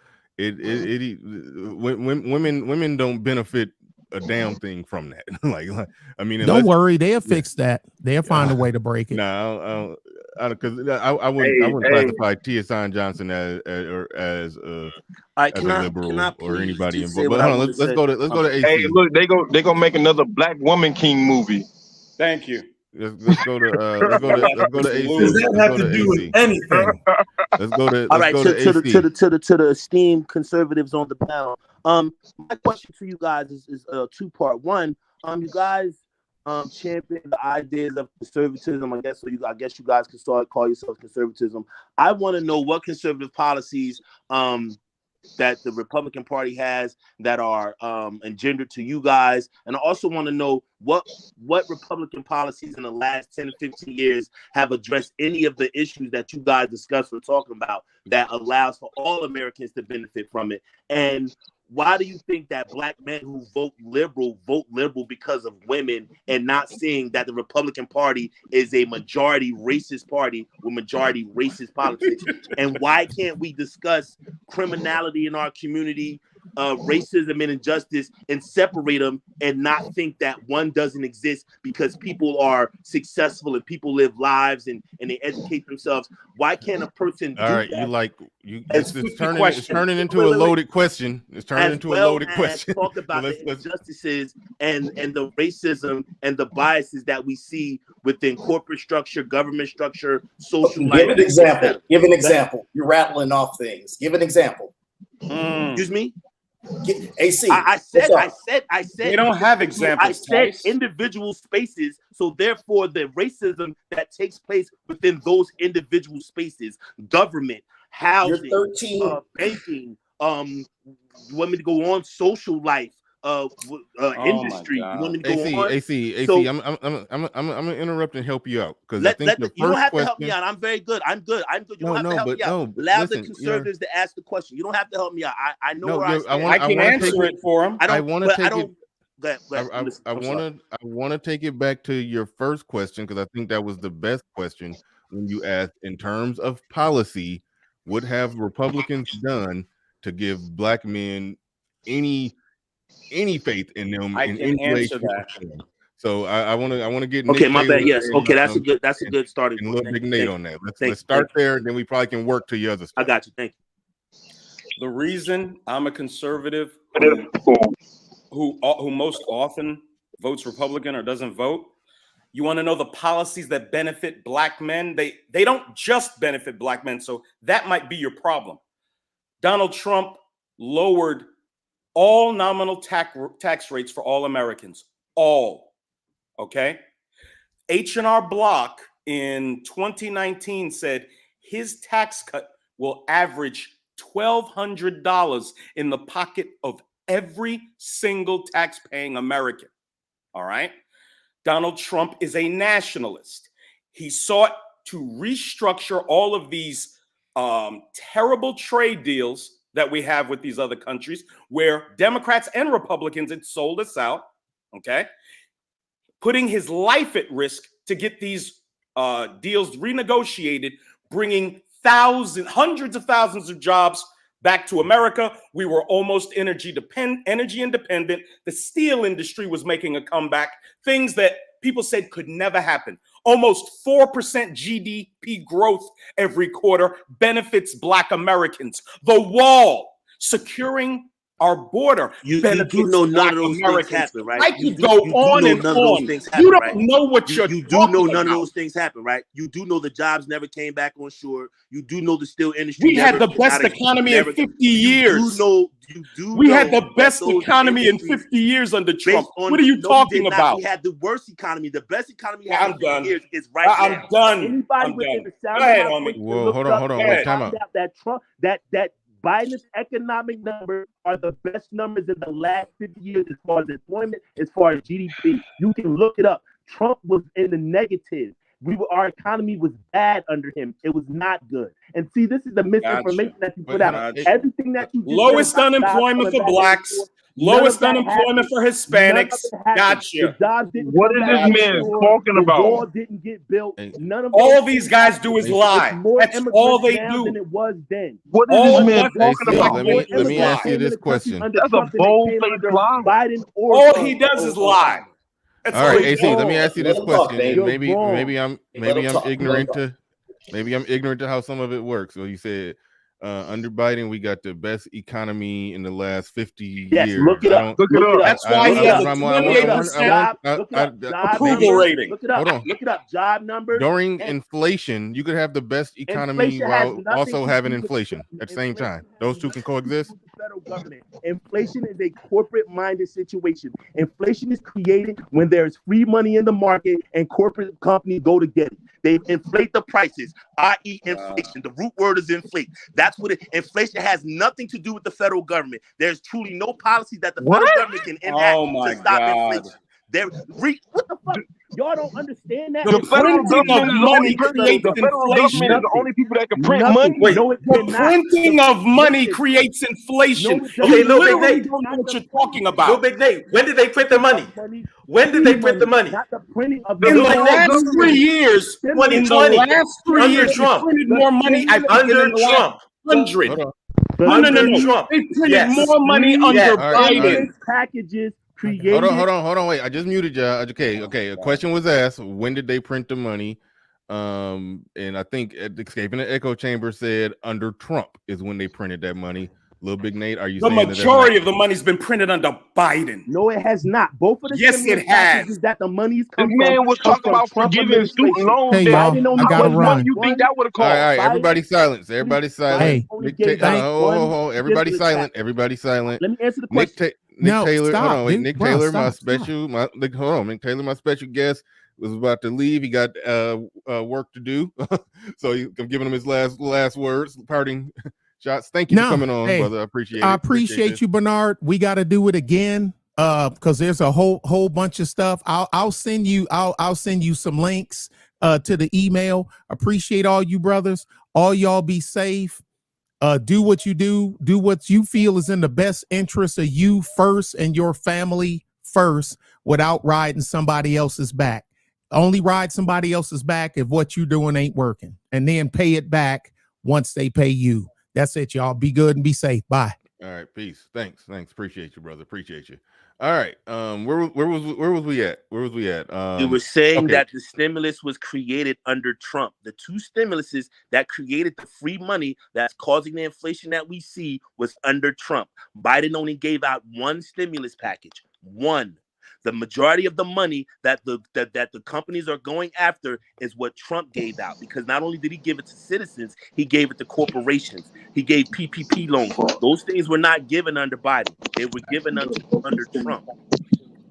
Women don't benefit a damn thing from that. I mean, Don't worry, they'll fix that. They'll find a way to break it. No, because I wouldn't classify Tia Sign Johnson as All right, as can a I liberal or please anybody just say involved. what But I hold on, wanna let's say? go to AC. Hey, look, they gonna make another Black Woman King movie. Thank you. Let's go to AC. Does that Let's have go to to do with AC. anything? Let's go to All right, go to to AC. the esteemed conservatives on the panel. My question for you guys is a two-part. One, you guys champion the ideas of conservatism. I guess you guys can call yourselves conservatism. I want to know what conservative policies that the Republican Party has that are engendered to you guys, and I also want to know what Republican policies in the last 10 to 15 years have addressed any of the issues that you guys discussed or talking about that allows for all Americans to benefit from it. And why do you think that black men who vote liberal because of women, and not seeing that the Republican Party is a majority racist party with majority racist politics? And why can't we discuss criminality in our community, racism and injustice, and separate them and not think that one doesn't exist because people are successful and people live lives and they educate themselves? Why can't a person do All right, that? it's turning into a loaded question. It's turning into a loaded question. Talk about Let's- the injustices and the racism and the biases that we see within corporate structure, government structure, social life. Give an example. Give an example. You're rattling off things. Give an example. Excuse me. AC. I said. They don't have examples. I said Tice. individual spaces, so therefore the racism that takes place within those individual spaces, government, housing, You're 13. banking, you want me to go on social life, industry. You want me to go on? AC. So- I'm gonna interrupt and help you out because I Let, think let the the, you don't first have to question. help me out. I'm very good. I'm good. You No, don't have no, to help but me out. no, but Allow listen, the conservatives to ask the question. You don't have to help me out. I know No, where I you're- I stand. wanna- I can wanna answer take it for him. I don't. I wanna but take I it- don't. Go ahead. I want to take it back to your first question because I think that was the best question when you asked in terms of policy. What have Republicans done to give black men any faith in them I in can any way, answer shape, or that. form? So I want to get Okay, Nick my Taylor bad. Yes. and, Okay, that's a good starting and point. Little Thank Big you. Nate Thank on that. you. Let's start there, then we probably can work to your other stuff. I got you. Thank you. The reason I'm a conservative who most often votes Republican or doesn't vote, you want to know the policies that benefit black men? They don't just benefit black men, so that might be your problem. Donald Trump lowered all nominal tax rates for all Americans. All. Okay? H&R Block in 2019 said his tax cut will average $1,200 in the pocket of every single tax-paying American. All right? Donald Trump is a nationalist. He sought to restructure all of these terrible trade deals that we have with these other countries where Democrats and Republicans had sold us out, okay? Putting his life at risk to get these deals renegotiated, bringing hundreds of thousands of jobs back to America. We were almost energy independent. The steel industry was making a comeback, things that people said could never happen. Almost 4% GDP growth every quarter benefits Black Americans. The wall, securing our border, You benefits do know none Black of those Americans. things happen, right? I You could do- go you do on know and none of those on. things You happen, don't right? know what You you're do know talking none of about. those things happen, right? You do know the jobs never came back on shore. You do know the steel industry. We had never the best got a- economy in never- 50 You years. do We had know the best that those economy in industries, 50 years under Trump. based on- What are you no, we talking did not. about? We had the worst economy. The best economy we Yeah, had I'm in 50 done. years is right I'm now. done. Anybody I'm within done. the Go sound ahead, of my homie. voice can Whoa, look hold it on, up hold on, and wait, time find out. out that Trump, that Biden's economic numbers are the best numbers in the last 50 years as far as employment, as far as GDP. You can look it up. Trump was in the negative. Our economy was bad under him. It was not good. And see, this is the misinformation that you put Wait, out. gotcha. Everything that you just Lowest said about jobs unemployment coming for back on blacks, shore, none lowest of that unemployment happened. for None of Hispanics. it happened. Gotcha. The jobs didn't What come is back this on man shore. talking The about? wall didn't get built. Hey. None of All those these things guys happened. do is Hey, lie. It's more That's all immigrants they now than do. it was then. What is All this man what- Hey, talking see, about? let More me immigrants ask you came in this the country question. under That's a Trump than they came bold-faced under lie. Biden or All Trump he does is or lie. Biden. That's All all right, he AC, let me does. ask you this Let him talk, question, Dave. and You're maybe wrong. maybe I'm Let him talk. Let him ignorant talk. to how some of it works. So you said under Biden we got the best economy in the last 50 Yes, years. look it I up. don't. Look it up. That's why he has a 28% approval rating. Look it up. Hold on. Look it up. Job numbers. During and inflation, you could have the best economy inflation has while nothing also to having do with- inflation at the same inflation time. has Those two can nothing to do coexist. with the federal government. Inflation is a corporate-minded situation. Inflation is created when there's free money in the market and corporate companies go to get it. They inflate the prices, i.e., inflation. The root word is inflate. That's what inflation has nothing to do with the federal government. There's truly no policy that the federal government can enact Oh my to stop God. inflation. What the fuck? Y'all don't understand that? The federal printing of government is the only money people. creates The federal government is inflation. the only people that can print Nothing. money. Wait, No, it the cannot. printing of money Listen. creates inflation. No, it You doesn't. Okay, Lil Big literally Nate. don't know what you're talking Lil about. Big Nate, when did they print the money? When did they print the money? Not the printing of In the federal last government. 3 years, in the 2020, last 3 under years, Trump. they printed more money, I think, Under than in the last Trump. 100. Hold on. No. Under Trump. They printed Yes. more money under Yes. All right, all Biden. right. Packages created. Hold on. Wait, I just muted y'all. Okay. A question was asked. When did they print the money? And I think Escaping the Echo Chamber said under Trump is when they printed that money. Lil Big Nate, are you The saying that that's majority not- of the money's been printed under Biden. No, it has not. Both of the Yes, stimulus it has. packages that the money's This come man from was come talking from about Trump forgiving student administration. loans. Hey, Dad. y'all, Biden only I gotta How much money run. you think that would have All cost? right, Biden- everybody silence. Everybody silent. Hey, only Nick gave Taylor, out one hold. Everybody stimulus silent. package. Everybody silent. Let me answer the Nick, question. Nick No, Taylor, stop, hold on, wait. dude. Nick Bruh, Taylor, stop. Nick Taylor, my special guest, was about to leave. He got work to do, so I'm giving him his last words, parting shots. Thank you for coming on, brother. I appreciate it. I appreciate you, Bernard. We got to do it again because there's a whole bunch of stuff. I'll send you some links to the email. Appreciate all you brothers. All y'all be safe. Do what you do what you feel is in the best interest of you first and your family first without riding somebody else's back. Only ride somebody else's back if what you're doing ain't working, and then pay it back once they pay you. That's it, y'all. Be good and be safe. Bye. All right, peace. Thanks. Appreciate you, brother. Appreciate you. All right. Where was we at? You were saying okay. that the stimulus was created under Trump. The two stimuluses that created the free money that's causing the inflation that we see was under Trump. Biden only gave out one stimulus package. One. The majority of the money that the companies are going after is what Trump gave out, because not only did he give it to citizens, he gave it to corporations. He gave PPP loans. Those things were not given under Biden. They were given under Trump.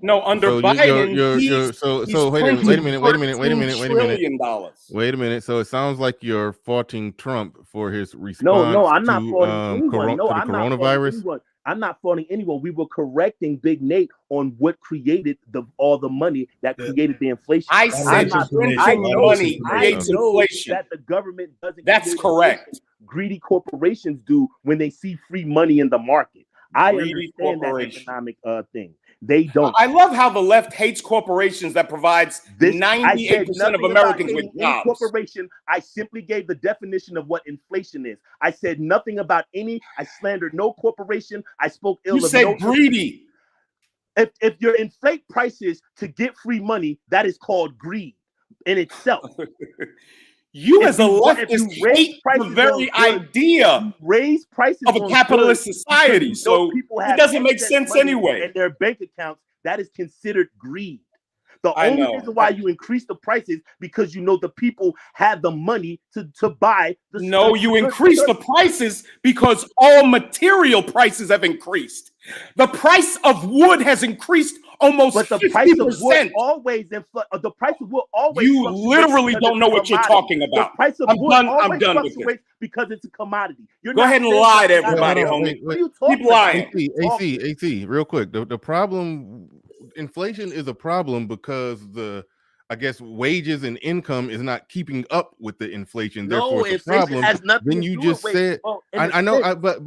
No, under So Biden. wait a minute. $13 Wait a minute. So it sounds like you're faulting Trump for his response. No, I'm not to, faulting anyone. No, to the I'm not faulting coronavirus. anyone. I'm not faulting anyone. We were correcting Big Nate on what created all the money that created the inflation. I said money creates inflation. That the government doesn't. That's correct. Inflation. Greedy corporations do when they see free money in the market. I Greedy understand that economic thing. They don't. I love how the left hates corporations that provides 98% of Americans with jobs. Corporation, I simply gave the definition of what inflation is. I said nothing about any. I slandered no corporation. I spoke ill of no. You said greedy. If you inflate prices to get free money, that is called greed in itself. You as a leftist hate the very idea raise prices of a capitalist society. So it doesn't make sense anyway. In their bank accounts, that is considered greed. The only reason why you increase the prices because you know the people have the money to buy the stuff. No, you increase the prices because all material prices have increased. The price of wood has increased almost 50%. But the price of wood always the price of wood always. You literally don't know what you're talking about. The price of wood I'm done with it. Because it's a commodity. Go ahead and lie to everybody, homie. Keep lying. AC, real quick. The problem, inflation is a problem because I guess wages and income is not keeping up with the inflation. No, therefore, it's a problem. Has nothing then to you do just with said, I know, but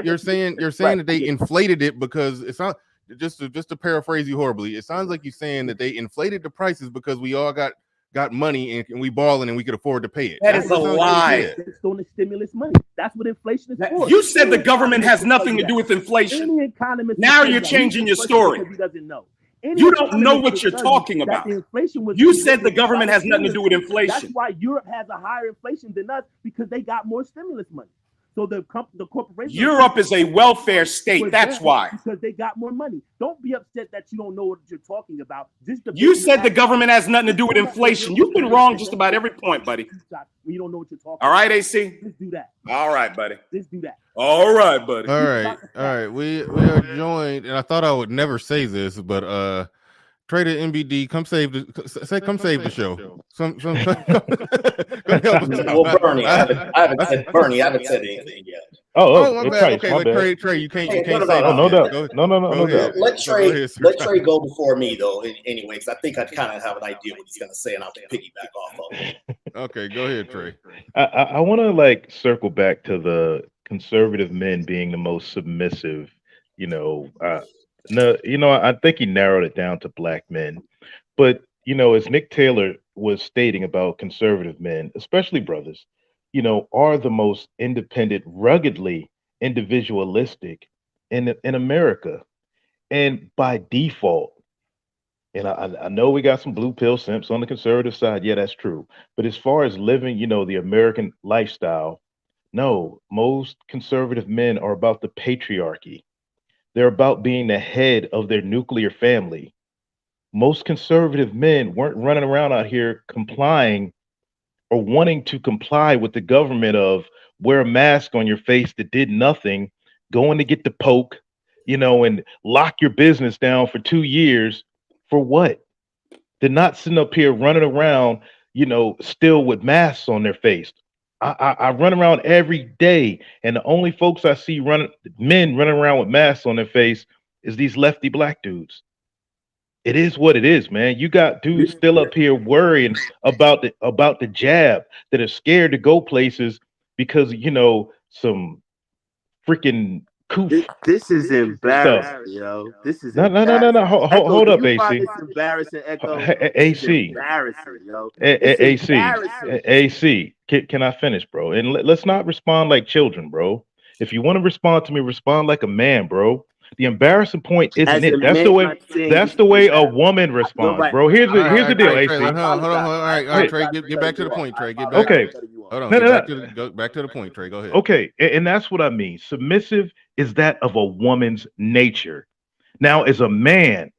you're saying that they inflated it because it's not. Just to paraphrase you horribly, it sounds like you're saying that they inflated the prices because we all got money and we balling and we could afford to pay it. That is a lie. It's on the stimulus money. That's what inflation is for. You said the government has nothing to do with inflation. Now you're changing your story. He doesn't know. You don't know what you're talking about. You said the government has nothing to do with inflation. That's why Europe has a higher inflation than us, because they got more stimulus money. So the corporation. Europe is a welfare state. That's why. Because they got more money. Don't be upset that you don't know what you're talking about. You said the government has nothing to do with inflation. You've been wrong just about every point, buddy. You don't know what you're talking about. All right, AC? Let's do that. All right, buddy. Let's do that. All right, buddy. All right. We are joined, and I thought I would never say this, but Trader MBD, come save the show. Well, Bernie, I haven't said anything yet. Oh, my bad. Okay, but Trey, you can't say that. No doubt. No doubt. Let Trey go before me, though. Anyway, because I think I kind of have an idea what he's going to say, and I'll piggyback off of it. Okay, go ahead, Trey. I want to circle back to the conservative men being the most submissive. I think he narrowed it down to black men, but as Nick Taylor was stating about conservative men, especially brothers, are the most independent, ruggedly individualistic in America, and by default. And I know we got some blue pill simps on the conservative side. Yeah, that's true. But as far as living, the American lifestyle, no, most conservative men are about the patriarchy. They're about being the head of their nuclear family. Most conservative men weren't running around out here complying or wanting to comply with the government of wear a mask on your face that did nothing, going to get the poke, and lock your business down for 2 years. For what? They're not sitting up here running around, still with masks on their face. I run around every day, and the only folks I see men running around with masks on their face is these lefty black dudes. It is what it is, man. You got dudes still up here worrying about the jab, that are scared to go places because some freaking This is embarrassing, yo. This is No. embarrassing. Hold do up, you AC. find this embarrassing, Echo? This is AC. embarrassing, yo. It's embarrassing. AC. Can I finish, bro? And let's not respond like children, bro. If you want to respond to me, respond like a man, bro. The embarrassing point isn't As it. a That's man, the way. I'm saying That's this the is way a embarrassing. woman You're responds, right. bro. Here's the deal, Trey, AC. hold on. All right, Trey, get back to the point, Trey. Get back. Okay. Hold on. No, Get no, back no. to the, go back to the point, Trey. Go ahead. Okay, and that's what I mean. Submissive is that of a woman's nature. Now, as a man,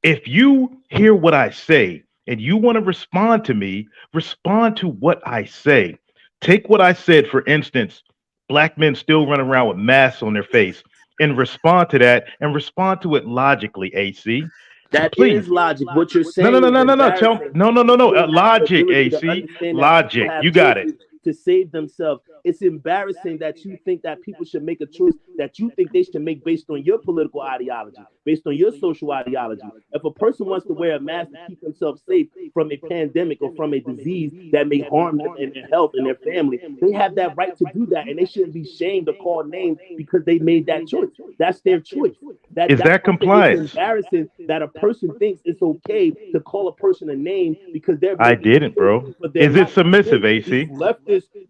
if you hear what I say and you want to respond to me, respond to what I say. Take what I said, for instance, black men still run around with masks on their face, and respond to that and respond to it logically, AC. So That please. is logic. What you're No. saying is Tell me. embarrassing. No. People have the Logic, ability to AC. understand that people Logic. have You got it. choices to save themselves. It's embarrassing that you think that people should make a choice that you think they should make based on your political ideology, based on your social ideology. If a person wants to wear a mask to keep themselves safe from a pandemic or from a disease that may harm them and their health and their family, they have that right to do that, and they shouldn't be shamed or called names because they made that choice. That's their choice. Is that compliance? It's embarrassing that a person thinks it's okay to call a person a name because they're. I didn't, bro. Is it submissive, AC?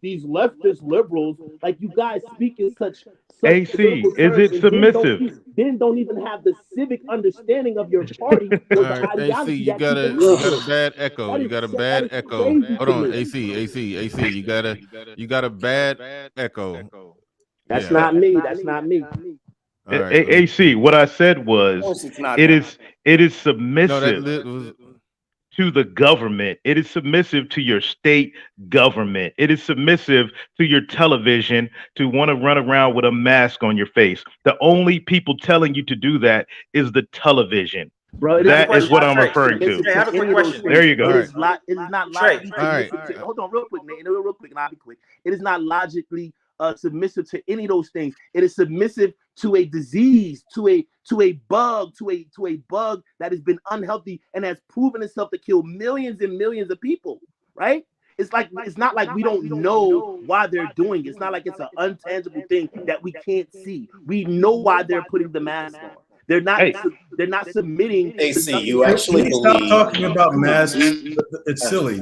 These leftist liberals, like you guys speak in such AC, is it submissive? Then don't even have the civic understanding of your party. All right, AC, you got a bad echo. You got a bad echo. Hold on, AC. You got a bad echo. That's not me. That's not me. All right. AC, what I said was it is submissive to the government. It is submissive to your state government. It is submissive to your television to want to run around with a mask on your face. The only people telling you to do that is the television. Bro, that is what I'm referring to. I have a quick question. There you go. It is not logically Right. Hold on, real quick, Nate. Real quick, and I'll be quick. It is not logically submissive to any of those things. It is submissive to a disease, to a bug that has been unhealthy and has proven itself to kill millions and millions of people. Right? It's not like we don't know why they're doing it. It's not like it's an untangible thing that we can't see. We know why they're putting the mask on. They're not submitting. AC, you actually Stop believe? talking about masks. It's silly.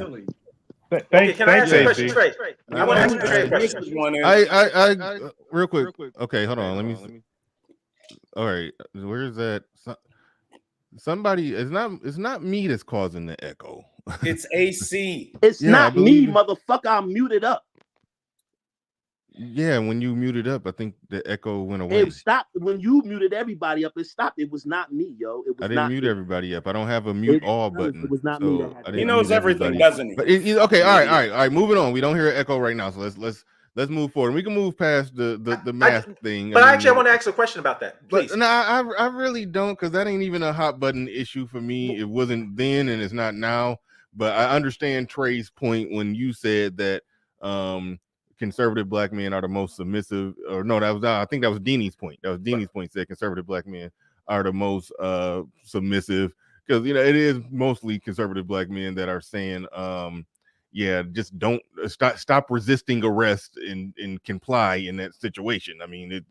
Thanks, Can I ask you a question, AC. Trey? I want to ask you Trey a question. I real quick. Okay, hold on. Let me. All right, where is that? Somebody. It's not me that's causing the echo. It's AC. It's Yeah, not I believe me, it. motherfucker. I'm muted up. Yeah, when you muted up, I think the echo went away. It stopped when you muted everybody up. It stopped. It was not me, yo. It was I didn't not mute me. everybody up. I don't have a mute all It button. was not me so that had I that. didn't He knows mute everything, everybody. doesn't he? But okay, all right. Moving on. We don't hear an echo right now, so let's move forward. We can move past the mask thing. But I want to ask a question about that, please. But no, I really don't, because that ain't even a hot button issue for me. It wasn't then, and it's not now. But I understand Trey's point when you said that conservative black men are the most submissive. Or no, I think that was Deanie's point. That was Deanie's point. Said conservative black men are the most submissive, because it is mostly conservative black men that are saying just don't stop resisting arrest and comply in that situation. I mean,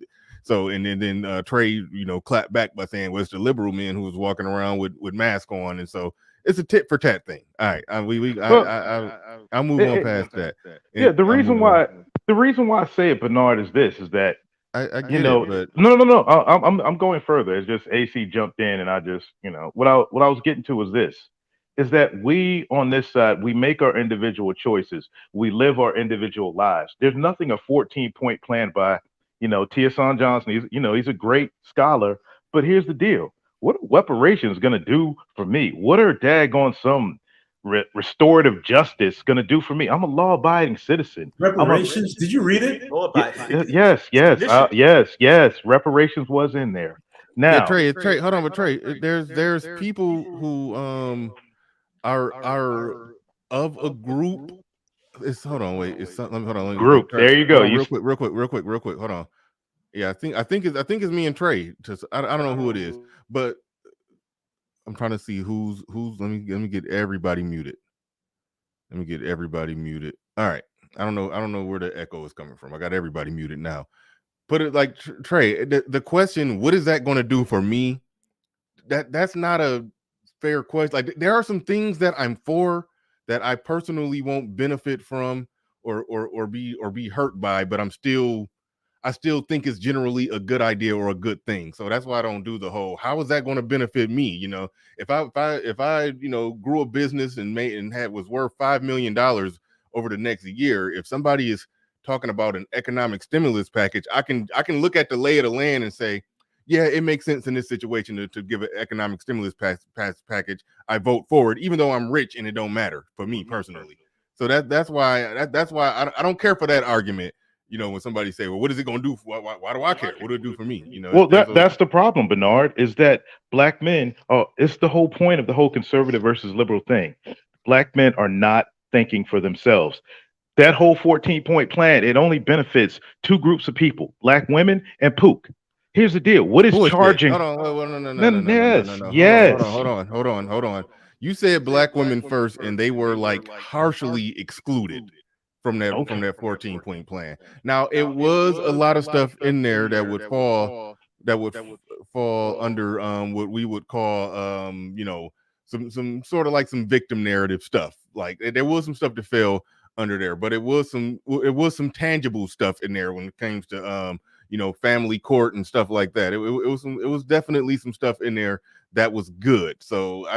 then Trey, clapped back by saying, well, it's the liberal men who was walking around with masks on, and so it's a tit for tat thing. All right, I'll move on past that. Yeah, the reason why I say it, Bernard, is this: is that I get it, but no. I'm going further. It's just AC jumped in, and I just what I was getting to was this: is that we on this side, we make our individual choices, we live our individual lives. There's nothing a 14-point plan by Tia Son Johnson. He's a great scholar, but here's the deal: what are reparations going to do for me? What are daggone some restorative justice going to do for me? I'm a law-abiding citizen. Reparations? Did you read it? Yes. Reparations was in there. Now, Trey, hold on, but Trey, there's people who are of a group. Hold on. Group. There you go. Real quick. Hold on. Yeah, I think it's me and Trey. I don't know who it is, but I'm trying to see who's. Let me get everybody muted. All right. I don't know where the echo is coming from. I got everybody muted now. put it like Trey, the question, what is that going to do for me? That's not a fair question. Like there are some things that I'm for that I personally won't benefit from or be hurt by, but I still think it's generally a good idea or a good thing. So that's why I don't do the whole, how is that going to benefit me? You know, if I grew a business and was worth $5 million over the next year, if somebody is talking about an economic stimulus package, I can look at the lay of the land and say, yeah, it makes sense in this situation to give an economic stimulus package. I vote for it, even though I'm rich and it don't matter for me personally. So that's why I don't care for that argument. You know, when somebody say, well, what is it going to do? Why do I care? What do it do for me? You know, well, that's the problem, Bernard, is that black men, it's the whole point of the whole conservative versus liberal thing. Black men are not thinking for themselves. That whole 14-point plan, it only benefits two groups of people, black women and Pook. Here's the deal. What is charging? Hold on. Yes. Hold on. You said black women first, and they were like harshly excluded from that 14-point plan. Now it was a lot of stuff in there that would fall under what we would call some sort of like some victim narrative stuff. Like there was some stuff that fell under there, but it was some tangible stuff in there when it came to family court and stuff like that. It was definitely some stuff in there that was good. So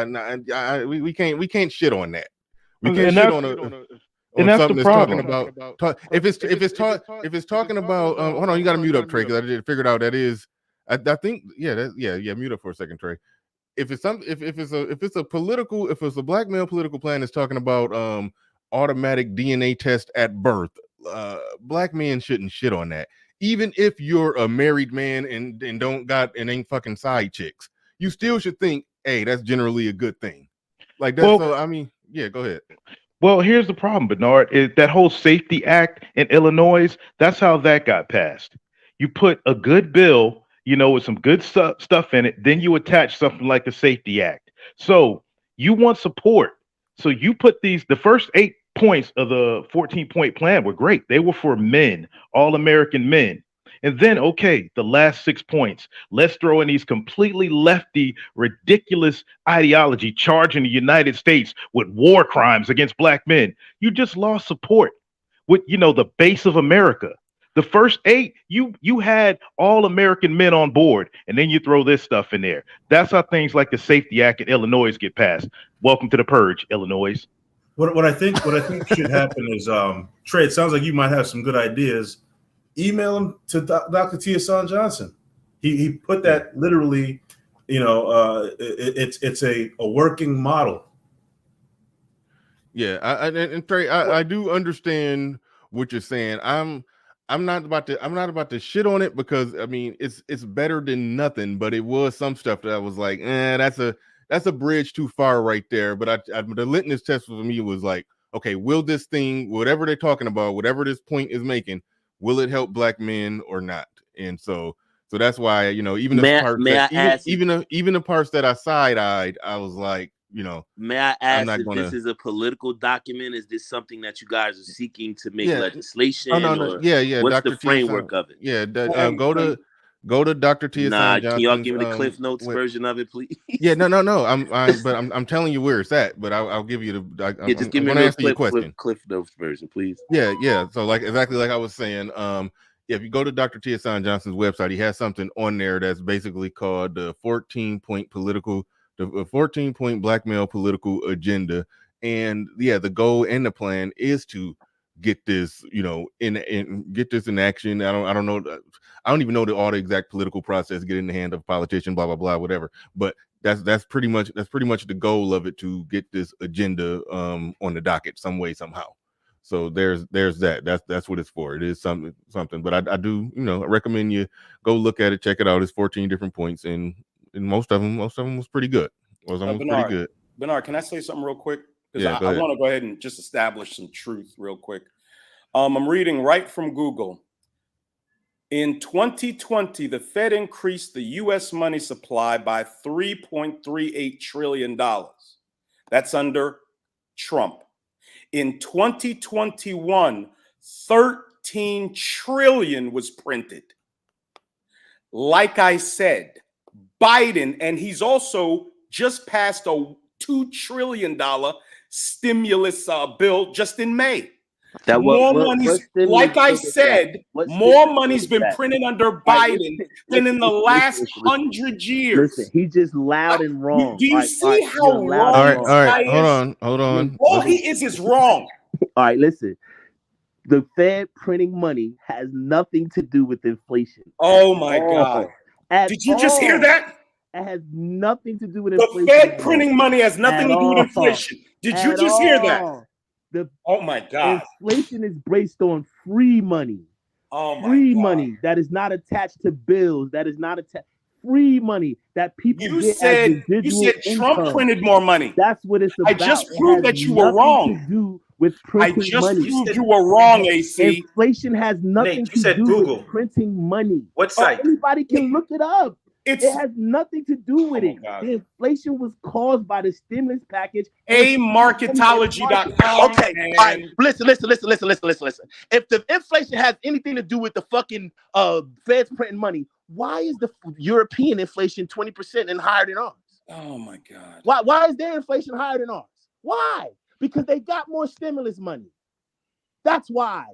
we can't shit on that. We can't shit on and that's something the that's problem. talking about if it's talking about hold on, you got to mute up, Trey, because I did figure out that is I think mute up for a second, Trey. If it's a black male political plan that's talking about automatic DNA test at birth, black men shouldn't shit on that. Even if you're a married man and ain't fucking side chicks, you still should think, hey, that's generally a good thing. Like that. Well, so I mean, yeah, go ahead. Well, here's the problem, Bernard, is that whole Safety Act in Illinois, that's how that got passed. You put a good bill, with some good stuff in it, then you attach something like the Safety Act. So you want support. So you put the first 8 points of the 14-point plan were great. They were for men, all American men. And then, okay, the last 6 points, let's throw in these completely lefty, ridiculous ideology charging the United States with war crimes against black men. You just lost support with, the base of America. The first 8, you had all American men on board, and then you throw this stuff in there. That's how things like the Safety Act in Illinois get passed. Welcome to the purge, Illinois. What I think should happen is, Trey, it sounds like you might have some good ideas. Email him to Dr. Tia Hassan Johnson. He put that literally, it's a working model. Yeah, and Trey, I do understand what you're saying. I'm not about to shit on it because I mean it's better than nothing, but it was some stuff that I was like, that's a bridge too far right there. But the litmus test for me was like, okay, will this thing, whatever they're talking about, whatever this point is making, will it help black men or not? And so that's why, even the parts that I side-eyed, I was like, may I ask this is a political document? Is this something that you guys are seeking to make legislation? No. Yeah. What's Dr. the framework of it? Yeah, go to Dr. Tia Hassan Johnson's. Can y'all give me the Cliff Notes version of it, please? Yeah, no. I'm telling you where it's at, but I'll give you just give me the Cliff Notes version, please. Yeah. So exactly like I was saying, if you go to Dr. Tia Hassan Johnson's website, he has something on there that's basically called the 14-point black male political agenda. And the goal and the plan is to get this, get this in action. I don't know. I don't even know all the exact political process, get in the hand of a politician, blah, blah, blah, whatever. But that's pretty much the goal of it, to get this agenda on the docket some way, somehow. So there's that. That's what it's for. It is something. But I do, recommend you go look at it, check it out. It's 14 different points, and most of them was pretty good. Pretty good. Bernard, can I say something real quick? Because I want to go ahead and just establish some truth real quick. I'm reading right from Google. In 2020, the Fed increased the U.S. money supply by $3.38 trillion. That's under Trump. In 2021, 13 trillion was printed. Like I said, Biden, and he's also just passed a $2 trillion stimulus bill just in May. That more money's, like I said, more money's been printed under Biden than in the last 100 years. Listen, he's just loud and wrong. Do you see how wrong? All right, hold on. All he is wrong. All right, listen. The Fed printing money has nothing to do with inflation. Oh my God! Did you just hear that? It has nothing to do with inflation. The Fed printing money has nothing to do with inflation. Did you just hear that? Oh my God! Inflation is based on free money. Oh my free God. money that is not attached to bills. That is not attached. Free money that people you get said as you said Trump income. printed more money. That's what it's about. I just proved that you were wrong. To do with printing I just money. proved you were wrong, AC. Inflation has nothing to do with printing money. What site? Anybody can look it up. It has nothing to do with it. God. The inflation was caused by the stimulus package. Marketology.com. Okay, all right. Listen. If the inflation has anything to do with the fucking Feds printing money, why is the European inflation 20% and higher than ours? Oh my God. Why is their inflation higher than ours? Why? Because they got more stimulus money. That's why.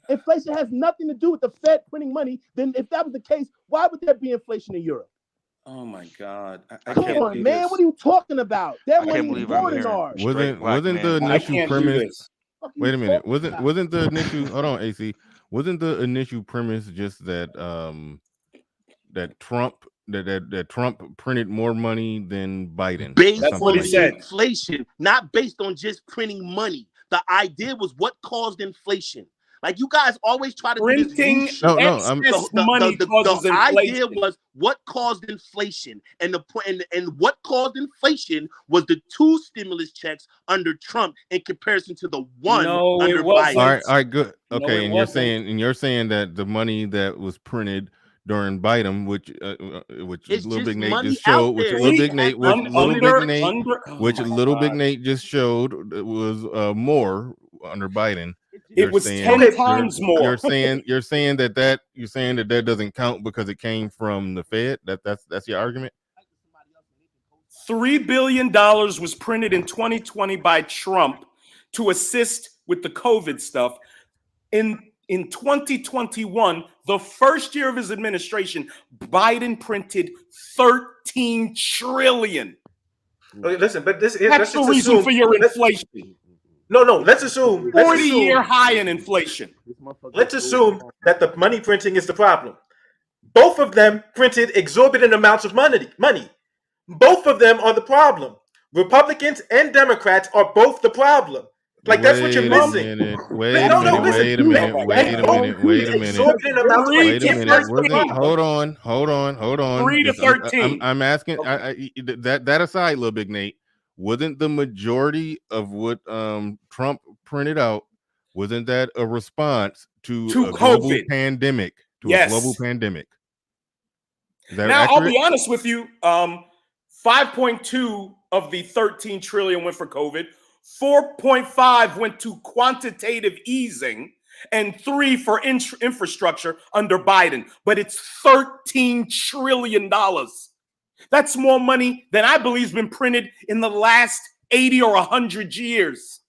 Inflation has nothing to do with the Fed printing money. Then if that was the case, why would there be inflation in Europe? Oh my God! Come on, man! What are you talking about? Their money is more than ours. Wasn't the initial premise? Wait a minute. Wasn't the initial? Hold on, AC. Wasn't the initial premise just that that Trump printed more money than Biden? Based on inflation, not based on just printing money. The idea was what caused inflation. Like you guys always try to printing money causes the inflation. idea was what caused inflation, and what caused inflation was the 2 stimulus checks under Trump in comparison to the 1 under Biden. All right, good. Okay, and you're saying that the money that was printed during Biden, which Little Big Nate just showed, which Little Big Nate just showed was more under Biden. It was 10 times more. You're saying that doesn't count because it came from the Fed. That's your argument. $3 billion was printed in 2020 by Trump to assist with the COVID stuff. In 2021, the first year of his administration, Biden printed $13 trillion. Okay, listen, but that's the reason for your inflation. No, let's assume 40-year high in inflation. Let's assume that the money printing is the problem. Both of them printed exorbitant amounts of money. Both of them are the problem. Republicans and Democrats are both the problem. Like that's what you're missing. Wait a minute. Hold on. 3 to 13. I'm asking that aside, Little Big Nate. Wasn't the majority of what Trump printed out, wasn't that a response to a global pandemic? Yes. A global pandemic. Is that now, accurate? I'll be honest with you. 5.2 of the 13 trillion went for COVID. 4.5 went to quantitative easing, and 3 for infrastructure under Biden. But it's $13 trillion. That's more money than I believe has been printed in the last 80 or 100 years.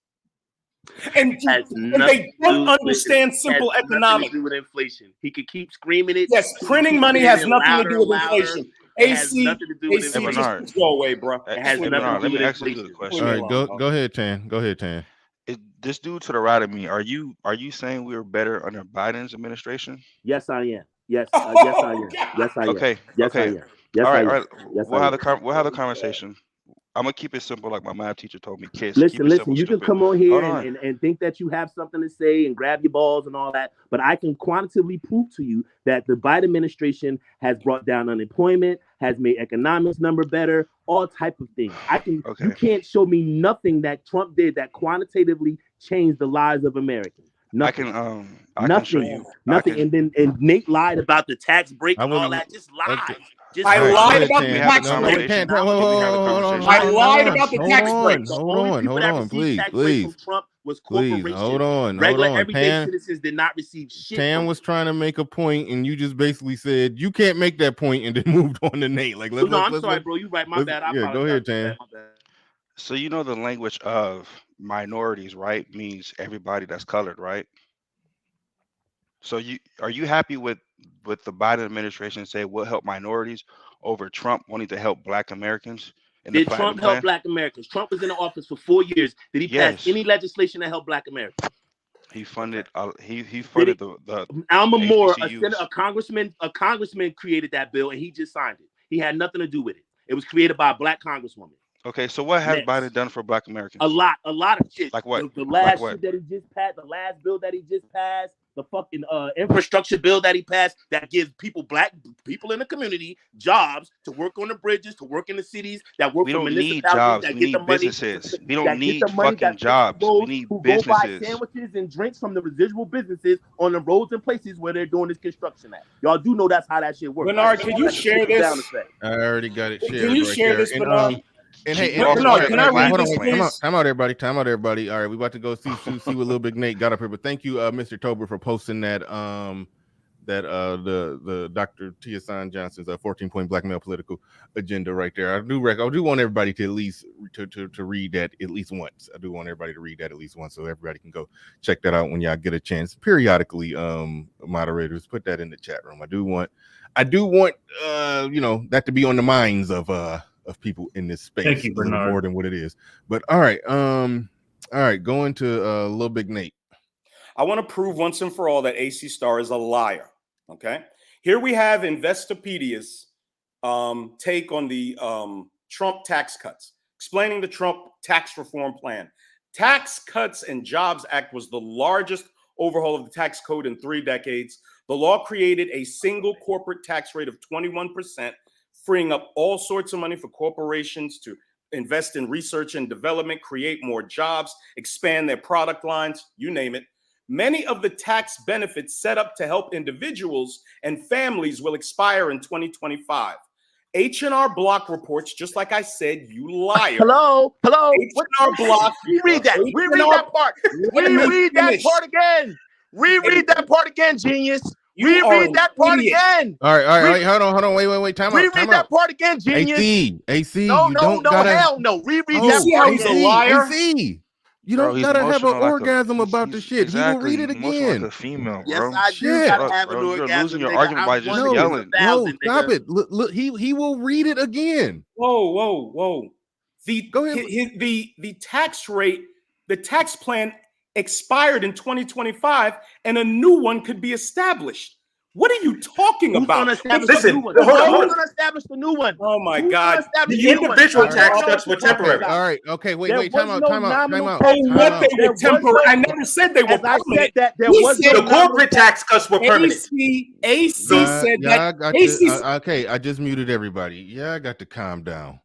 And they don't understand simple economics. With inflation, he could keep screaming it. Yes, printing money has nothing to do with inflation. AC, just go away, bro. It has nothing to do Let with me ask you inflation. a question. All right, go ahead, Tan. Go ahead, Tan. This dude to the right of me, are you saying we were better under Biden's administration? Yes, I am. Yes, yes, I am. Yes, I am. Okay. Yes, okay. I am. Yes, all right. I am. All right. Yes, We'll have the conversation. I'm gonna keep it simple, like my math teacher told me. Kids, listen. You can come on here and think that you have something to say and grab your balls and all that, but I can quantitatively prove to you that the Biden administration has brought down unemployment, has made economics number better, all type of things. You can't show me nothing that Trump did that quantitatively changed the lives of Americans. Nothing. I can show you. Nothing. And Nate lied about the tax break and all that. Just lies. Okay. I lied about the tax break. I lied about the tax break. Hold on, please. was Please, corporations. hold on. Regular everyday citizens did not receive shit. Tan was trying to make a point, and you just basically said you can't make that point, and then moved on to Nate. Like, I'm sorry, bro. You right. My bad. I apologize. Go ahead, Tan. So you know the language of minorities, right? Means everybody that's colored, right? So are you happy with the Biden administration say we'll help minorities over Trump wanting to help Black Americans? Did Trump help Black Americans? Trump was in the office for 4 years. Did he pass any legislation that helped Black Americans? He funded. He funded the Alma Moore, a congressman created that bill, and he just signed it. He had nothing to do with it. It was created by a Black congresswoman. Okay, so what has Biden done for Black Americans? A lot of shit. Like what? The last shit that he just passed, the last bill that he just passed, the fucking infrastructure bill that he passed that gives Black people in the community jobs to work on the bridges, to work in the cities, that work for municipalities. We don't need jobs. We need businesses. We don't need fucking jobs. We need businesses. Go buy sandwiches and drinks from the residual businesses on the roads and places where they're doing this construction at. Y'all do know that's how that shit works. Bernard, can you share this? I already got it shared. Can you share this, Bernard? And hey, can I read this, please? Time out, everybody. All right, we about to go see what Little Big Nate got up here. But thank you, Mr. Tober, for posting that the Dr. Tiasan Johnson's 14-point Black male political agenda right there. I do want everybody to at least to read that at least once. I do want everybody to read that at least once, so everybody can go check that out when y'all get a chance. Periodically, moderators, put that in the chat room. I do want that to be on the minds of people in this space. Thank you, Bernard. More than what it is. But all right, going to Little Big Nate. I want to prove once and for all that AC Star is a liar. Okay, here we have Investopedia's take on the Trump tax cuts, explaining the Trump tax reform plan. Tax Cuts and Jobs Act was the largest overhaul of the tax code in 3 decades. The law created a single corporate tax rate of 21%, freeing up all sorts of money for corporations to invest in research and development, create more jobs, expand their product lines, you name it. Many of the tax benefits set up to help individuals and families will expire in 2025. H&R Block reports, just like I said, you liar. Hello. H&R Block. Reread that. Reread that part. Reread that part again. Reread that part again, genius. Reread that part again. All right. Hold on. Wait. Time out. Reread that part again, genius. AC. No, hell no. Reread that part again. He's a liar. AC. You don't gotta have an orgasm about the shit. Exactly. He will read it again. Like a female, yes, bro. I do gotta have an orgasm. You're losing your argument by just yelling. No, stop it. Look, he will read it again. Whoa. Go ahead. The tax rate, the tax plan expired in 2025, and a new one could be established. What are you talking about? Who's going to establish the new one? Oh my God! The individual tax cuts were temporary. All right. Okay. Wait. Time out. What they were temporary? I never said they were permanent. The corporate tax cuts were permanent. AC said that. Okay. I just muted everybody. Yeah, I got to calm down.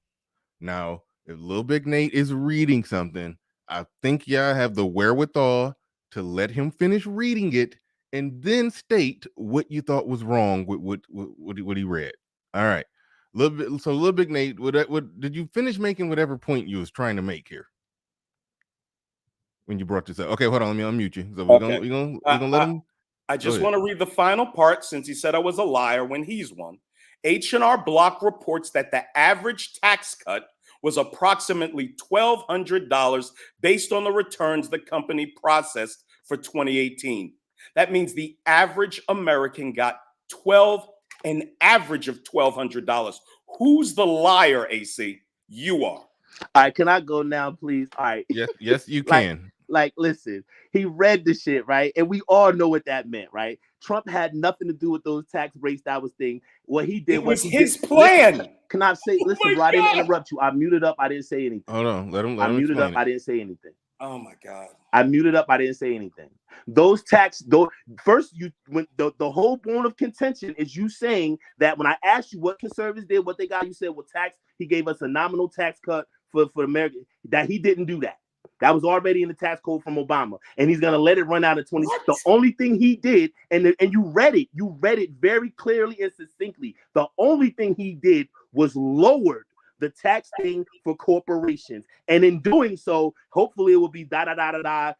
Now, if Little Big Nate is reading something, I think y'all have the wherewithal to let him finish reading it and then state what you thought was wrong with what he read. All right. Little Big Nate, did you finish making whatever point you was trying to make here when you brought this up? Okay, hold on, let me unmute you. So we're gonna let him. I just want to read the final part since he said I was a liar when he's one. H&R Block reports that the average tax cut was approximately $1,200 based on the returns the company processed for 2018. That means the average American got an average of $1,200. Who's the liar, AC? You are. All right, can I go now, please? All right. Yes, you can. Listen, he read the shit, right? And we all know what that meant, right? Trump had nothing to do with those tax breaks. That was thing. What he did was his plan. Listen, can I say, listen, bro, I didn't interrupt you. I muted up. I didn't say anything. Hold on. Let him muted up. I didn't say anything. Oh my God. I muted up. I didn't say anything. First, when the whole bone of contention is you saying that when I asked you what conservatives did, what they got, you said, well, he gave us a nominal tax cut for America, that he didn't do that. That was already in the tax code from Obama, and he's gonna let it run out in 20. What? The only thing he did, and you read it very clearly and succinctly. The only thing he did was lowered the tax thing for corporations. And in doing so, hopefully it will be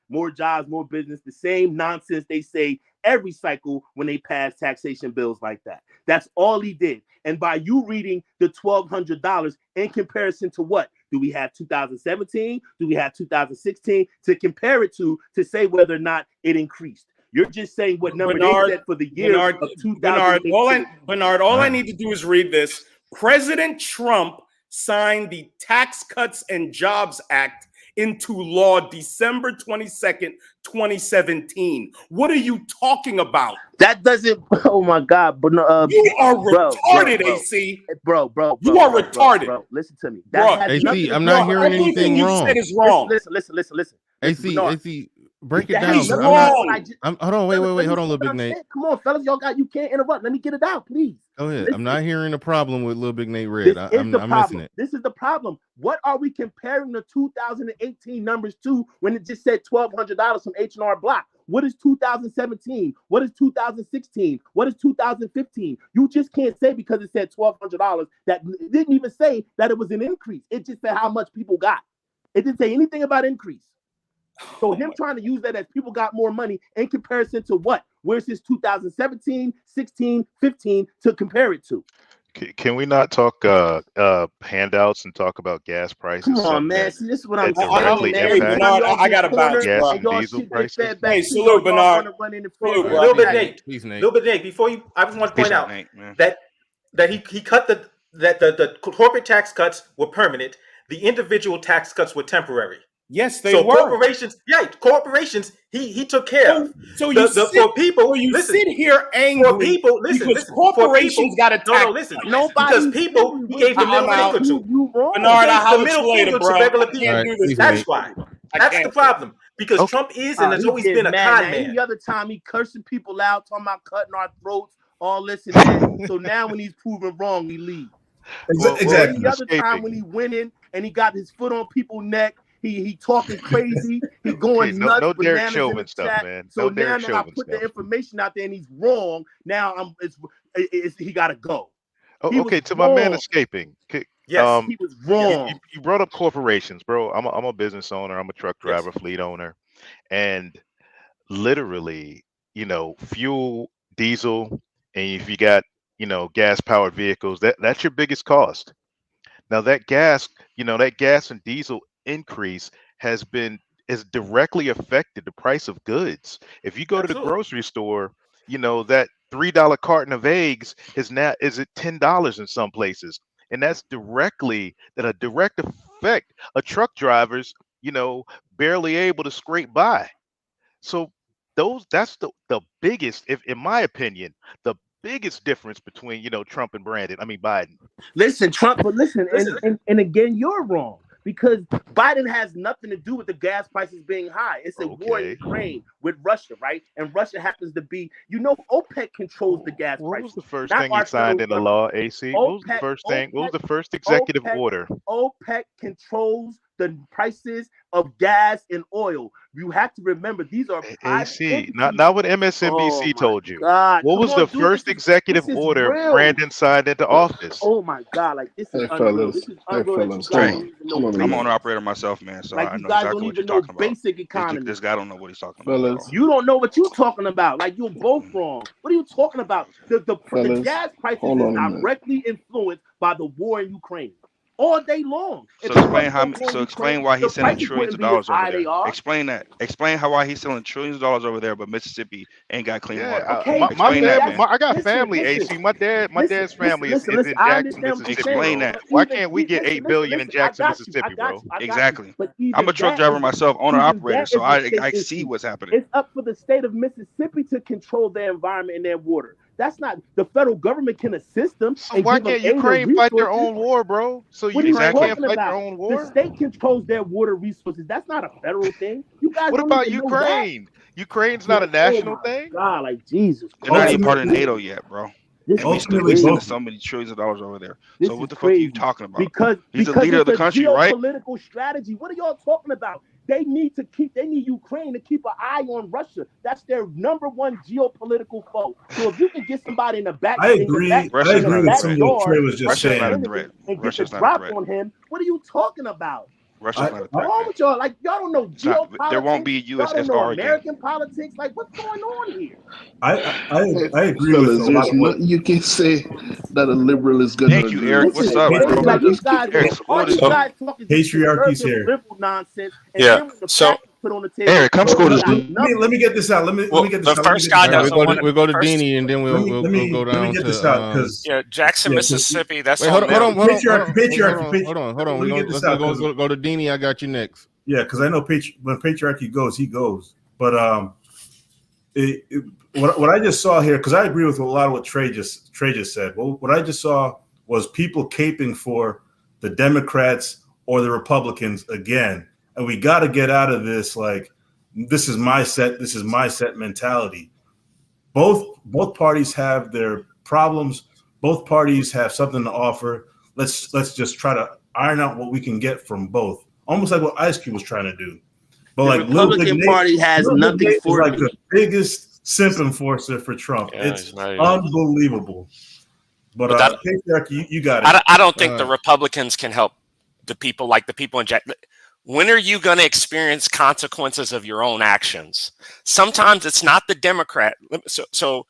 more jobs, more business, the same nonsense they say every cycle when they pass taxation bills like that. That's all he did. And by you reading the $1,200 in comparison to what? Do we have 2017? Do we have 2016 to compare it to say whether or not it increased? You're just saying what number they said for the year of 2018. Bernard, all I need to do is read this. President Trump signed the Tax Cuts and Jobs Act into law December 22nd, 2017. What are you talking about? That doesn't. Oh my God! But you are retarded, AC. Bro, you are retarded. Bro, listen to me. AC, I'm not hearing anything wrong. Said is wrong. Listen. AC, break it down. Hold on, wait. Hold on, Lil Big Nate. Come on, fellas, you can't interrupt. Let me get it out, please. Go ahead. I'm not hearing a problem with Lil Big Nate Red. I'm missing it. This is the problem. What are we comparing the 2018 numbers to when it just said $1,200 from H&R Block? What is 2017? What is 2016? What is 2015? You just can't say because it said $1,200 that it didn't even say that it was an increase. It just said how much people got. It didn't say anything about increase. So him trying to use that as people got more money in comparison to what? Where's his 2017, 16, 15 to compare it to? Can we not talk handouts and talk about gas prices? Come on, man. See, this is what I'm saying. Bernard, I got to bounce. Gas and diesel prices. Hey, salute, Bernard. Little bit, Nate. Before you, I just want to point out that he cut the corporate tax cuts were permanent. The individual tax cuts were temporary. Yes, they were. Corporations, he took care of. So you sit here angry because corporations got attacked. No, listen. Because people, he gave the middle finger to. Bernard, I'll holler at you later, bro. Regular people. That's why. That's the problem. Because Trump is and has always been a con man. Any other time he cursing people out, talking about cutting our throats, all this and that. So now when he's proven wrong, he leaves. Exactly. Any other time when he winning and he got his foot on people's neck, he talking crazy, he going nuts. No Derek Chauvin stuff, man. So now that I put the information out there and he's wrong, now he got to go. Okay, to my man escaping. Yes, he was wrong. You brought up corporations, bro. I'm a business owner. I'm a truck driver, fleet owner, and literally, fuel, diesel, and if you got gas powered vehicles, that's your biggest cost. Now that gas and diesel increase has directly affected the price of goods. If you go to the grocery store, that $3 carton of eggs is at $10 in some places, and that's a direct effect of truck drivers barely able to scrape by. So that's the biggest, in my opinion, the biggest difference between Trump and Biden. Listen, Trump, but listen, and again, you're wrong. Because Biden has nothing to do with the gas prices being high. It's a war in Ukraine with Russia, right? And Russia happens to be, OPEC controls the gas prices. What was the first thing he signed into law, AC? What was the first thing? What was the first executive order? OPEC controls the prices of gas and oil. You have to remember these are AC, not what MSNBC told you. What was the first executive order Brandon signed into office? Oh my God, this is unreal. This is unreal. I'm an operator myself, man, so I know exactly what you're talking about. Basic economy. This guy don't know what he's talking about. You don't know what you're talking about. You're both wrong. What are you talking about? The gas prices is directly influenced by the war in Ukraine. All day long. So explain why he's selling trillions of dollars over there. Explain that. Explain why he's selling trillions of dollars over there, but Mississippi ain't got clean water. I got family, AC. My dad's family is in Jackson, Mississippi. Explain that. Why can't we get $8 billion in Jackson, Mississippi, bro? Exactly. I'm a truck driver myself, owner operator, so I see what's happening. It's up for the state of Mississippi to control their environment and their water. That's not the federal government can assist them. So why can't Ukraine fight their own war, bro? So you can't fight their own war? The state controls their water resources. That's not a federal thing. You guys. What about Ukraine? Ukraine's not a national thing. God, Jesus. They're not even part of NATO yet, bro. Ultimately, so many trillions of dollars over there. So what the fuck are you talking about? Because he's the leader of the country, right? Political strategy. What are y'all talking about? They need Ukraine to keep an eye on Russia. That's their number one geopolitical foe. So if you can get somebody in the back, I agree with some of what Trey was just saying. Not a threat. And get the drop on him. What are you talking about? Russia's not a threat. What's wrong with y'all? Like, y'all don't know geopolitics. There won't be Y'all don't know USSR American politics. Like, what's going on here? I agree with a lot of what you can say that a liberal is good. Thank you, Eric. What's up, bro? Like, you guys, all you guys talking patriarchy's here. liberal nonsense. And Yeah. then when the So, facts put on the table, Eric, come score this Let me get this out. Let me get this the out. first guy doesn't want We'll go to Dini, and then we'll Let me go down get to this out because Jackson, yeah, Mississippi. That's wait, hold on. Patriarchy. Hold on. Let me get this out. Go to Dini. I got you next. Yeah, because I know when patriarchy goes, he goes. But what I just saw here, because I agree with a lot of what Trey just said. Well, what I just saw was people caping for the Democrats or the Republicans again, and we got to get out of this. Like, this is my set mentality. Both parties have their problems. Both parties have something to offer. Let's just try to iron out what we can get from both. Almost like what Ice Cube was trying to do. But the like Republican Party has nothing for like the biggest simp enforcer for Trump. Yeah, it's unbelievable. But patriarchy, you got it. I don't think the Republicans can help the people, like the people in Jack. When are you going to experience consequences of your own actions? Sometimes it's not the Democrat. So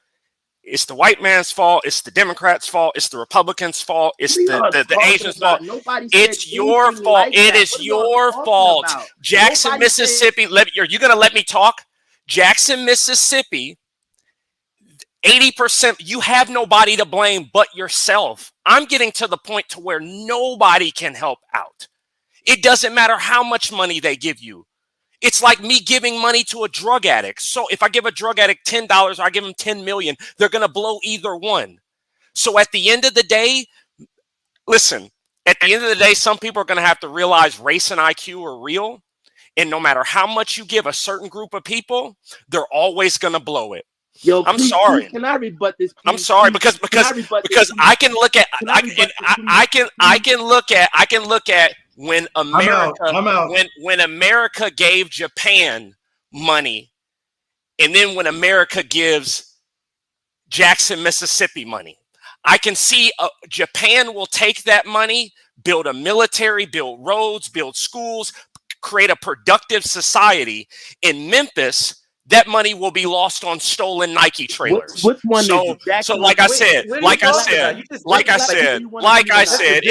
it's the white man's fault. It's the Democrats' fault. It's the Republicans' fault. It's the Asians' fault. It's your fault. Like it is your fault. Jackson, Mississippi. Are you going to let me talk? Jackson, Mississippi. 80%. You have nobody to blame but yourself. I'm getting to the point to where nobody can help out. It doesn't matter how much money they give you. It's like me giving money to a drug addict. So if I give a drug addict $10 or I give them 10 million, they're going to blow either one. So at the end of the day, listen, at the end of the day, some people are going to have to realize race and IQ are real. And no matter how much you give a certain group of people, they're always going to blow it. Yo, I'm sorry. Can I rebut this? I'm sorry because I can look at I can look at when America when America gave Japan money, and then when America gives Jackson, Mississippi money, I can see Japan will take that money, build a military, build roads, build schools, create a productive society. In Memphis, that money will be lost on stolen Nike trailers. Which one? So like I said, it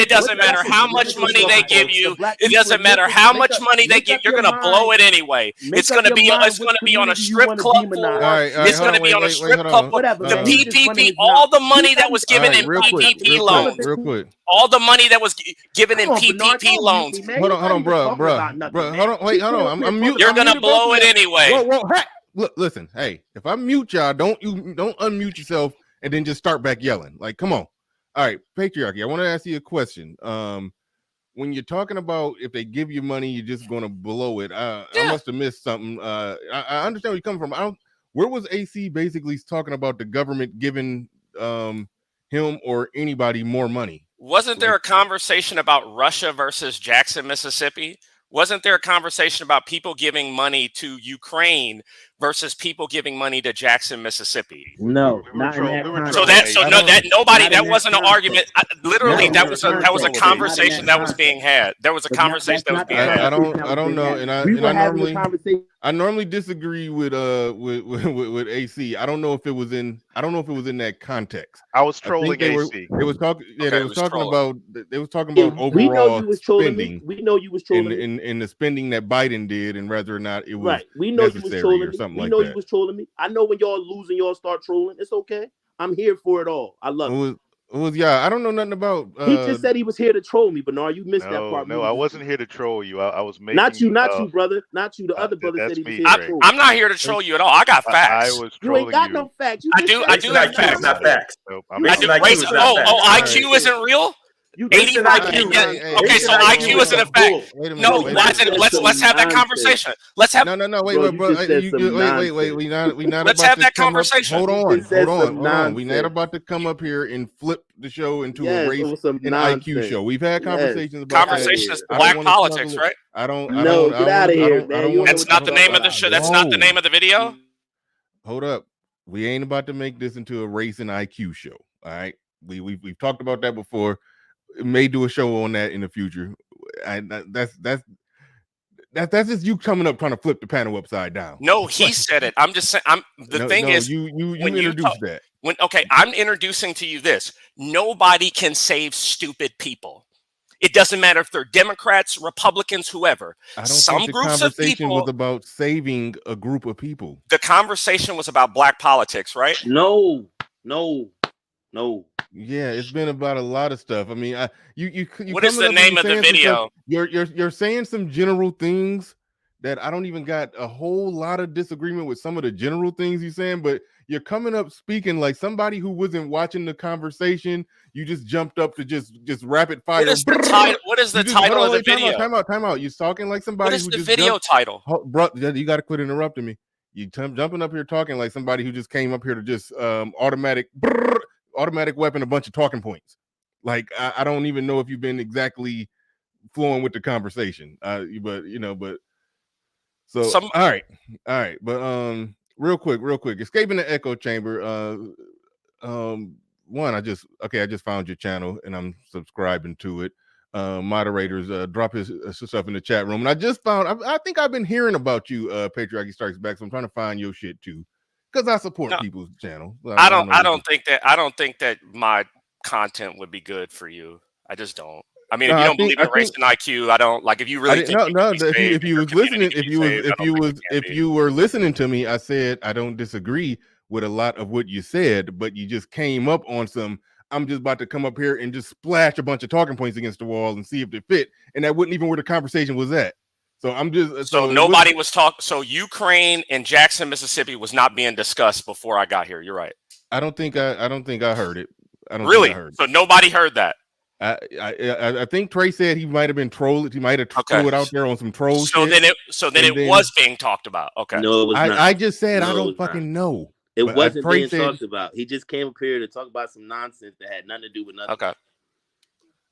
doesn't matter how much money they give you. It doesn't matter how much money they give. You're gonna blow it anyway. It's gonna be on a strip club. It's gonna be on a strip club. The PPP, all the money that was given in PPP loans. Real quick. All the money that was given in PPP loans. Hold on, bro. Hold on. I'm mute. You're gonna blow it anyway. Whoa. Look, listen. Hey, if I mute y'all, don't unmute yourself and then just start back yelling. Like, come on. All right, patriarchy. I want to ask you a question. When you're talking about if they give you money, you're just going to blow it. I must have missed something. I understand where you come from. Where was AC basically talking about the government giving him or anybody more money? Wasn't there a conversation about Russia versus Jackson, Mississippi? Wasn't there a conversation about people giving money to Ukraine versus people giving money to Jackson, Mississippi? No, not in that that wasn't an argument. That was a conversation that was being had. There was a conversation that was being had. I don't know, and I normally disagree with AC. I don't know if it was in that context. I was trolling AC. They was talking about overall we know you was trolling spending. We know you was trolling in the spending that Biden did, and whether or not it was right. We know you was trolling or something we like know that. You was trolling me. I know when y'all lose and y'all start trolling. It's okay. I'm here for it all. I love it. It was I don't know nothing about. He just said he was here to troll me, Bernard. You missed that part. No, I wasn't here to troll you. I was making not you, brother. Not you. The other brother said he was here to troll. I'm not here to troll you at all. I got facts. You ain't got no facts. I do have facts. Not facts. IQ isn't real? 80 IQ. Okay, so IQ is an effect. No, let's have that conversation. Let's have no. Wait, bro. Wait. We not. Let's have that conversation. Hold on. We not about to come up here and flip the show into a race and IQ show. We've had conversations about conversations. Black politics, right? I don't. Get out of here, man. That's not the name of the show. That's not the name of the video. Hold up. We ain't about to make this into a race and IQ show. All right. We've talked about that before. May do a show on that in the future. That's just you coming up trying to flip the panel upside down. No, he said it. I'm just saying. The thing is, you introduced that. I'm introducing to you this. Nobody can save stupid people. It doesn't matter if they're Democrats, Republicans, whoever. I don't think the conversation was about saving a group of people. The conversation was about black politics, right? No. Yeah, it's been about a lot of stuff. I mean, you what is the name of the video? You're saying some general things that I don't even got a whole lot of disagreement with some of the general things you're saying, but you're coming up speaking like somebody who wasn't watching the conversation. You just jumped up to just rapid fire. What is the title of the video? Time out. You're talking like somebody what is the video title? Bro, you got to quit interrupting me. You jumping up here talking like somebody who just came up here to just automatic weapon a bunch of talking points. Like I don't even know if you've been exactly flowing with the conversation. But so all right. But real quick, escaping the echo chamber. I just found your channel and I'm subscribing to it. Moderators drop his stuff in the chat room, and I just found I think I've been hearing about you, Patriarchy Strikes Back, so I'm trying to find your shit too, because I support people's channel. I don't think that my content would be good for you. I just don't. I mean, if you don't believe in race and IQ, I don't like. If you really if you were listening to me, I said I don't disagree with a lot of what you said, but you just came up on some. I'm just about to come up here and just splash a bunch of talking points against the wall and see if they fit, and that wasn't even where the conversation was at. So I'm just nobody was talking. So Ukraine and Jackson, Mississippi was not being discussed before I got here. You're right. I don't think I heard it. Really? So nobody heard that. I think Trey said he might have been trolled. He might have threw it out there on some trolls. So then it was being talked about. Okay. No, it was not. I just said I don't fucking know. It wasn't being talked about. He just came up here to talk about some nonsense that had nothing to do with nothing. Okay.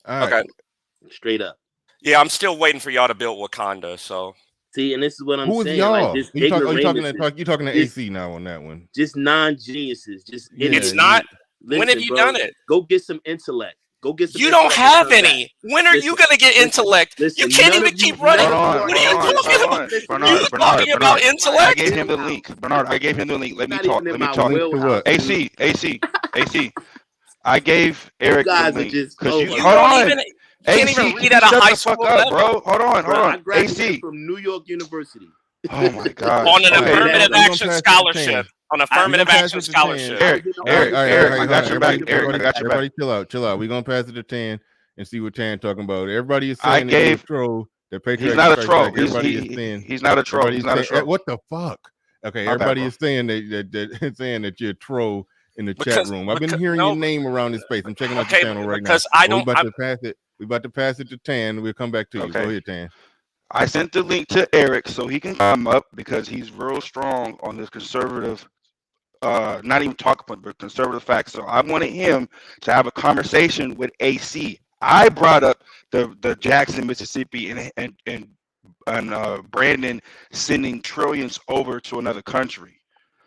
All right. Straight up. Yeah, I'm still waiting for y'all to build Wakanda. So see, and this is what I'm saying. Who is y'all? Like, you talking to AC now on that one? Just non-geniuses. It's not. Listen, when have you done it? Go get some intellect. Go get some. You don't have any. When are you gonna get intellect? You can't even keep running. What are you talking about? You talking about intellect? I gave him the link. Bernard, I gave him the link. Let me talk. AC. I gave Eric the link. You can't even read at a high school level, bro. Hold on. I graduated from New York University. Oh my God. On an affirmative action scholarship. On affirmative action scholarship. Eric, I got your back. Eric, I got your back. Everybody chill out. We're gonna pass it to Tan and see what Tan talking about. Everybody is saying he's a troll. He's not a troll. He's not a troll. He's not a troll. What the fuck? Okay, everybody is saying that saying that you're a troll in the chat room. I've been hearing your name around this space. I'm checking out the channel right now. We about to pass it to Tan. We'll come back to you. Go ahead, Tan. I sent the link to Eric so he can come up because he's real strong on this conservative, not even talk about, but conservative facts. So I wanted him to have a conversation with AC. I brought up the Jackson, Mississippi, and Brandon sending trillions over to another country.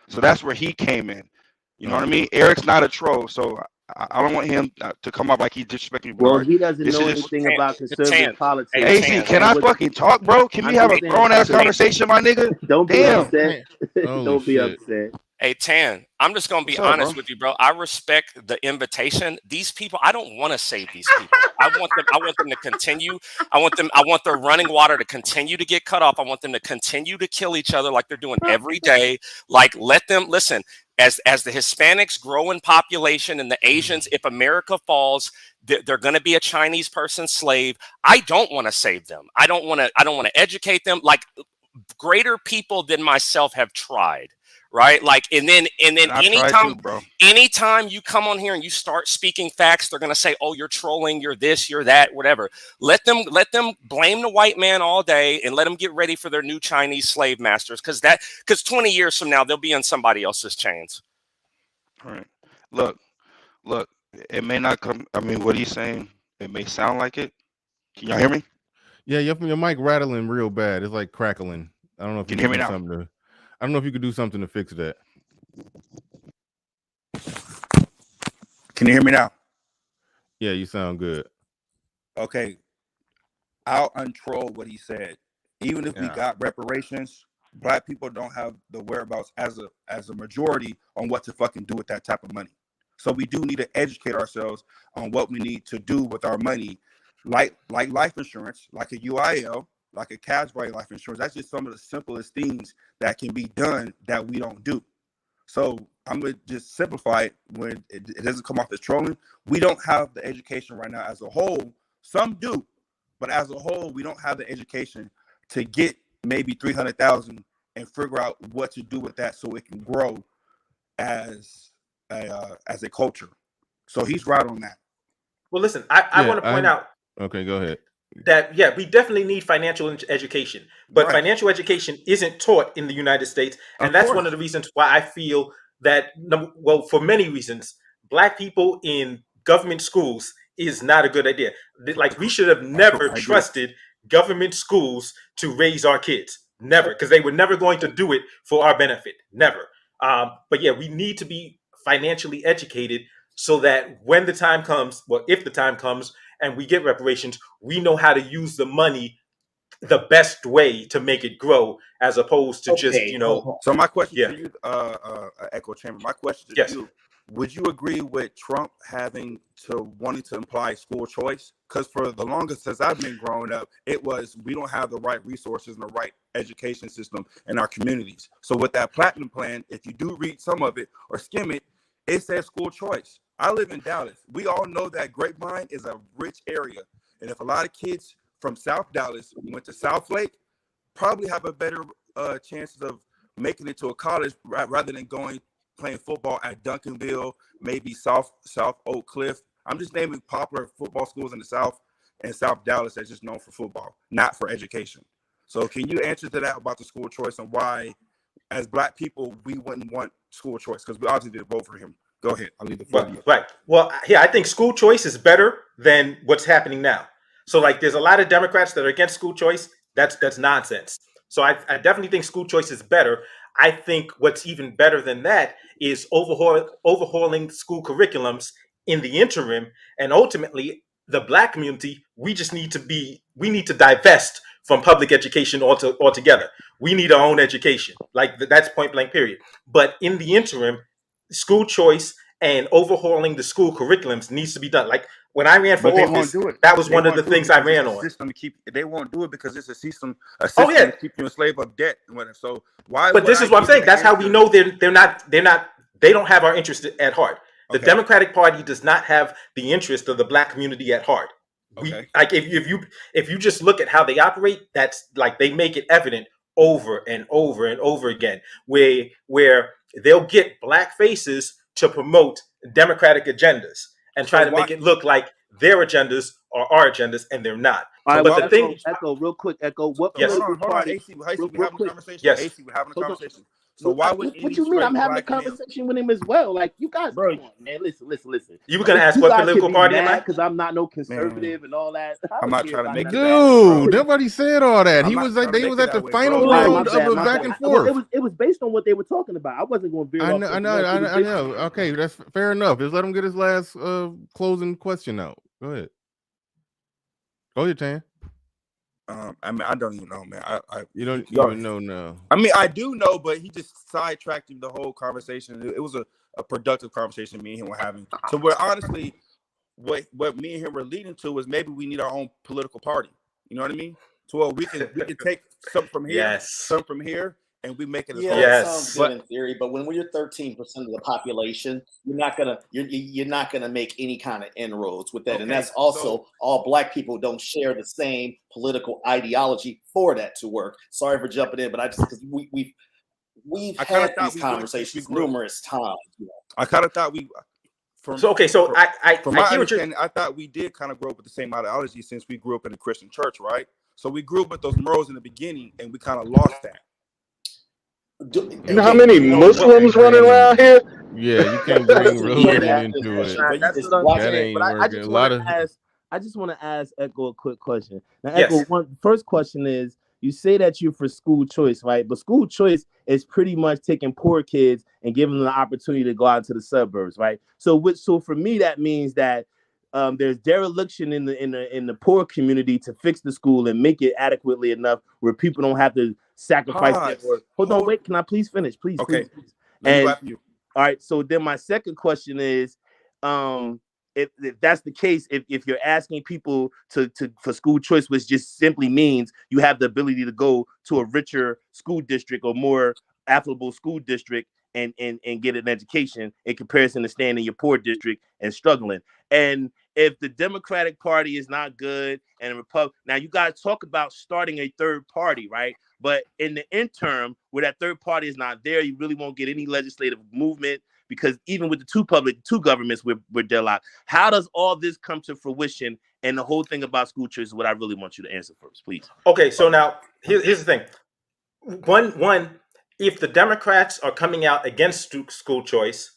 So that's where he came in. You know what I mean? Eric's not a troll, so I don't want him to come up like he's disrespecting. Well, he doesn't know anything about conservative politics. AC, can I fucking talk, bro? Can we have a grown-ass conversation, my nigga? Don't be upset. Don't be upset. Hey, Tan, I'm just going to be honest with you, bro. I respect the invitation. These people, I don't want to save these people. I want them to continue. I want their running water to continue to get cut off. I want them to continue to kill each other like they're doing every day. Like, let them, listen, as the Hispanics grow in population and the Asians, if America falls, they're going to be a Chinese person slave. I don't want to save them. I don't want to educate them. Like, greater people than myself have tried. right? Like, and then bro. anytime you come on here and you start speaking facts, they're gonna say, "Oh, you're trolling, you're this, you're that, whatever." Let them blame the white man all day and let them get ready for their new Chinese slave masters, because 20 years from now they'll be on somebody else's chains. All right. Look, it may not come. I mean, what he's saying, it may sound like it. Can y'all hear me? Yeah, your mic rattling real bad. It's like crackling. I don't know if you can hear me now. I don't know if you could do something to fix that. Can you hear me now? Yeah, you sound good. Okay, I'll untroll what he said. Even if we got reparations, black people don't have the whereabouts as a majority on what to fucking do with that type of money. So we do need to educate ourselves on what we need to do with our money, like life insurance, like a UIL, like a cash value life insurance. That's just some of the simplest things that can be done that we don't do. So I'm gonna just simplify it when it doesn't come off as trolling. We don't have the education right now as a whole. Some do, but as a whole, we don't have the education to get maybe 300,000 and figure out what to do with that so it can grow as a culture. So he's right on that. Well, listen, I want to point out. Okay, go ahead. That we definitely need financial education, but financial education isn't taught in the United States, and that's one of the reasons why I feel that, well, for many reasons, black people in government schools is not a good idea. Like, we should have never trusted government schools to raise our kids, never, because they were never going to do it for our benefit, never. But yeah, we need to be financially educated so that when the time comes, well, if the time comes, and we get reparations, we know how to use the money the best way to make it grow, as opposed to just, So my question to you, Echo Chamber, my question to you, would you agree with Trump wanting to imply school choice? Because for the longest since I've been growing up, it was, we don't have the right resources and the right education system in our communities. So with that Platinum Plan, if you do read some of it or skim it, it says school choice. I live in Dallas. We all know that Grapevine is a rich area. And if a lot of kids from South Dallas went to South Lake, probably have a better chances of making it to a college rather than playing football at Duncanville, maybe South Oak Cliff. I'm just naming popular football schools in the South and South Dallas that's just known for football, not for education. So can you answer to that about the school choice and why, as black people, we wouldn't want school choice? Because we obviously did vote for him. Go ahead. I'll leave the floor to you. Right. Well, yeah, I think school choice is better than what's happening now. So, like, there's a lot of Democrats that are against school choice. That's nonsense. So I definitely think school choice is better. I think what's even better than that is overhauling school curriculums in the interim, and ultimately the black community. We need to divest from public education altogether. We need our own education. Like, that's point blank period. But in the interim, school choice and overhauling the school curriculums needs to be done. Like, when I ran for office, that was one of the things I ran on. They won't do it because it's a system to keep you a slave of debt. So why? But this is what I'm saying. That's how we know they don't have our interest at heart. The Democratic Party does not have the interest of the black community at heart. If you just look at how they operate, that's like, they make it evident over and over and over again, where they'll get black faces to promote Democratic agendas and try to make it look like their agendas are our agendas, and they're not. All right, but well, Echo, real quick, Echo. What political party? AC, we're having a conversation. So why would what you mean? I'm having a conversation with him as well. Like, you guys, bro, man, listen. You were gonna ask what political party am I? Because I'm not no conservative and all that. I'm not trying to make it. Dude, nobody said all that. He was like, they was at the final round of the back and forth. It was based on what they were talking about. I wasn't going to veer off. I know. Okay, that's fair enough. Just let him get his last closing question out. Go ahead, Tan. I mean, I don't even know, man. You don't even know now. I mean, I do know, but he just sidetracked the whole conversation. It was a productive conversation me and him were having. So we're honestly, what me and him were leading to is maybe we need our own political party. You know what I mean? So we can take something from here, some from here, and we make it. That sounds good in theory, but when you're 13% of the population, you're not gonna make any kind of inroads with that, and that's also all black people don't share the same political ideology for that to work. Sorry for jumping in, but I just because we've had these conversations numerous times. You know. I kind of thought we. I thought we did kind of grow up with the same ideology since we grew up in the Christian church, right? So we grew up with those morals in the beginning, and we kind of lost that. You know how many Muslims running around here? Yeah, you can't bring religion into it. That's what I'm saying. But I just want to ask Echo a quick question. Now, Echo, first question is, you say that you're for school choice, right? But school choice is pretty much taking poor kids and giving them the opportunity to go out to the suburbs, right? So for me, that means that there's dereliction in the poor community to fix the school and make it adequately enough where people don't have to sacrifice their work. Hold on, wait. Can I please finish? Please. Okay. Please. And all right. So then my second question is, if that's the case, if you're asking people for school choice, which just simply means you have the ability to go to a richer school district or more affluent school district and get an education in comparison to staying in your poor district and struggling. And if the Democratic Party is not good and the Republican, now you guys talk about starting a third party, right? But in the interim, where that third party is not there, you really won't get any legislative movement, because even with the two governments, we're deadlocked. How does all this come to fruition? And the whole thing about school choice is what I really want you to answer first, please. Okay, so now here's the thing. One, if the Democrats are coming out against school choice,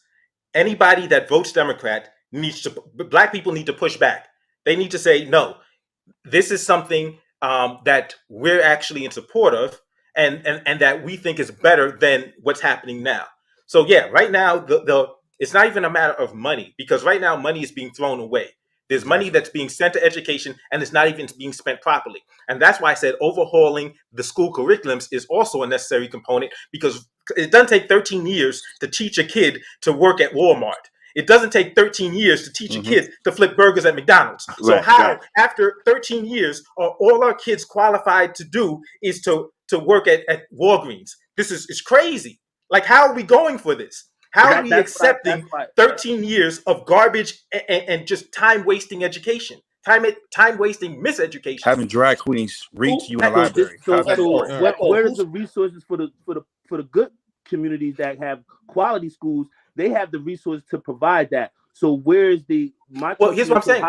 anybody that votes Democrat black people need to push back. They need to say, no, this is something that we're actually in support of, and that we think is better than what's happening now. So yeah, right now it's not even a matter of money, because right now money is being thrown away. There's money that's being sent to education and it's not even being spent properly. And that's why I said overhauling the school curriculums is also a necessary component, because it doesn't take 13 years to teach a kid to work at Walmart. It doesn't take 13 years to teach a kid to flip burgers at McDonald's. So after 13 years, are all our kids qualified to do is to work at Walgreens? It's crazy. Like, how are we going for this? How are we accepting 13 years of garbage and just time-wasting education? Time-wasting miseducation. Having drag queens read to you in the library. Where does the resources for the good communities that have quality schools? They have the resources to provide that. So where's here's what I'm saying.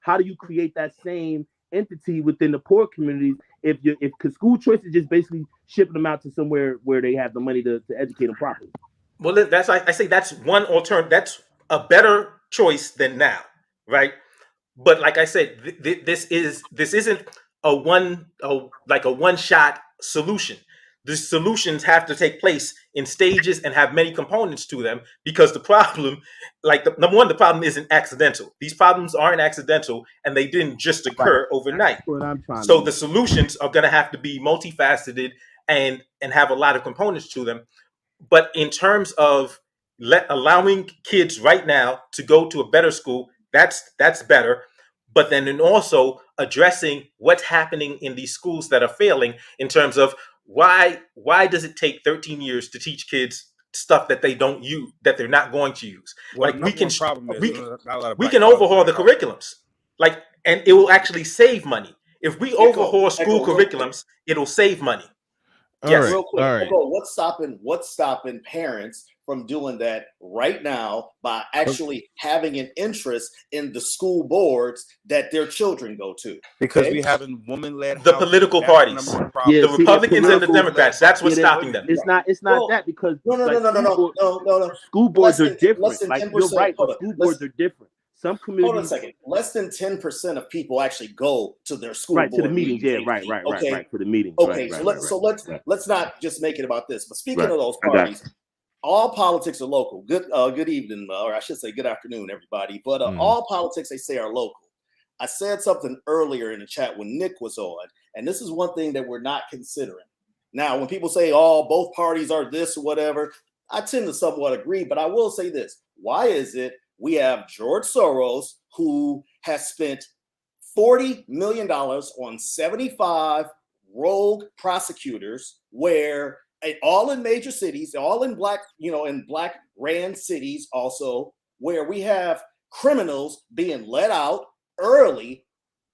How do you create that same entity within the poor communities if school choice is just basically shipping them out to somewhere where they have the money to educate them properly? Well, I say that's one alternative. That's a better choice than now, right? But like I said, this isn't a one-shot solution. The solutions have to take place in stages and have many components to them, because the problem, number one, the problem isn't accidental. These problems aren't accidental, and they didn't just occur overnight. So the solutions are going to have to be multifaceted and have a lot of components to them. But in terms of allowing kids right now to go to a better school, that's better. But then also addressing what's happening in these schools that are failing in terms of why does it take 13 years to teach kids stuff that they don't use, that they're not going to use? Well, we can overhaul the curriculums, and it will actually save money. If we overhaul school curriculums, it'll save money. Yes. Real quick, what's stopping parents from doing that right now by actually having an interest in the school boards that their children go to? Because we having woman-led the political parties, the Republicans and the Democrats. That's what's stopping them. It's not that, because no. School boards are different. You're right. School boards are different. Some communities. Hold on a second. Less than 10% of people actually go to their school board to the meetings. Yeah, right. To the meetings. Okay, let's not just make it about this. But speaking of those parties, all politics are local. Good evening, or I should say good afternoon, everybody. But all politics, they say, are local. I said something earlier in the chat when Nick was on, and this is one thing that we're not considering. Now, when people say, both parties are this or whatever, I tend to somewhat agree, but I will say this. Why is it we have George Soros, who has spent $40 million on 75 rogue prosecutors, where all in major cities, all in black ran cities also, where we have criminals being let out early?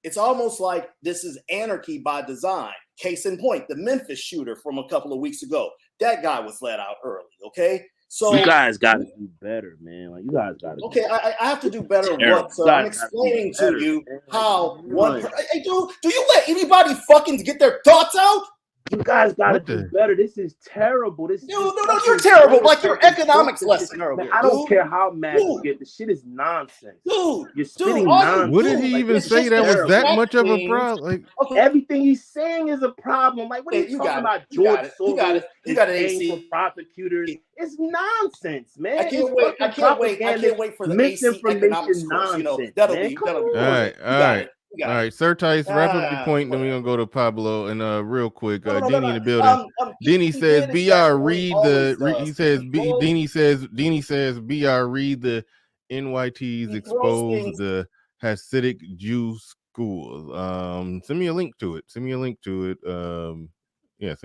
It's almost like this is anarchy by design. Case in point, the Memphis shooter from a couple of weeks ago. that guy was let out early. Okay, so you guys got to do better, man. Like you guys got to. Okay, I have to do better. What? So I'm explaining to you how one. Hey, dude, do you let anybody fucking get their thoughts out? You guys gotta do better. This is terrible. No, you're terrible. Like your economics lesson. Man, I don't care how mad you get. The shit is nonsense. Dude, you're spitting nonsense. What did he even say that was that much of a problem? Like everything he's saying is a problem. Like what are you talking about? George Soros you got paying for prosecutors. It's nonsense, man. I can't wait for the misinformation nonsense. That'll be all right, Sir Tice, wrap up your point, then we're gonna go to Pablo and real quick. Deanie in the building. Deanie says, "BR read the." He says, Deanie says, "BR read the NYTs expose the Hasidic Jew schools." Send me a link to it. Send me a link. Yeah,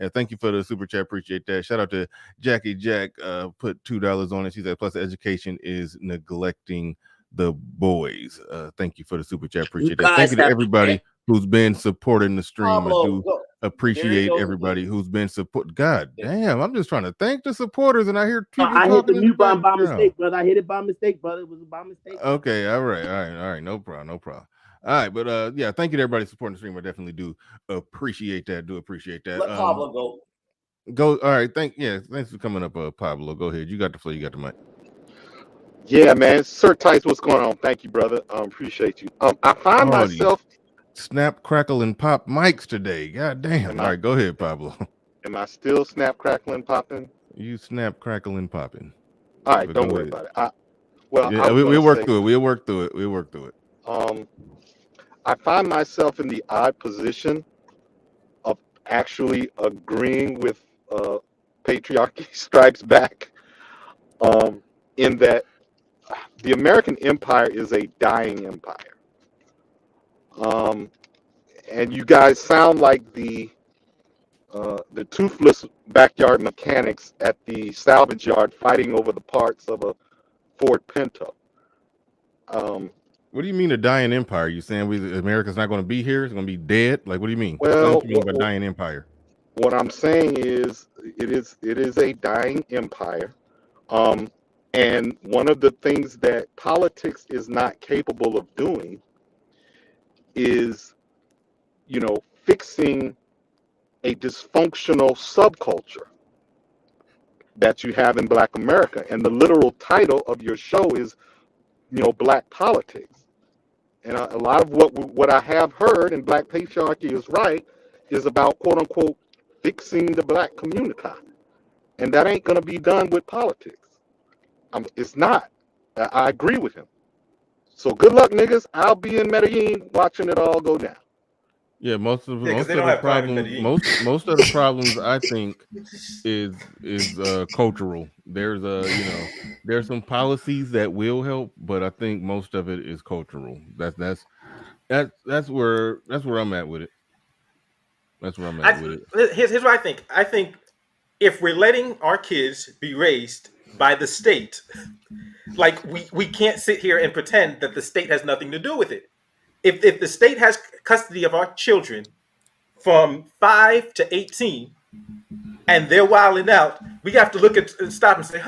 thank you for the super chat. Appreciate that. Shout out to Jackie Jack. Put $2 on it. She said, "Plus, education is neglecting the boys." Thank you for the super chat. Appreciate that. Thank you to everybody who's been supporting the stream. I do appreciate everybody who's been support. God damn, I'm just trying to thank the supporters, and I hear I hit the mute button by mistake, brother. I hit it by mistake, brother. It was by mistake. Okay, all right. No problem. All right, but yeah, thank you to everybody supporting the stream. I definitely do appreciate that. Let Pablo go. Go. All right. Thanks for coming up, Pablo. Go ahead. You got the floor. You got the mic. Yeah, man. Sir Tice, what's going on? Thank you, brother. Appreciate you. I find myself snap, crackle, and pop mics today. God damn. All right, go ahead, Pablo. Am I still snap, crackling, popping? You snap, crackle, and popping. All right, don't worry about it. We'll work through it. I find myself in the odd position of actually agreeing with Patriarchy Strikes Back, in that the American empire is a dying empire. And you guys sound like the toothless backyard mechanics at the salvage yard fighting over the parts of a Ford Pinto. What do you mean a dying empire? You saying America's not going to be here? It's going to be dead? Like, what do you mean? Well, what do you mean by dying empire? What I'm saying is it is a dying empire. And one of the things that politics is not capable of doing is, fixing a dysfunctional subculture that you have in Black America. And the literal title of your show is, Black politics. And a lot of what I have heard, and Black Patriarchy is right, is about, quote unquote, fixing the Black community. And that ain't going to be done with politics. It's not. I agree with him. So good luck, niggas. I'll be in Medellin watching it all go down. Yeah, most of the problems I think is cultural. There's some policies that will help, but I think most of it is cultural. That's where I'm at with it. Here's what I think. I think if we're letting our kids be raised by the state, like we can't sit here and pretend that the state has nothing to do with it. If the state has custody of our children from 5 to 18 and they're wilding out, we have to stop and say,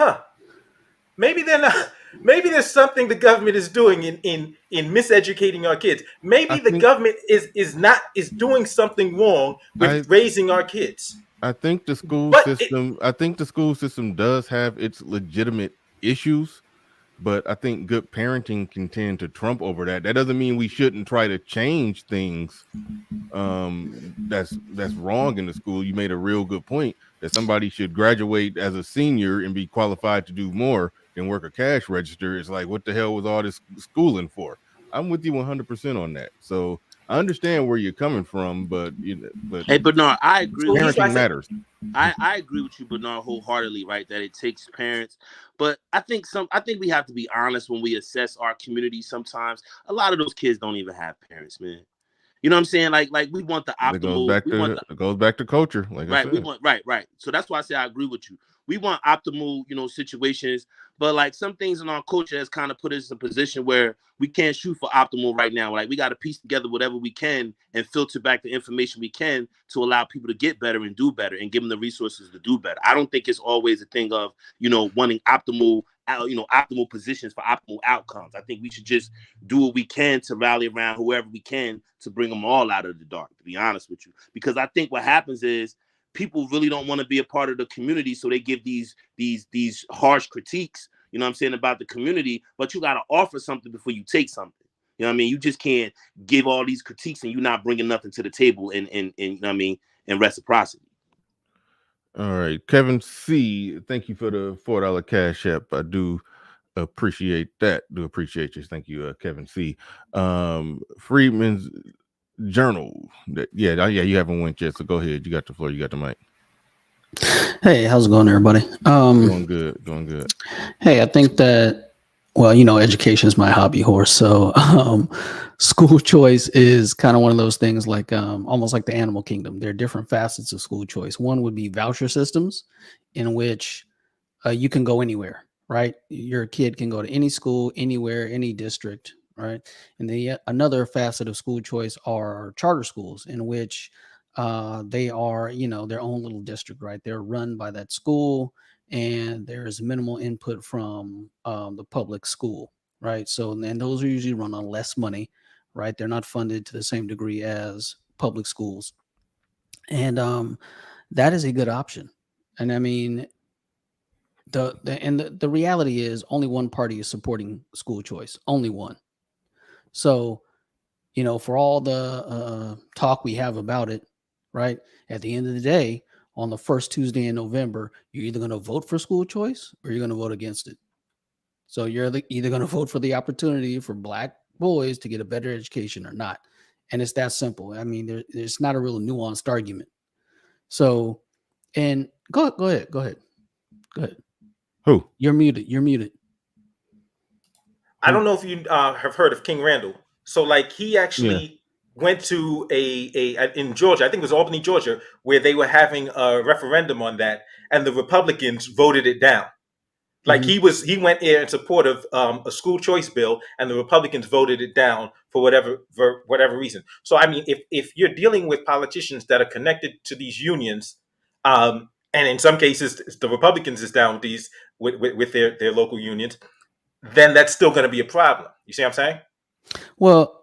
maybe they're not. Maybe there's something the government is doing in miseducating our kids. Maybe the government is doing something wrong with raising our kids. I think the school system does have its legitimate issues, but I think good parenting can tend to trump over that. That doesn't mean we shouldn't try to change things that's wrong in the school. You made a real good point that somebody should graduate as a senior and be qualified to do more than work a cash register. It's like, what the hell was all this schooling for? I'm with you 100% on that. So I understand where you're coming from, but hey, Bernard, I agree. Parenting matters. I agree with you, Bernard, wholeheartedly. Right, that it takes parents, but I think we have to be honest when we assess our community. Sometimes a lot of those kids don't even have parents, man. You know what I'm saying? Like we want the optimal. It goes back to culture, like right. I said. We want right. So that's why I say I agree with you. We want optimal, situations, but like some things in our culture has kind of put us in a position where we can't shoot for optimal right now. Like we got to piece together whatever we can and filter back the information we can to allow people to get better and do better and give them the resources to do better. I don't think it's always a thing of, wanting optimal positions for optimal outcomes. I think we should just do what we can to rally around whoever we can to bring them all out of the dark, to be honest with you. Because I think what happens is people really don't want to be a part of the community, so they give these harsh critiques, about the community, but you got to offer something before you take something. You know what I mean? You just can't give all these critiques and you're not bringing nothing to the table in reciprocity. All right, Kevin C, thank you for the $4 Cash App. I do appreciate that. Do appreciate you. Thank you, Kevin C. Freedman's Journal. Yeah, you haven't went yet, so go ahead. You got the floor. You got the mic. Hey, how's it going, everybody? Going good. Hey, I think that, education is my hobby horse. So school choice is kind of one of those things like almost like the animal kingdom. There are different facets of school choice. One would be voucher systems in which you can go anywhere, right? Your kid can go to any school, anywhere, any district, right? And another facet of school choice are charter schools in which they are, their own little district, right? They're run by that school and there's minimal input from the public school, right? So, and those are usually run on less money, right? They're not funded to the same degree as public schools. And that is a good option. And I mean, the reality is only one party is supporting school choice, only one. So, for all the talk we have about it, right? At the end of the day, on the first Tuesday in November, you're either going to vote for school choice or you're going to vote against it. So you're either going to vote for the opportunity for Black boys to get a better education or not. And it's that simple. I mean, there's not a real nuanced argument. So, and go ahead. Who? You're muted. I don't know if you have heard of King Randall. So like he actually went to in Georgia, I think it was Albany, Georgia, where they were having a referendum on that, and the Republicans voted it down. Like he went there in support of a school choice bill, and the Republicans voted it down for whatever reason. So I mean, if you're dealing with politicians that are connected to these unions, and in some cases the Republicans is down with these with their local unions, then that's still going to be a problem. You see what I'm saying? Well,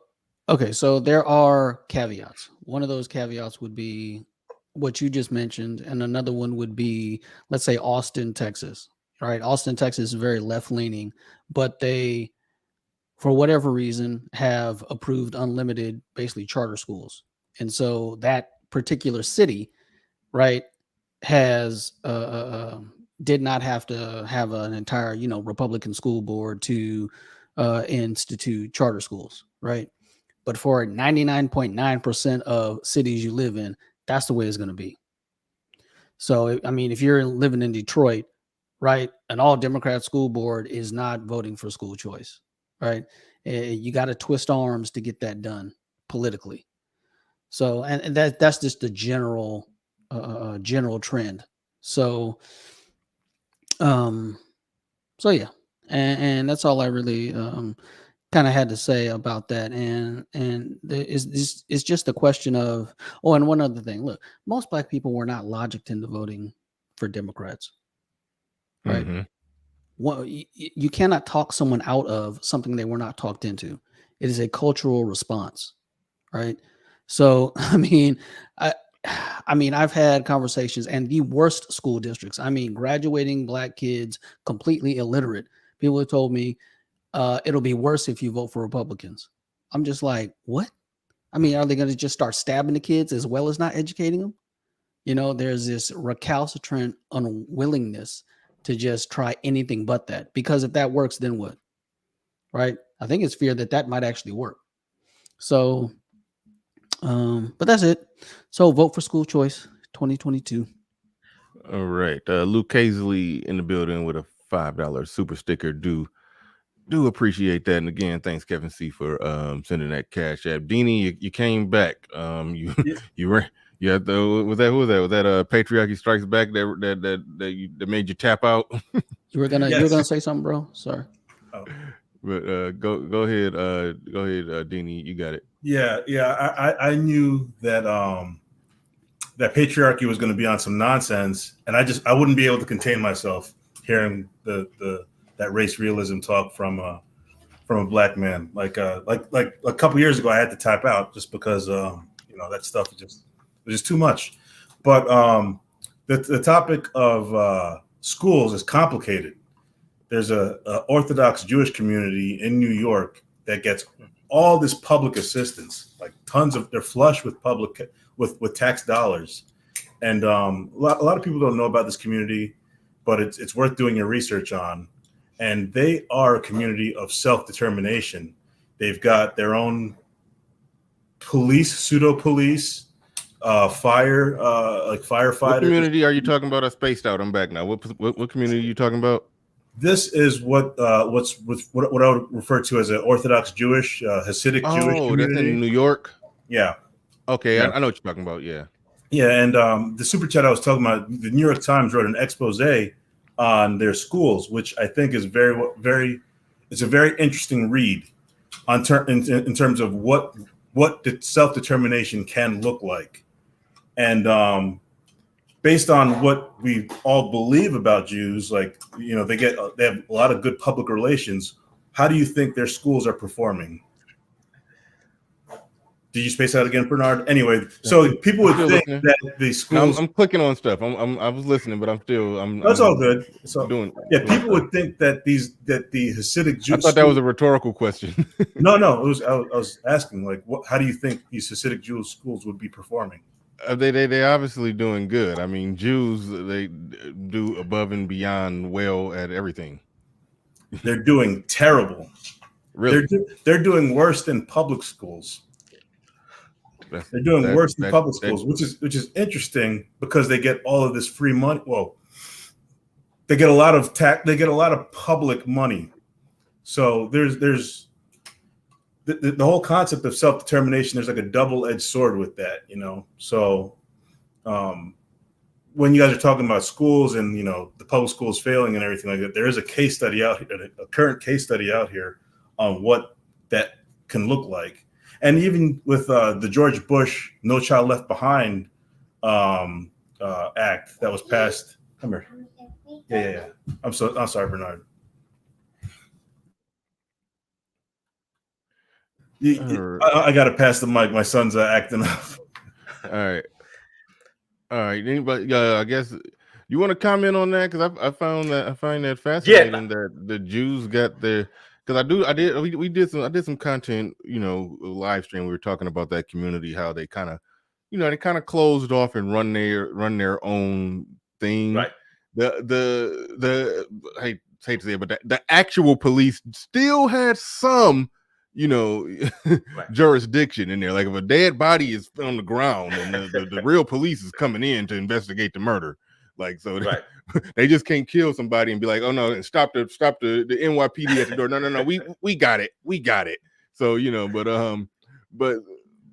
okay, so there are caveats. One of those caveats would be what you just mentioned, and another one would be, let's say, Austin, Texas. Right, Austin, Texas is very left-leaning, but they, for whatever reason, have approved unlimited, basically charter schools, and so that particular city, right, has did not have to have an entire, Republican school board to institute charter schools, right? But for 99.9% of cities you live in, that's the way it's going to be. So, I mean, if you're living in Detroit, right, an all Democrat school board is not voting for school choice, right? You got to twist arms to get that done politically. So, and that's just the general trend. So, yeah, and that's all I really kind of had to say about that. And it's just a question of, and one other thing, look, most Black people were not logicked into voting for Democrats. Right. Mm-hmm. Well, you cannot talk someone out of something they were not talked into. It is a cultural response, right? So, I mean, I've had conversations and the worst school districts. I mean, graduating Black kids completely illiterate. People have told me it'll be worse if you vote for Republicans. I'm just like, what? I mean, are they going to just start stabbing the kids as well as not educating them? There's this recalcitrant unwillingness to just try anything but that, because if that works, then what? Right? I think it's fear that might actually work. So, but that's it. So vote for school choice 2022. All right. Luke Hazley in the building with a $5 super sticker. Do Do appreciate that. And again, thanks Kevin C for sending that cash app. Deanie, you came back. You were was that Patriarchy Strikes Back that made you tap out? You were gonna say something, bro? Sorry. Oh. But go ahead, Deanie, you got it. Yeah. I knew that that Patriarchy was going to be on some nonsense, and I wouldn't be able to contain myself hearing that race realism talk from a black man. Like a couple years ago, I had to tap out just because that stuff was just too much. But the topic of schools is complicated. There's a Orthodox Jewish community in New York that gets all this public assistance, like they're flush with with tax dollars, and a lot of people don't know about this community, but it's worth doing your research on. And they are a community of self-determination. They've got their own police, pseudo police, fire, like firefighters. What community are you talking about? I spaced out. I'm back now. What community are you talking about? This is what I would refer to as an Orthodox Jewish, Hasidic Jewish community. Oh, that's in New York? Yeah. Okay, yeah. I know what you're talking about, yeah. Yeah, and the super chat I was talking about, the New York Times wrote an expose on their schools, which I think is it's a very interesting read in terms of what the self-determination can look like. And based on what we all believe about Jews, like, they have a lot of good public relations. How do you think their schools are performing? Did you space out again, Bernard? Anyway, so people would think that the schools. I'm clicking on stuff. I was listening, but That's all good. People would think that the Hasidic Jews. I thought that was a rhetorical question. No, I was asking, like, how do you think these Hasidic Jewish schools would be performing? They obviously doing good. I mean, Jews, they do above and beyond well at everything. They're doing terrible. Really? They're doing worse than public schools. They're doing worse than public schools, which is interesting because they get all of this free money. Well, they get a lot of they get a lot of public money. So there's the whole concept of self-determination. There's like a double-edged sword with that, So when you guys are talking about schools and the public schools failing and everything like that, there is a case study out here, a current case study out here on what that can look like. And even with the George Bush No Child Left Behind act that was passed. Come here. Yeah. I'm sorry, Bernard. I got to pass the mic. My son's acting up. All right. Anybody? I guess you want to comment on that, because I find that fascinating that the Jews got their. Because we did some content, live stream. We were talking about that community, how they kind of closed off and run their own thing. Right. The I hate to say it, but the actual police still had some, jurisdiction in there. Like if a dead body is on the ground and the real police is coming in to investigate the murder. Like, so they just can't kill somebody and be like, oh no, stop the NYPD at the door. No, we got it. So,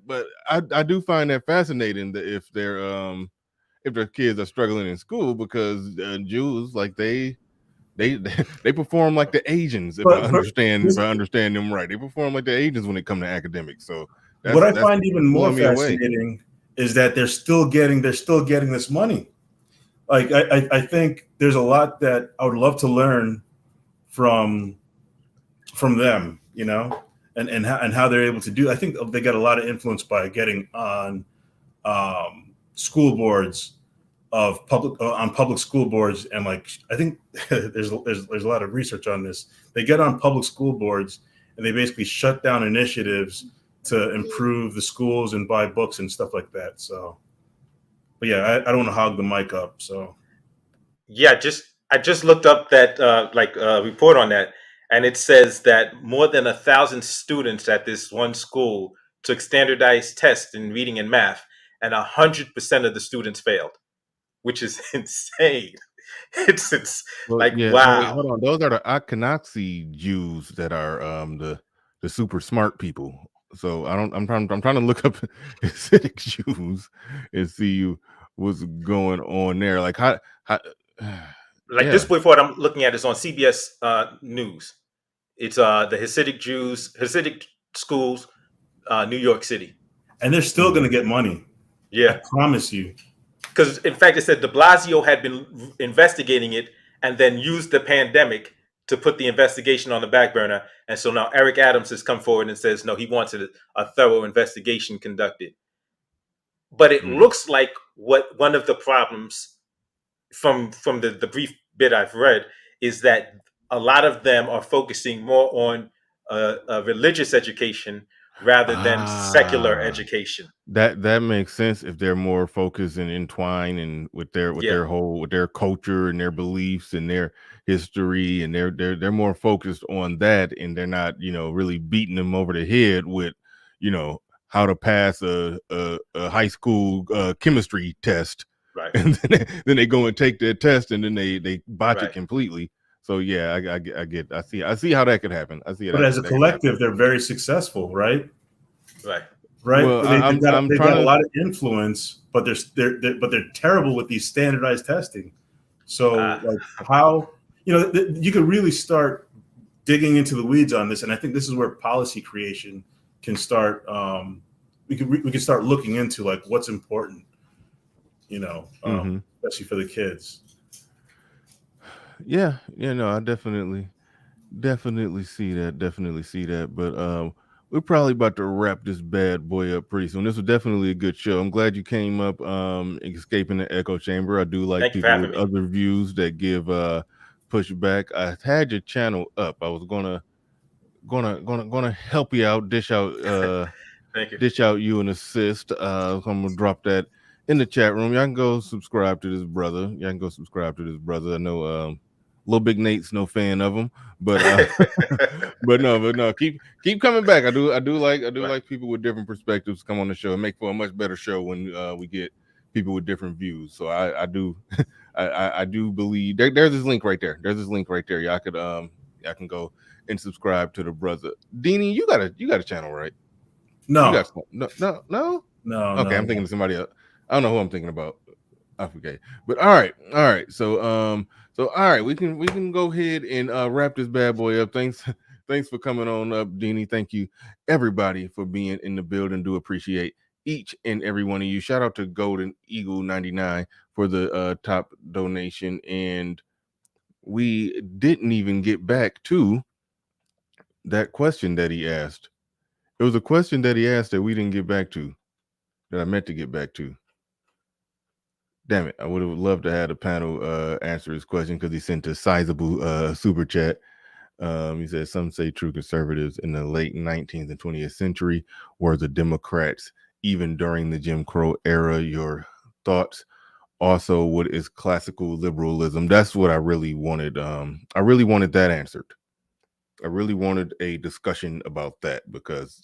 but I do find that fascinating that if their kids are struggling in school, because Jews, like they perform like the Asians, if I understand them right. They perform like the Asians when it comes to academics. So what I find even more fascinating is that they're still getting this money. Like I think there's a lot that I would love to learn from them, and how they're able to do. I think they got a lot of influence by getting on school boards of public school boards, and like I think there's a lot of research on this. They get on public school boards and they basically shut down initiatives to improve the schools and buy books and stuff like that. So. But yeah, I don't want to hog the mic up. So yeah, I just looked up that report on that, and it says that more than 1,000 students at this one school took standardized tests in reading and math, and 100% of the students failed, which is insane. It's Well, like, yeah, no, wait, wow. hold on. Those are the Ashkenazi Jews that are the super smart people. So I'm trying to look up Hasidic Jews and see what's going on there. Like how Like yeah. this report I'm looking at is on CBS News. It's the Hasidic schools, New York City. And they're still going to get money. Yeah. I promise you. Because in fact, it said de Blasio had been investigating it and then used the pandemic to put the investigation on the back burner. And so now Eric Adams has come forward and says, no, he wants a thorough investigation conducted. But it looks like what one of the problems from the brief bit I've read is that a lot of them are focusing more on a religious education rather than secular education. That makes sense if they're more focused and entwined and with their culture and their beliefs and their history, and they're more focused on that, and they're not, really beating them over the head with, how to pass a high school chemistry test. Right. And then they go and take their test and then they botch it completely. So yeah, I see how that could happen. I see it. But as a collective, they're very succccessful, right? Right. Right. Well, they've got a lot of influence, but they're terrible with these standardized testing. So like how, you could really start digging into the weeds on this, and I think this is where policy creation can start. We could start looking into like what's important, especially for the kids. Yeah, no, I definitely see that. But we're probably about to wrap this bad boy up pretty soon. This was definitely a good show. I'm glad you came up, escaping the echo chamber. I do like people with other views that give pushback. I had your channel up. I was gonna help you out, dish out Thank you. dish out you an assist. So I'm gonna drop that in the chat room. Y'all can go subscribe to this brother. I know Little Big Nate's no fan of him, but but no, keep coming back. I do like people with different perspectives come on the show and make for a much better show when we get people with different views. So I do I do believe there's this link right there. Y'all could y'all can go and subscribe to the brother. Deanie, you got a channel, right? No. No. Okay, no. I'm thinking of somebody else. I don't know who I'm thinking about. I forget. But all right. So all right, we can go ahead and wrap this bad boy up. Thanks for coming on up, Deanie. Thank you everybody for being in the building. Do appreciate each and every one of you. Shout out to Golden Eagle 99 for the top donation. And we didn't even get back to that question that he asked. It was a question that he asked that we didn't get back to, that I meant to get back to. Damn it. I would have loved to have the panel answer his question because he sent a sizable super chat. He said, some say true conservatives in the late 19th and 20th century were the Democrats, even during the Jim Crow era. Your thoughts? Also, what is classical liberalism? That's what I really wanted. I really wanted that answered. I really wanted a discussion about that because,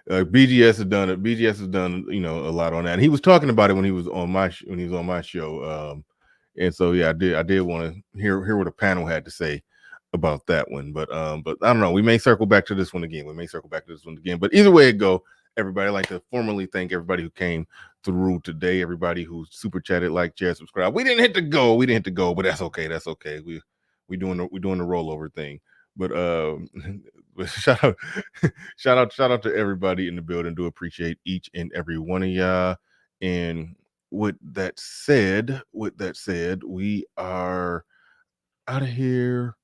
BGS has done it. BGS has done, a lot on that. And he was talking about it when he was on my show. And so yeah, I did want to hear what the panel had to say about that one. But I don't know. We may circle back to this one again. But either way it go, everybody, I'd like to formally thank everybody who came through today. Everybody who super chatted, like, share, subscribe. We didn't hit the go, but that's okay. We doing the rollover thing. But shout out to everybody in the building. Do appreciate each and every one of y'all. And with that said, we are out of here.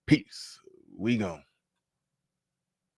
Peace. We gone.